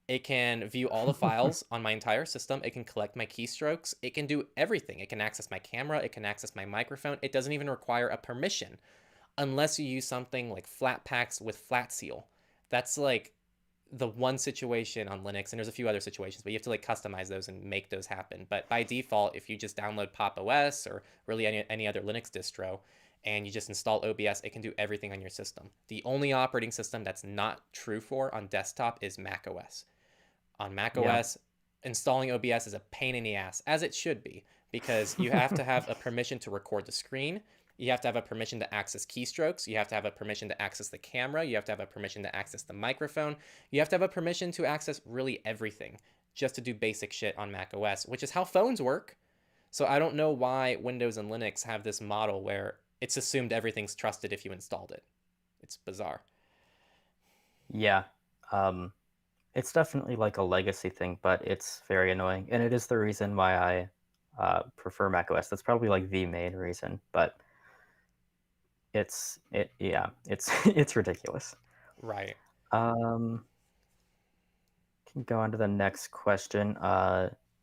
It can view all the files on my entire system. It can collect my keystrokes. It can do everything. It can access my camera. It can access my microphone. It doesn't even require a permission unless you use something like Flatpaks with Flat Seal. That's like the one situation on Linux, and there's a few other situations, but you have to like customize those and make those happen. But by default, if you just download Pop! OS or really any other Linux distro and you just install OBS, it can do everything on your system. The only operating system that's not true for on desktop is Mac OS. On Mac Yeah. OS, installing OBS is a pain in the ass, as it should be, because you have to have a permission to record the screen. You have to have a permission to access keystrokes. You have to have a permission to access the camera. You have to have a permission to access the microphone. You have to have a permission to access really everything just to do basic shit on Mac OS, which is how phones work. So I don't know why Windows and Linux have this model where it's assumed everything's trusted if you installed it. It's bizarre. Yeah. Um, it's definitely like a legacy thing, but it's very annoying, and it is the reason why I prefer macOS. That's probably like the main reason, but it's it's ridiculous. Right. Um, can go on to the next question.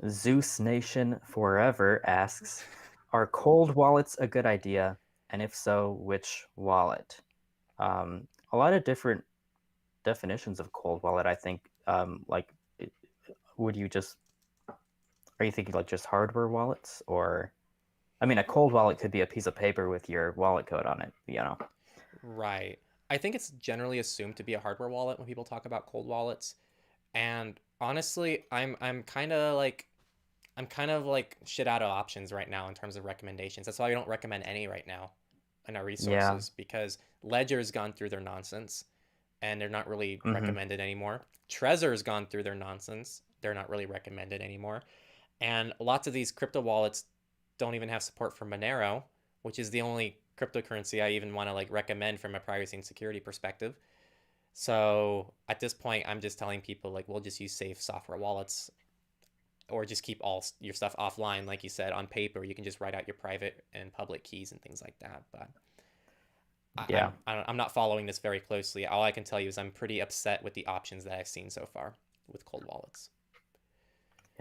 Zeus Nation Forever asks, "Are cold wallets a good idea? And if so, which wallet?" A lot of different definitions of cold wallet. I think like would you just are you thinking like just hardware wallets or I mean a cold wallet could be a piece of paper with your wallet code on it, you know. Right. I think it's generally assumed to be a hardware wallet when people talk about cold wallets. And honestly, I'm kind of like shit out of options right now in terms of recommendations. That's why I don't recommend any right now in our Yeah. resources because Ledger's gone through their nonsense and they're not really Mhm. recommended anymore. Trezor's gone through their nonsense. They're not really recommended anymore. And lots of these crypto wallets don't even have support for Monero, which is the only cryptocurrency I even want to like recommend from a privacy and security perspective. So at this point, I'm just telling people like we'll just use safe software wallets or just keep all your stuff offline, like you said, on paper. You can just write out your private and public keys and things like that. But Yeah. I'm not following this very closely. All I can tell you is I'm pretty upset with the options that I've seen so far with cold wallets.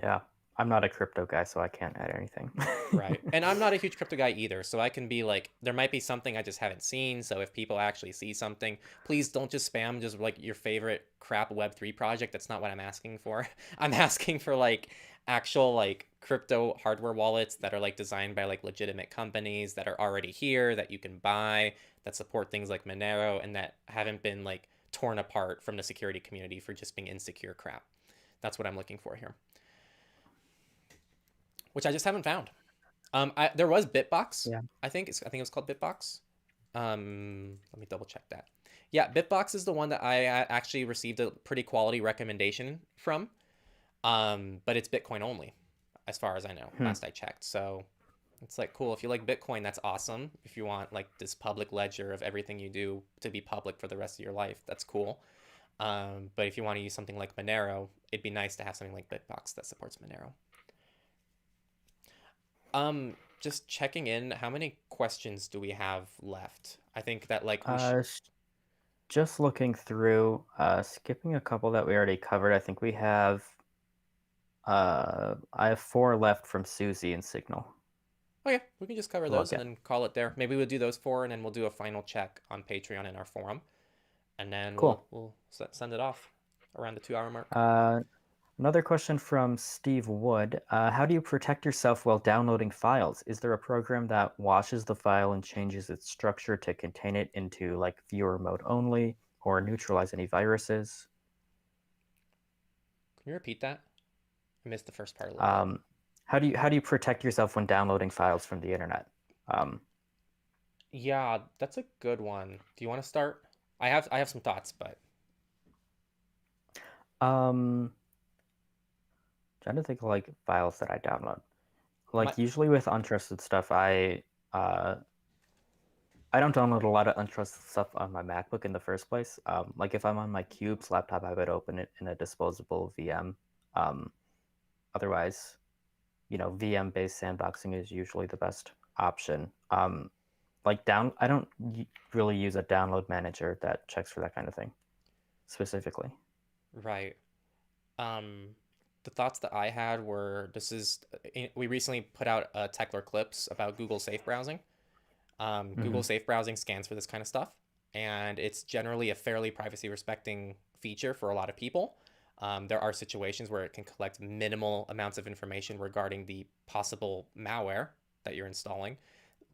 Yeah. I'm not a crypto guy, so I can't add anything. Right. And I'm not a huge crypto guy either. So I can be like, there might be something I just haven't seen. So if people actually see something, please don't just spam just like your favorite crap Web3 project. That's not what I'm asking for. I'm asking for like actual like crypto hardware wallets that are like designed by like legitimate companies that are already here that you can buy that support things like Monero and that haven't been like torn apart from the security community for just being insecure crap. That's what I'm looking for here, which I just haven't found. There was Bitbox. Yeah. I think it was called Bitbox. Let me double check that. Yeah, Bitbox is the one that I actually received a pretty quality recommendation from. But it's Bitcoin only, as far as I know. Last I checked. So it's like cool. If you like Bitcoin, that's awesome. If you want like this public ledger of everything you do to be public for the rest of your life, that's cool. But if you want to use something like Monero, it'd be nice to have something like Bitbox that supports Monero. Just checking in, how many questions do we have left? I think that like we should. Just looking through, skipping a couple that we already covered. I think we have. I have 4 left from Susie and Signal. Okay, we can just cover We'll those and get. then call it there. Maybe we'll do those 4 and then we'll do a final check on Patreon in our forum, and then Cool. we'll send it off around the 2-hour mark. Another question from Steve Wood. How do you protect yourself while downloading files? Is there a program that washes the file and changes its structure to contain it into like viewer mode only or neutralize any viruses? Can you repeat that? I missed the first part a little bit. How do you protect yourself when downloading files from the internet? Yeah, that's a good one. Do you want to start? I have some thoughts, but Trying to think of like files that I download. Like usually with untrusted stuff, I don't download a lot of untrusted stuff on my MacBook in the first place. Like if I'm on my Cubes laptop, I would open it in a disposable VM. Otherwise, VM-based sandboxing is usually the best option. I don't really use a download manager that checks for that kind of thing specifically. right. The thoughts that I had were we recently put out a Techler clips about Google Safe Browsing. Google Safe Browsing scans for this kind of stuff, and it's generally a fairly privacy respecting feature for a lot of people. There are situations where it can collect minimal amounts of information regarding the possible malware that you're installing,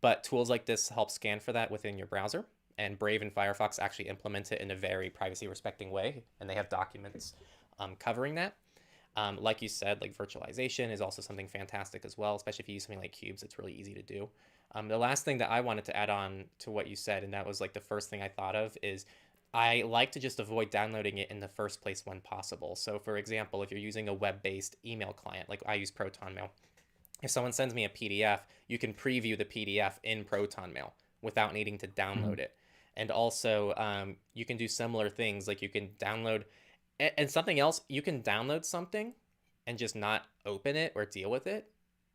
but tools like this help scan for that within your browser, and Brave and Firefox actually implement it in a very privacy respecting way, and they have documents covering that. Like you said, like virtualization is also something fantastic as well, especially if you use something like Cubes. It's really easy to do. The last thing that I wanted to add on to what you said, and that was like the first thing I thought of, is I like to just avoid downloading it in the first place when possible. So for example, if you're using a web-based email client, like I use ProtonMail, if someone sends me a PDF, you can preview the PDF in ProtonMail without needing to download it. And also, you can do similar things, like you can download, and something else, you can download something and just not open it or deal with it.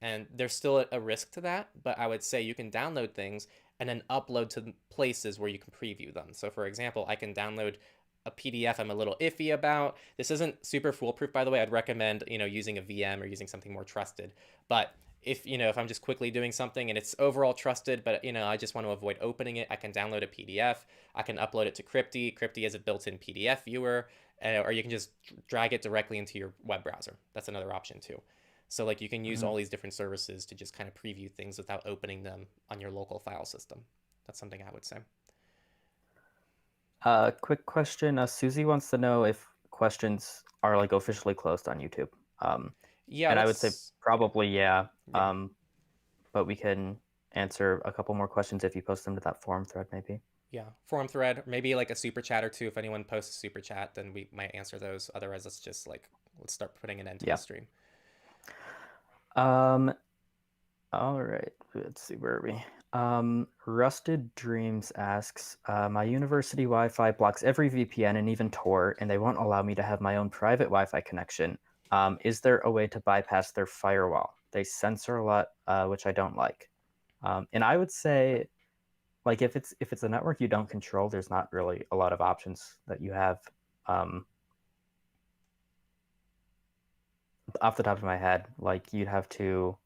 And there's still a risk to that, but I would say you can download things and then upload to places where you can preview them. So for example, I can download a PDF I'm a little iffy about. This isn't super foolproof, by the way. I'd recommend, using a VM or using something more trusted. But if I'm just quickly doing something and it's overall trusted, but, I just want to avoid opening it, I can download a PDF. I can upload it to Crypty. Crypty has a built-in PDF viewer, or you can just drag it directly into your web browser. That's another option too. So like you can use all these different services to just kind of preview things without opening them on your local file system. That's something I would say. Quick question. Susie wants to know if questions are like officially closed on YouTube. Yeah, and I would say probably yeah. But we can answer a couple more questions if you post them to that forum thread, maybe. Yeah, forum thread, maybe like a super chat or two. If anyone posts a super chat, then we might answer those. Otherwise, let's start putting an end to the stream. All right. Let's see, where are we? Rusted Dreams asks, my university Wi-Fi blocks every VPN and even Tor, and they won't allow me to have my own private Wi-Fi connection. Is there a way to bypass their firewall? They censor a lot, which I don't like. And I would say, like, if it's a network you don't control, there's not really a lot of options that you have. Off the top of my head, like you'd have to.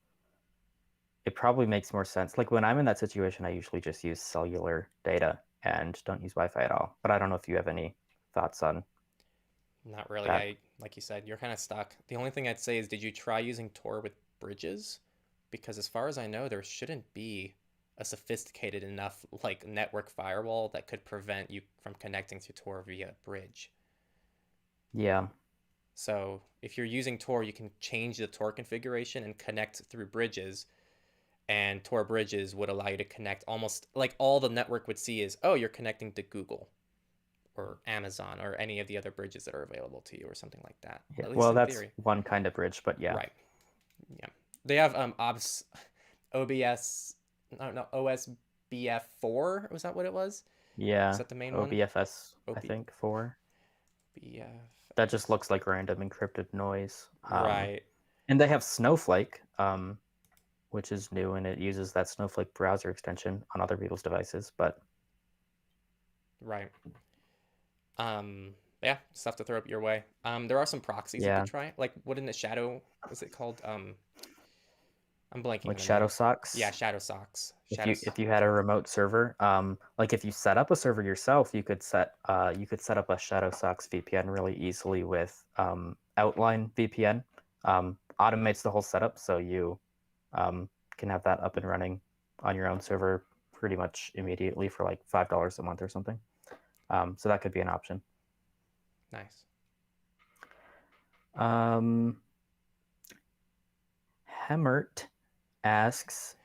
It probably makes more sense. Like when I'm in that situation, I usually just use cellular data and don't use Wi-Fi at all. But I don't know if you have any thoughts on Not really. that. I like you said, you're kind of stuck. The only thing I'd say is, did you try using Tor with bridges? Because as far as I know, there shouldn't be a sophisticated enough like network firewall that could prevent you from connecting to Tor via bridge. Yeah. So if you're using Tor, you can change the Tor configuration and connect through bridges. And Tor bridges would allow you to connect almost like all the network would see is, oh, you're connecting to Google or Amazon or any of the other bridges that are available to you or something like that. Yeah. At least Well, in that's theory. one kind of bridge, but yeah. Right. Yeah. They have OBS, no, OSBF4. Was that what it was? Yeah. Is that the main one? OBFS, I OB, think, 4. That just BF. looks like random encrypted noise. Right. And they have Snowflake, which is new, and it uses that Snowflake browser extension on other people's devices. But Right. Yeah, stuff to throw up your way. There are some proxies you could yeah, try. Like, what in the shadow is it called? I'm blanking on like the Shadow name. Socks. Yeah, Shadow Socks. If you had a remote server, like if you set up a server yourself, you could set up a Shadow Socks VPN really easily with Outline VPN. Automates the whole setup, so you can have that up and running on your own server pretty much immediately for like $5 a month or something. So that could be an option. Nice. Hemert asks,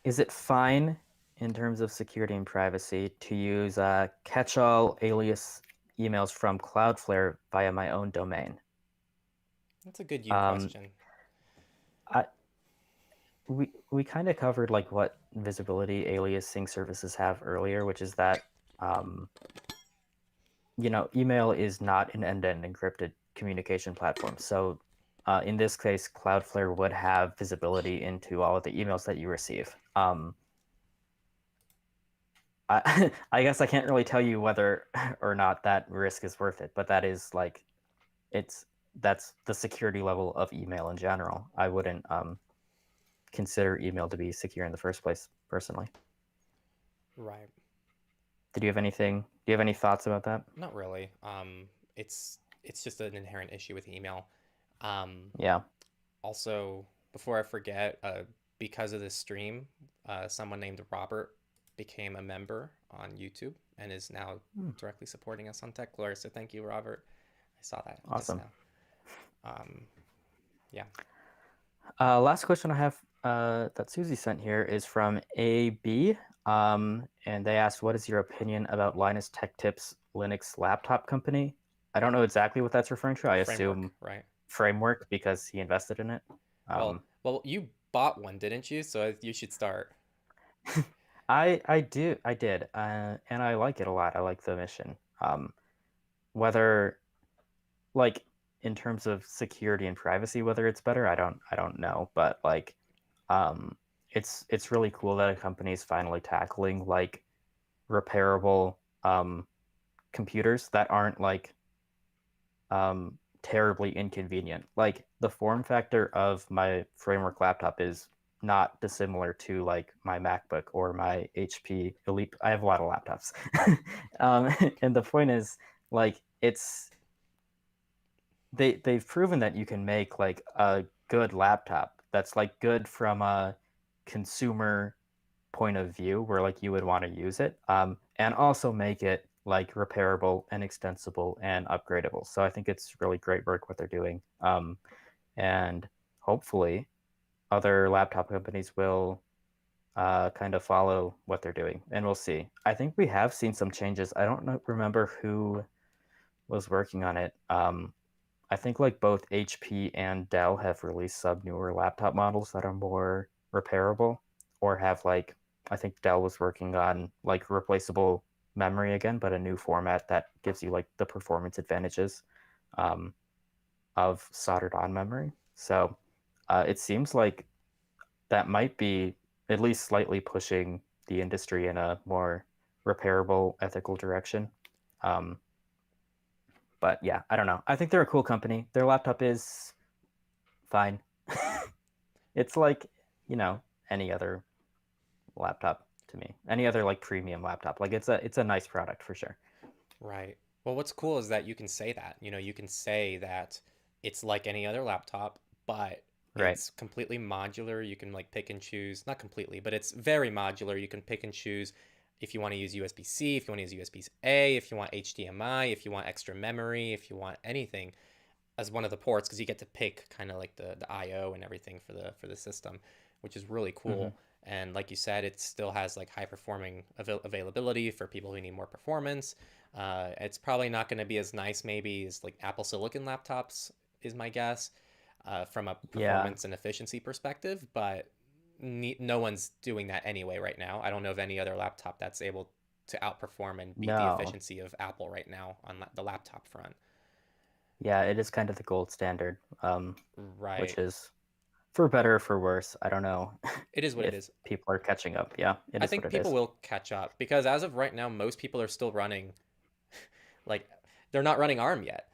is it fine in terms of security and privacy to use catch-all alias emails from Cloudflare via my own domain? That's a good you Um, question. I, we kind of covered like what visibility aliasing services have earlier, which is that email is not an end-to-end encrypted communication platform. So in this case, Cloudflare would have visibility into all of the emails that you receive. I guess I can't really tell you whether or not that risk is worth it, but that is like, that's the security level of email in general. I wouldn't consider email to be secure in the first place, personally. Right. Do you have any thoughts about that? Not really. It's just an inherent issue with email. Yeah. Also, before I forget, because of this stream, someone named Robert became a member on YouTube and is now directly supporting us on Techlore. So thank you, Robert. I saw that Awesome. just now. Yeah. Last question I have that Susie sent here is from AB. And they asked, what is your opinion about Linus Tech Tips Linux laptop company? I don't know exactly what that's referring to. I assume right. Framework because he invested in it. Well, you bought one, didn't you? So you should start. I did, and I like it a lot. I like the mission. Whether, like, in terms of security and privacy, whether it's better, I don't know. But like, it's really cool that a company is finally tackling like repairable computers that aren't like terribly inconvenient. Like the form factor of my Framework laptop is not dissimilar to like my MacBook or my HP Elite. I have a lot of laptops. And the point is like they've proven that you can make like a good laptop that's like good from a consumer point of view where like you would want to use it, and also make it like repairable and extensible and upgradable. So I think it's really great work what they're doing, and hopefully other laptop companies will kind of follow what they're doing, and we'll see. I think we have seen some changes. I don't remember who was working on it. I think like both HP and Dell have released some newer laptop models that are more repairable or have like I think Dell was working on like replaceable memory again, but a new format that gives you like the performance advantages um, of soldered on memory. So it seems like that might be at least slightly pushing the industry in a more repairable, ethical direction. Um, but yeah, I don't know. I think they're a cool company. Their laptop is fine. It's like, you know, any other laptop to me. Any other like premium laptop. Like it's a nice product for sure. Right. Well, what's cool is that you can say that. You can say that it's like any other laptop, but Right. it's completely modular. You can like pick and choose, not completely, but it's very modular. You can pick and choose if you want to use USB-C, if you want to use USB-A, if you want HDMI, if you want extra memory, if you want anything as one of the ports, because you get to pick kind of like the IO and everything for the system, which is really Mm-hmm. cool. And like you said, it still has like high performing availability for people who need more performance. It's probably not going to be as nice maybe as like Apple Silicon laptops is my guess, from a Yeah. performance and efficiency perspective, but no one's doing that anyway right now. I don't know of any other laptop that's able to outperform and beat the No. efficiency of Apple right now on the laptop front. Yeah, it is kind of the gold standard, which Right. is for better or for worse. I don't know It is what it if is. people are catching up. Yeah, it I is what think it people is. will catch up because as of right now, most people are still running like they're not running ARM yet.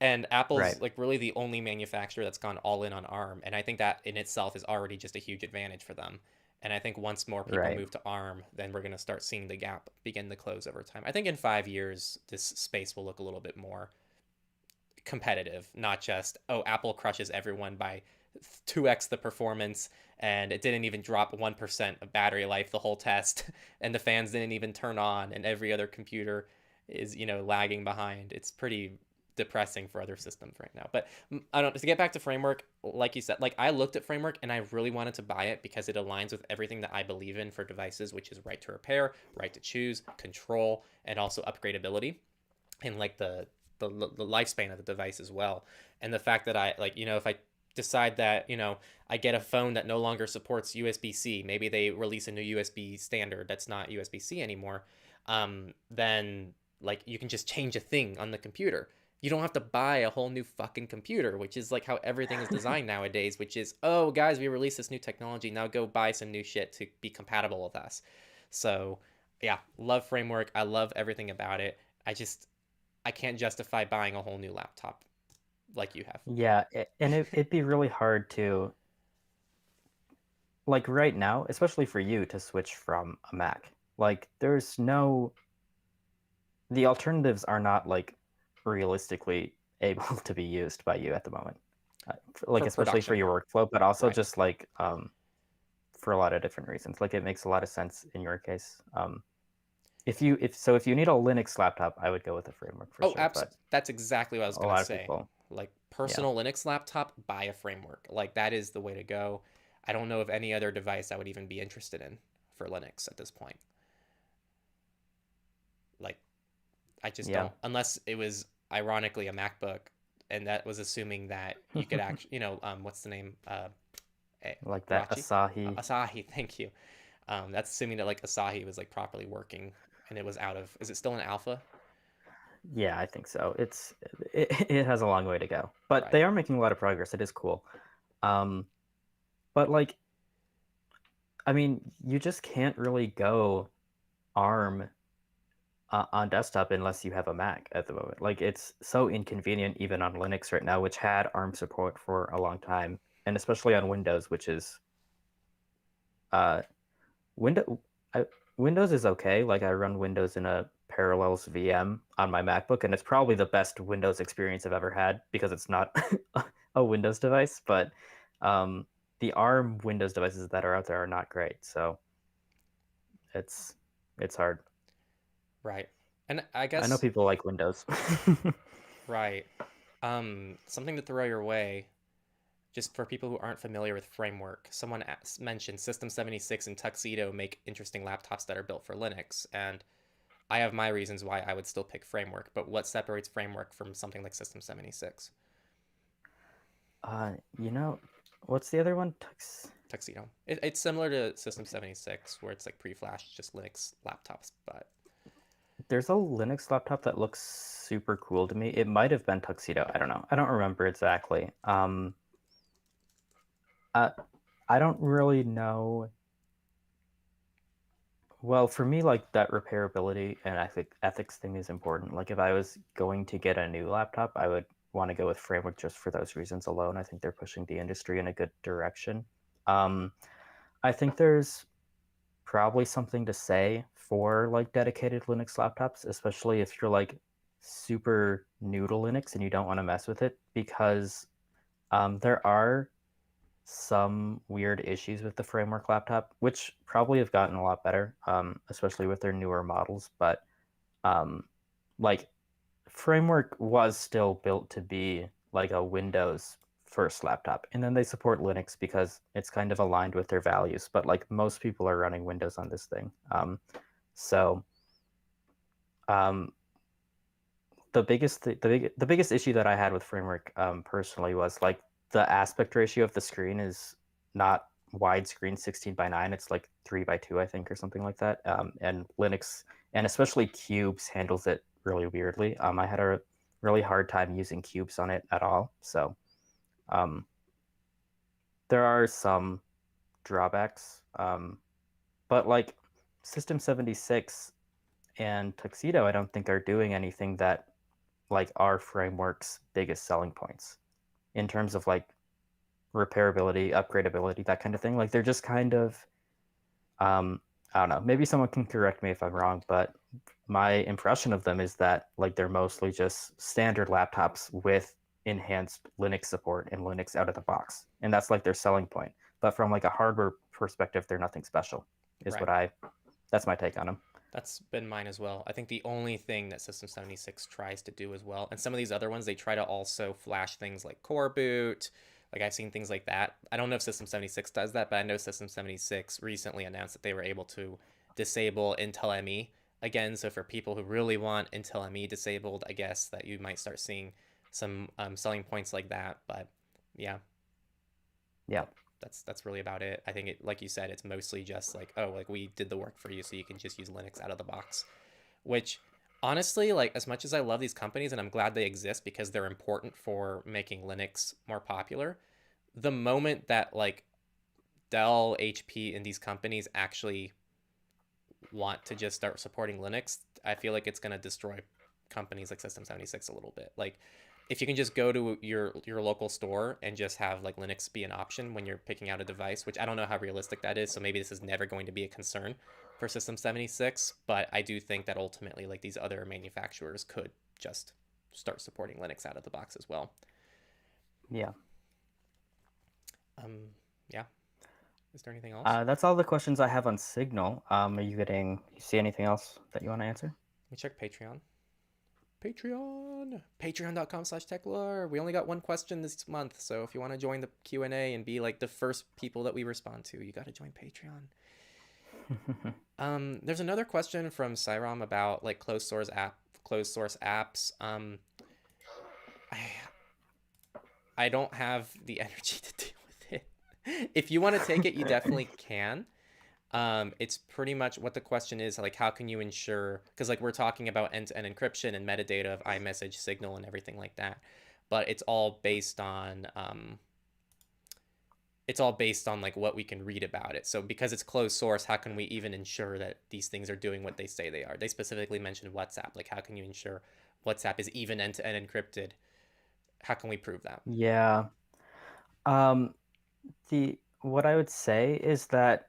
And Right. Apple's like really the only manufacturer that's gone all in on ARM. And I think that in itself is already just a huge advantage for them. And I think once more people Right. move to ARM, then we're going to start seeing the gap begin to close over time. I think in 5 years, this space will look a little bit more competitive, not just, oh, Apple crushes everyone by 2x the performance and it didn't even drop 1% of battery life the whole test and the fans didn't even turn on and every other computer is, lagging behind. It's pretty depressing for other systems right now. But I don't to get back to framework, like you said, like I looked at framework and I really wanted to buy it because it aligns with everything that I believe in for devices, which is right to repair, right to choose, control, and also upgradability and like the lifespan of the device as well. And the fact that I like, if I decide that, I get a phone that no longer supports USB-C, maybe they release a new USB standard that's not USB-C anymore, then like you can just change a thing on the computer. You don't have to buy a whole new fucking computer, which is like how everything is designed nowadays, which is, oh, guys, we released this new technology. Now go buy some new shit to be compatible with us. So, yeah, love framework. I love everything about it. I can't justify buying a whole new laptop like you have. Yeah, and it'd be really hard to like right now, especially for you to switch from a Mac. Like there's no the alternatives are not like realistically able to be used by you at the moment. Like For especially for production, your workflow, but also right? just like for a lot of different reasons. Like it makes a lot of sense in your case. If you need a Linux laptop, I would go with a framework for Oh, sure. But that's exactly what I was a gonna lot of say. people, Like yeah, personal Linux laptop, buy a framework. Like that is the way to go. I don't know of any other device I would even be interested in for Linux at this point. Like I just yeah, don't, unless it was ironically a MacBook, and that was assuming that you could actually, what's the name? like that Rachi, Asahi. Asahi. Thank you. That's assuming that like Asahi was like properly working and it was out of. Is it still in alpha? Yeah, I think so. It has a long way to go, but Right. they are making a lot of progress. It is cool. Um, but like, I mean, you just can't really go ARM on desktop unless you have a Mac at the moment. Like, it's so inconvenient even on Linux right now, which had ARM support for a long time, and especially on Windows, which is uh, Windows. Windows is okay. Like, I run Windows in a Parallels VM on my MacBook, and it's probably the best Windows experience I've ever had because it's not a Windows device. But um, the ARM Windows devices that are out there are not great. So it's it's hard. Right. And I I know guess people like Windows. right. Something to throw your way, just for people who aren't familiar with framework. Someone mentioned System 76 and Tuxedo make interesting laptops that are built for Linux, and I have my reasons why I would still pick framework. But what separates framework from something like System 76? You know, what's the other one? Tuxedo. It's similar to System 76, where it's like pre-flashed, just Linux laptops, but There's a Linux laptop that looks super cool to me. It might have been Tuxedo. I don't know. I don't remember exactly. I, I don't really know. Well, for me, like that repairability and ethics thing is important. Like if I was going to get a new laptop, I would want to go with Framework just for those reasons alone. I think they're pushing the industry in a good direction. Um, I think there's probably something to say for like dedicated Linux laptops, especially if you're like super new to Linux and you don't want to mess with it, because there are some weird issues with the Framework laptop, which probably have gotten a lot better, especially with their newer models. But um, like Framework was still built to be like a Windows first laptop, and then they support Linux because it's kind of aligned with their values. But like most people are running Windows on this thing, so um, the biggest issue that I had with Framework personally was like the aspect ratio of the screen is not widescreen 16:9. It's like 3:2, I think, or something like that. And Linux and especially Cubes handles it really weirdly. I had a really hard time using Cubes on it at all. So um, there are some drawbacks, but like System 76 and Tuxedo, I don't think are doing anything that like our framework's biggest selling points in terms of like repairability, upgradability, that kind of thing. Like they're just kind of, I don't know, maybe someone can correct me if I'm wrong, but my impression of them is that like they're mostly just standard laptops with enhanced Linux support and Linux out of the box. And that's like their selling point. But from like a hardware perspective, they're nothing special, is right. what that's my take on them. That's been mine as well. I think the only thing that System 76 tries to do as well, and some of these other ones, they try to also flash things like core boot. Like I've seen things like that. I don't know if System 76 does that, but I know System 76 recently announced that they were able to disable Intel ME again. So for people who really want Intel ME disabled, I guess that you might start seeing some selling points like that. But yeah, Yeah. that's really about it. I think it, like you said, it's mostly just like, oh, like we did the work for you, so you can just use Linux out of the box. Which, honestly, like as much as I love these companies and I'm glad they exist because they're important for making Linux more popular, the moment that like Dell, HP, and these companies actually want to just start supporting Linux, I feel like it's going to destroy companies like System 76 a little bit. Like if you can just go to your local store and just have like Linux be an option when you're picking out a device, which I don't know how realistic that is, so maybe this is never going to be a concern for System 76, but I do think that ultimately like these other manufacturers could just start supporting Linux out of the box as well. Yeah. Um yeah, is there anything else? That's all the questions I have on Signal. You see anything else that you want to answer? Let me check Patreon. Patreon.com/Techlore. We only got one question this month, so if you want to join the Q&A and be like the first people that we respond to, you got to join Patreon. There's another question from Cyrom about like closed source apps. I don't have the energy to deal with it. If you want to take it, you definitely can. It's pretty much what the question is, like how can you ensure, because like we're talking about end-to-end encryption and metadata of iMessage, Signal, and everything like that, but it's all based on like what we can read about it. So because it's closed source, how can we even ensure that these things are doing what they say they are? They specifically mentioned WhatsApp. Like how can you ensure WhatsApp is even end-to-end encrypted? How can we prove that? Yeah. Um, the what I would say is that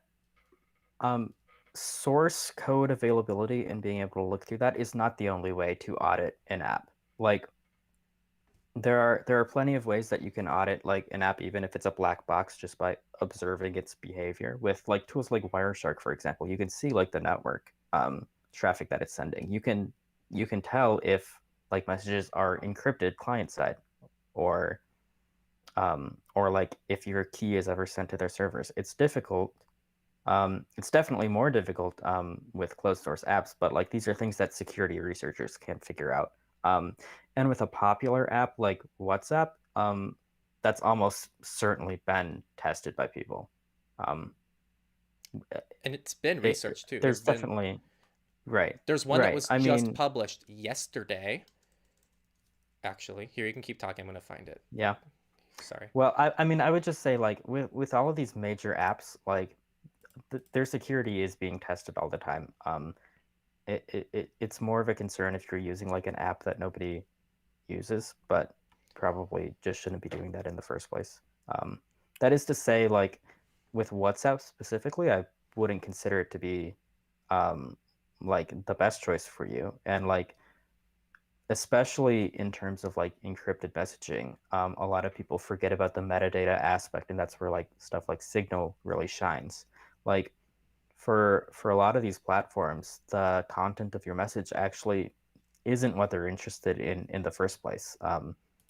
um, source code availability and being able to look through that is not the only way to audit an app. Like there are plenty of ways that you can audit like an app, even if it's a black box, just by observing its behavior. With like tools like Wireshark, for example, you can see like the network traffic that it's sending. You can tell if like messages are encrypted client side, or or like if your key is ever sent to their servers. It's difficult. It's definitely more difficult with closed source apps, but like these are things that security researchers can't figure out. And with a popular app like WhatsApp, that's almost certainly been tested by people. Um, And it's been researched too. there's definitely right, There's one that right. was I just mean, published yesterday. Actually, here you can keep talking. I'm gonna find it. yeah. Sorry. Well, I mean, I would just say like with all of these major apps, like their security is being tested all the time. It's more of a concern if you're using like an app that nobody uses, but probably just shouldn't be doing that in the first place. Um, that is to say, like with WhatsApp specifically, I wouldn't consider it to be um, like the best choice for you, and like especially in terms of like encrypted messaging, a lot of people forget about the metadata aspect, and that's where like stuff like Signal really shines. Like for a lot of these platforms, the content of your message actually isn't what they're interested in the first place.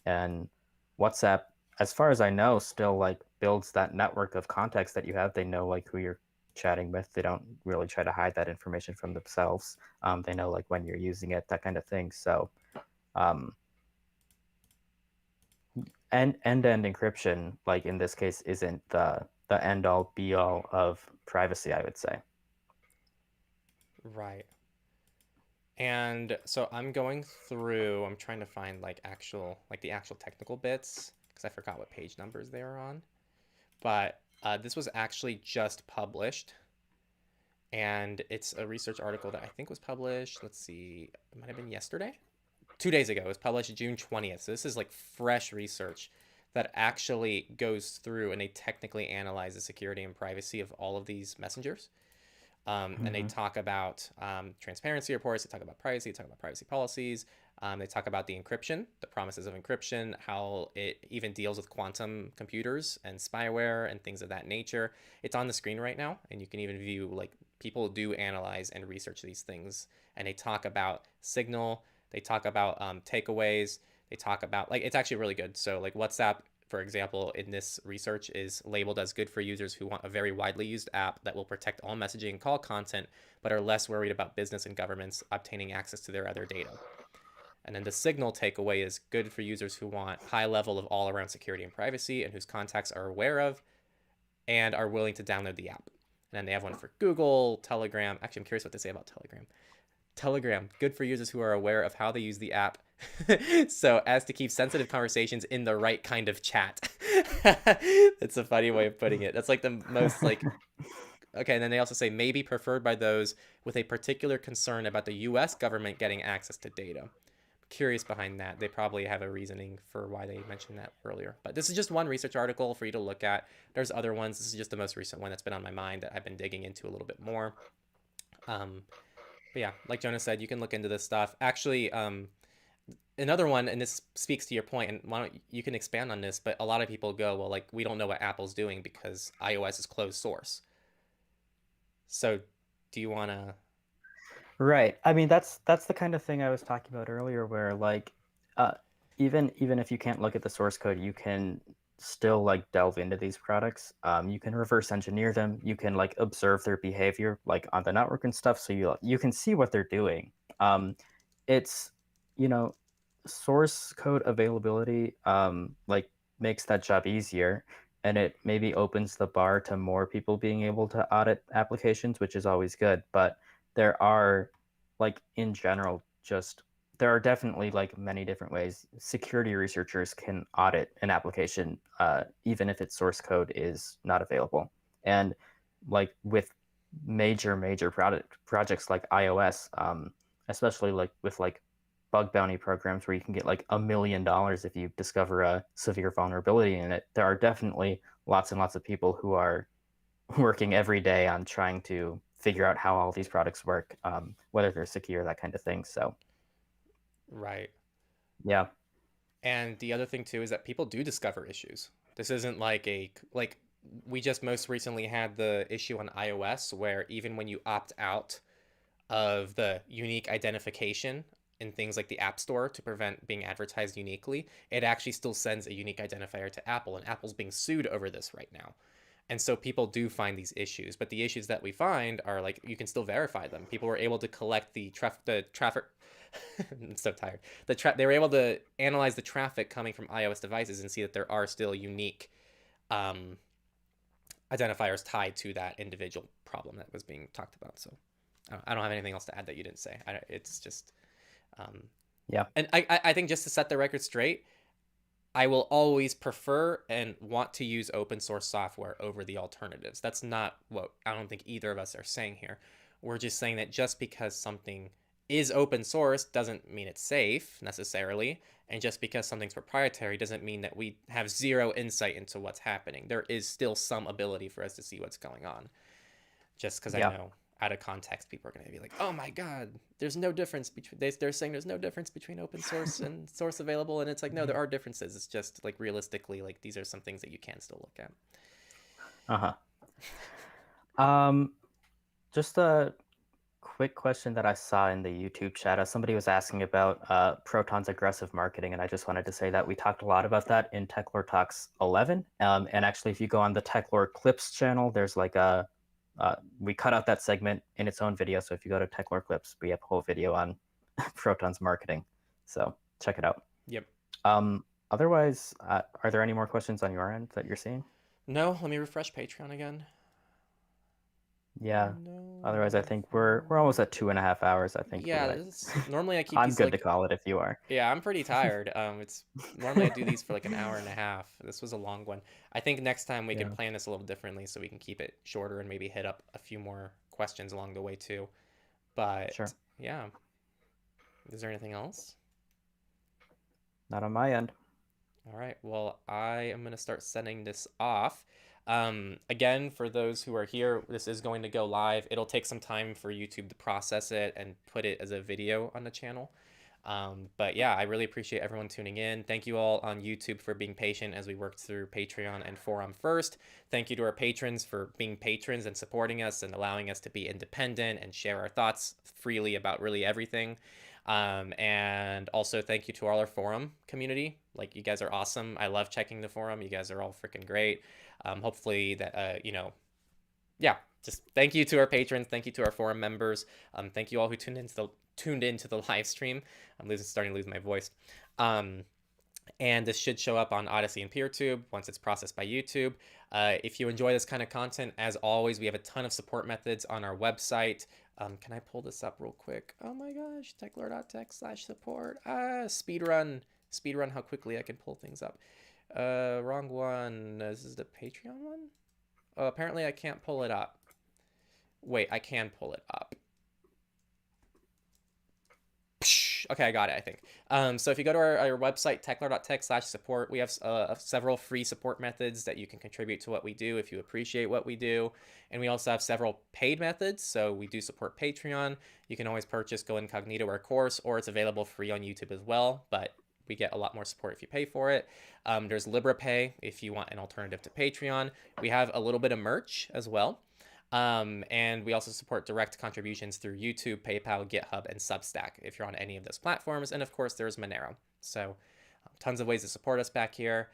And WhatsApp, as far as I know, still like builds that network of contacts that you have. They know like who you're chatting with. They don't really try to hide that information from themselves. They know like when you're using it, that kind of thing. So um, end-to-end encryption, like in this case, isn't the end all be all of privacy, I would say. Right. And so I'm going through, I'm trying to find like the actual technical bits because I forgot what page numbers they were on. But this was actually just published, and it's a research article that I think was published. Let's see, it might have been yesterday, 2 days ago. It was published June 20th. So this is like fresh research that actually goes through and they technically analyze the security and privacy of all of these messengers. And they Mm-hmm. talk about transparency reports. They talk about privacy. They talk about privacy policies. They talk about the encryption, the promises of encryption, how it even deals with quantum computers and spyware and things of that nature. It's on the screen right now, and you can even view like people do analyze and research these things. And they talk about Signal. They talk about takeaways. They talk about like it's actually really good. So like WhatsApp, for example, in this research is labeled as good for users who want a very widely used app that will protect all messaging and call content, but are less worried about business and governments obtaining access to their other data. And then the Signal takeaway is good for users who want high level of all around security and privacy and whose contacts are aware of and are willing to download the app. And then they have one for Google, Telegram. Actually, I'm curious what they say about Telegram. Telegram, good for users who are aware of how they use the app so as to keep sensitive conversations in the right kind of chat. That's a funny way of putting it. That's like the most like okay, and then they also say maybe preferred by those with a particular concern about the US government getting access to data. Curious behind that. They probably have a reasoning for why they mentioned that earlier. But this is just one research article for you to look at. There's other ones. This is just the most recent one that's been on my mind that I've been digging into a little bit more. Um, but yeah, like Jonah said, you can look into this stuff. Actually, another one, and this speaks to your point, and why don't you can expand on this? But a lot of people go, well, like we don't know what Apple's doing because iOS is closed source. So, do you want to? Right. I mean, that's the kind of thing I was talking about earlier, where like, uh, even if you can't look at the source code, you can still like delve into these products. You can reverse engineer them. You can like observe their behavior, like on the network and stuff, so you can see what they're doing. It's you know, source code availability like makes that job easier, and it maybe opens the bar to more people being able to audit applications, which is always good. But there are like in general just there are definitely like many different ways security researchers can audit an application, even if its source code is not available. And like with major projects like iOS, especially like with like bug bounty programs where you can get like $1 million if you discover a severe vulnerability in it, there are definitely lots and lots of people who are working every day on trying to figure out how all these products work, whether they're secure, that kind of thing. So, Right. yeah. And the other thing too is that people do discover issues. This isn't like we just most recently had the issue on iOS where even when you opt out of the unique identification in things like the App Store to prevent being advertised uniquely, it actually still sends a unique identifier to Apple, and Apple's being sued over this right now. And so people do find these issues, but the issues that we find are like you can still verify them. People were able to collect the traffic. I'm so tired. They were able to analyze the traffic coming from iOS devices and see that there are still unique um, identifiers tied to that individual problem that was being talked about. So I don't have anything else to add that you didn't say. It's just, Yeah. and I think just to set the record straight, I will always prefer and want to use open source software over the alternatives. That's not what I don't think either of us are saying here. We're just saying that just because something is open source doesn't mean it's safe necessarily. And just because something's proprietary doesn't mean that we have zero insight into what's happening. There is still some ability for us to see what's going on. Just because I Yeah. know out of context, people are going to be like, oh my God, there's no difference between, they're saying there's no difference between open source and source available. And it's like, no, there are differences. It's just like realistically, like these are some things that you can still look at. Just a quick question that I saw in the YouTube chat. Somebody was asking about Proton's aggressive marketing, and I just wanted to say that we talked a lot about that in Techlore Talks 11. And actually, if you go on the Techlore Clips channel, there's like we cut out that segment in its own video. So if you go to Techlore Clips, we have a whole video on Proton's marketing. So check it out. Yep. Otherwise, are there any more questions on your end that you're seeing? No, let me refresh Patreon again. Yeah. No. Otherwise, I think we're almost at 2.5 hours. I think. Yeah. Normally I keep I'm these good like, to call it if you are. yeah, I'm pretty tired. It's normally I do these for like an hour and a half. This was a long one. I think next time we can plan this a little differently so we can keep it shorter and maybe hit up a few more questions along the way too. But Sure. yeah. Is there anything else? Not on my end. All right. Well, I am going to start sending this off. Again, for those who are here, this is going to go live. It'll take some time for YouTube to process it and put it as a video on the channel. But yeah, I really appreciate everyone tuning in. Thank you all on YouTube for being patient as we worked through Patreon and Forum first. Thank you to our patrons for being patrons and supporting us and allowing us to be independent and share our thoughts freely about really everything. And also thank you to all our forum community. Like, you guys are awesome. I love checking the forum. You guys are all freaking great. Hopefully that, yeah, just thank you to our patrons. Thank you to our forum members. Thank you all who tuned into the live stream. I'm starting to lose my voice. And this should show up on Odyssey and PeerTube once it's processed by YouTube. If you enjoy this kind of content, as always, we have a ton of support methods on our website. Can I pull this up real quick? Oh my gosh, techlore.tech/support. Speedrun how quickly I can pull things up. Wrong one. This is the Patreon one? Oh, apparently I can't pull it up. Wait, I can pull it up. Okay, I got it, I think. So if you go to our website, techlore.tech/support, we have several free support methods that you can contribute to what we do if you appreciate what we do. And we also have several paid methods. So we do support Patreon. You can always purchase Go Incognito, our course, or it's available free on YouTube as well. But we get a lot more support if you pay for it. There's LibrePay if you want an alternative to Patreon. We have a little bit of merch as well. And we also support direct contributions through YouTube, PayPal, GitHub, and Substack if you're on any of those platforms. And of course, there's Monero. So tons of ways to support us back here.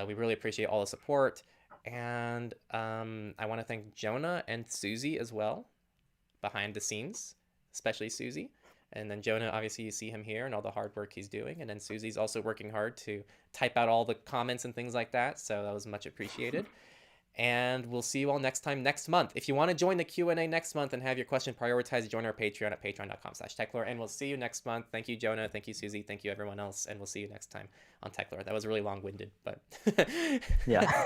We really appreciate all the support. And I want to thank Jonah and Susie as well behind the scenes, especially Susie. And then Jonah, obviously, you see him here and all the hard work he's doing. And then Susie's also working hard to type out all the comments and things like that. So that was much appreciated. And we'll see you all next time next month. If you want to join the Q&A next month and have your question prioritized, join our Patreon at patreon.com/Techlore. And we'll see you next month. Thank you, Jonah. Thank you, Susie. Thank you, everyone else. And we'll see you next time on Techlore. That was really long-winded, but yeah.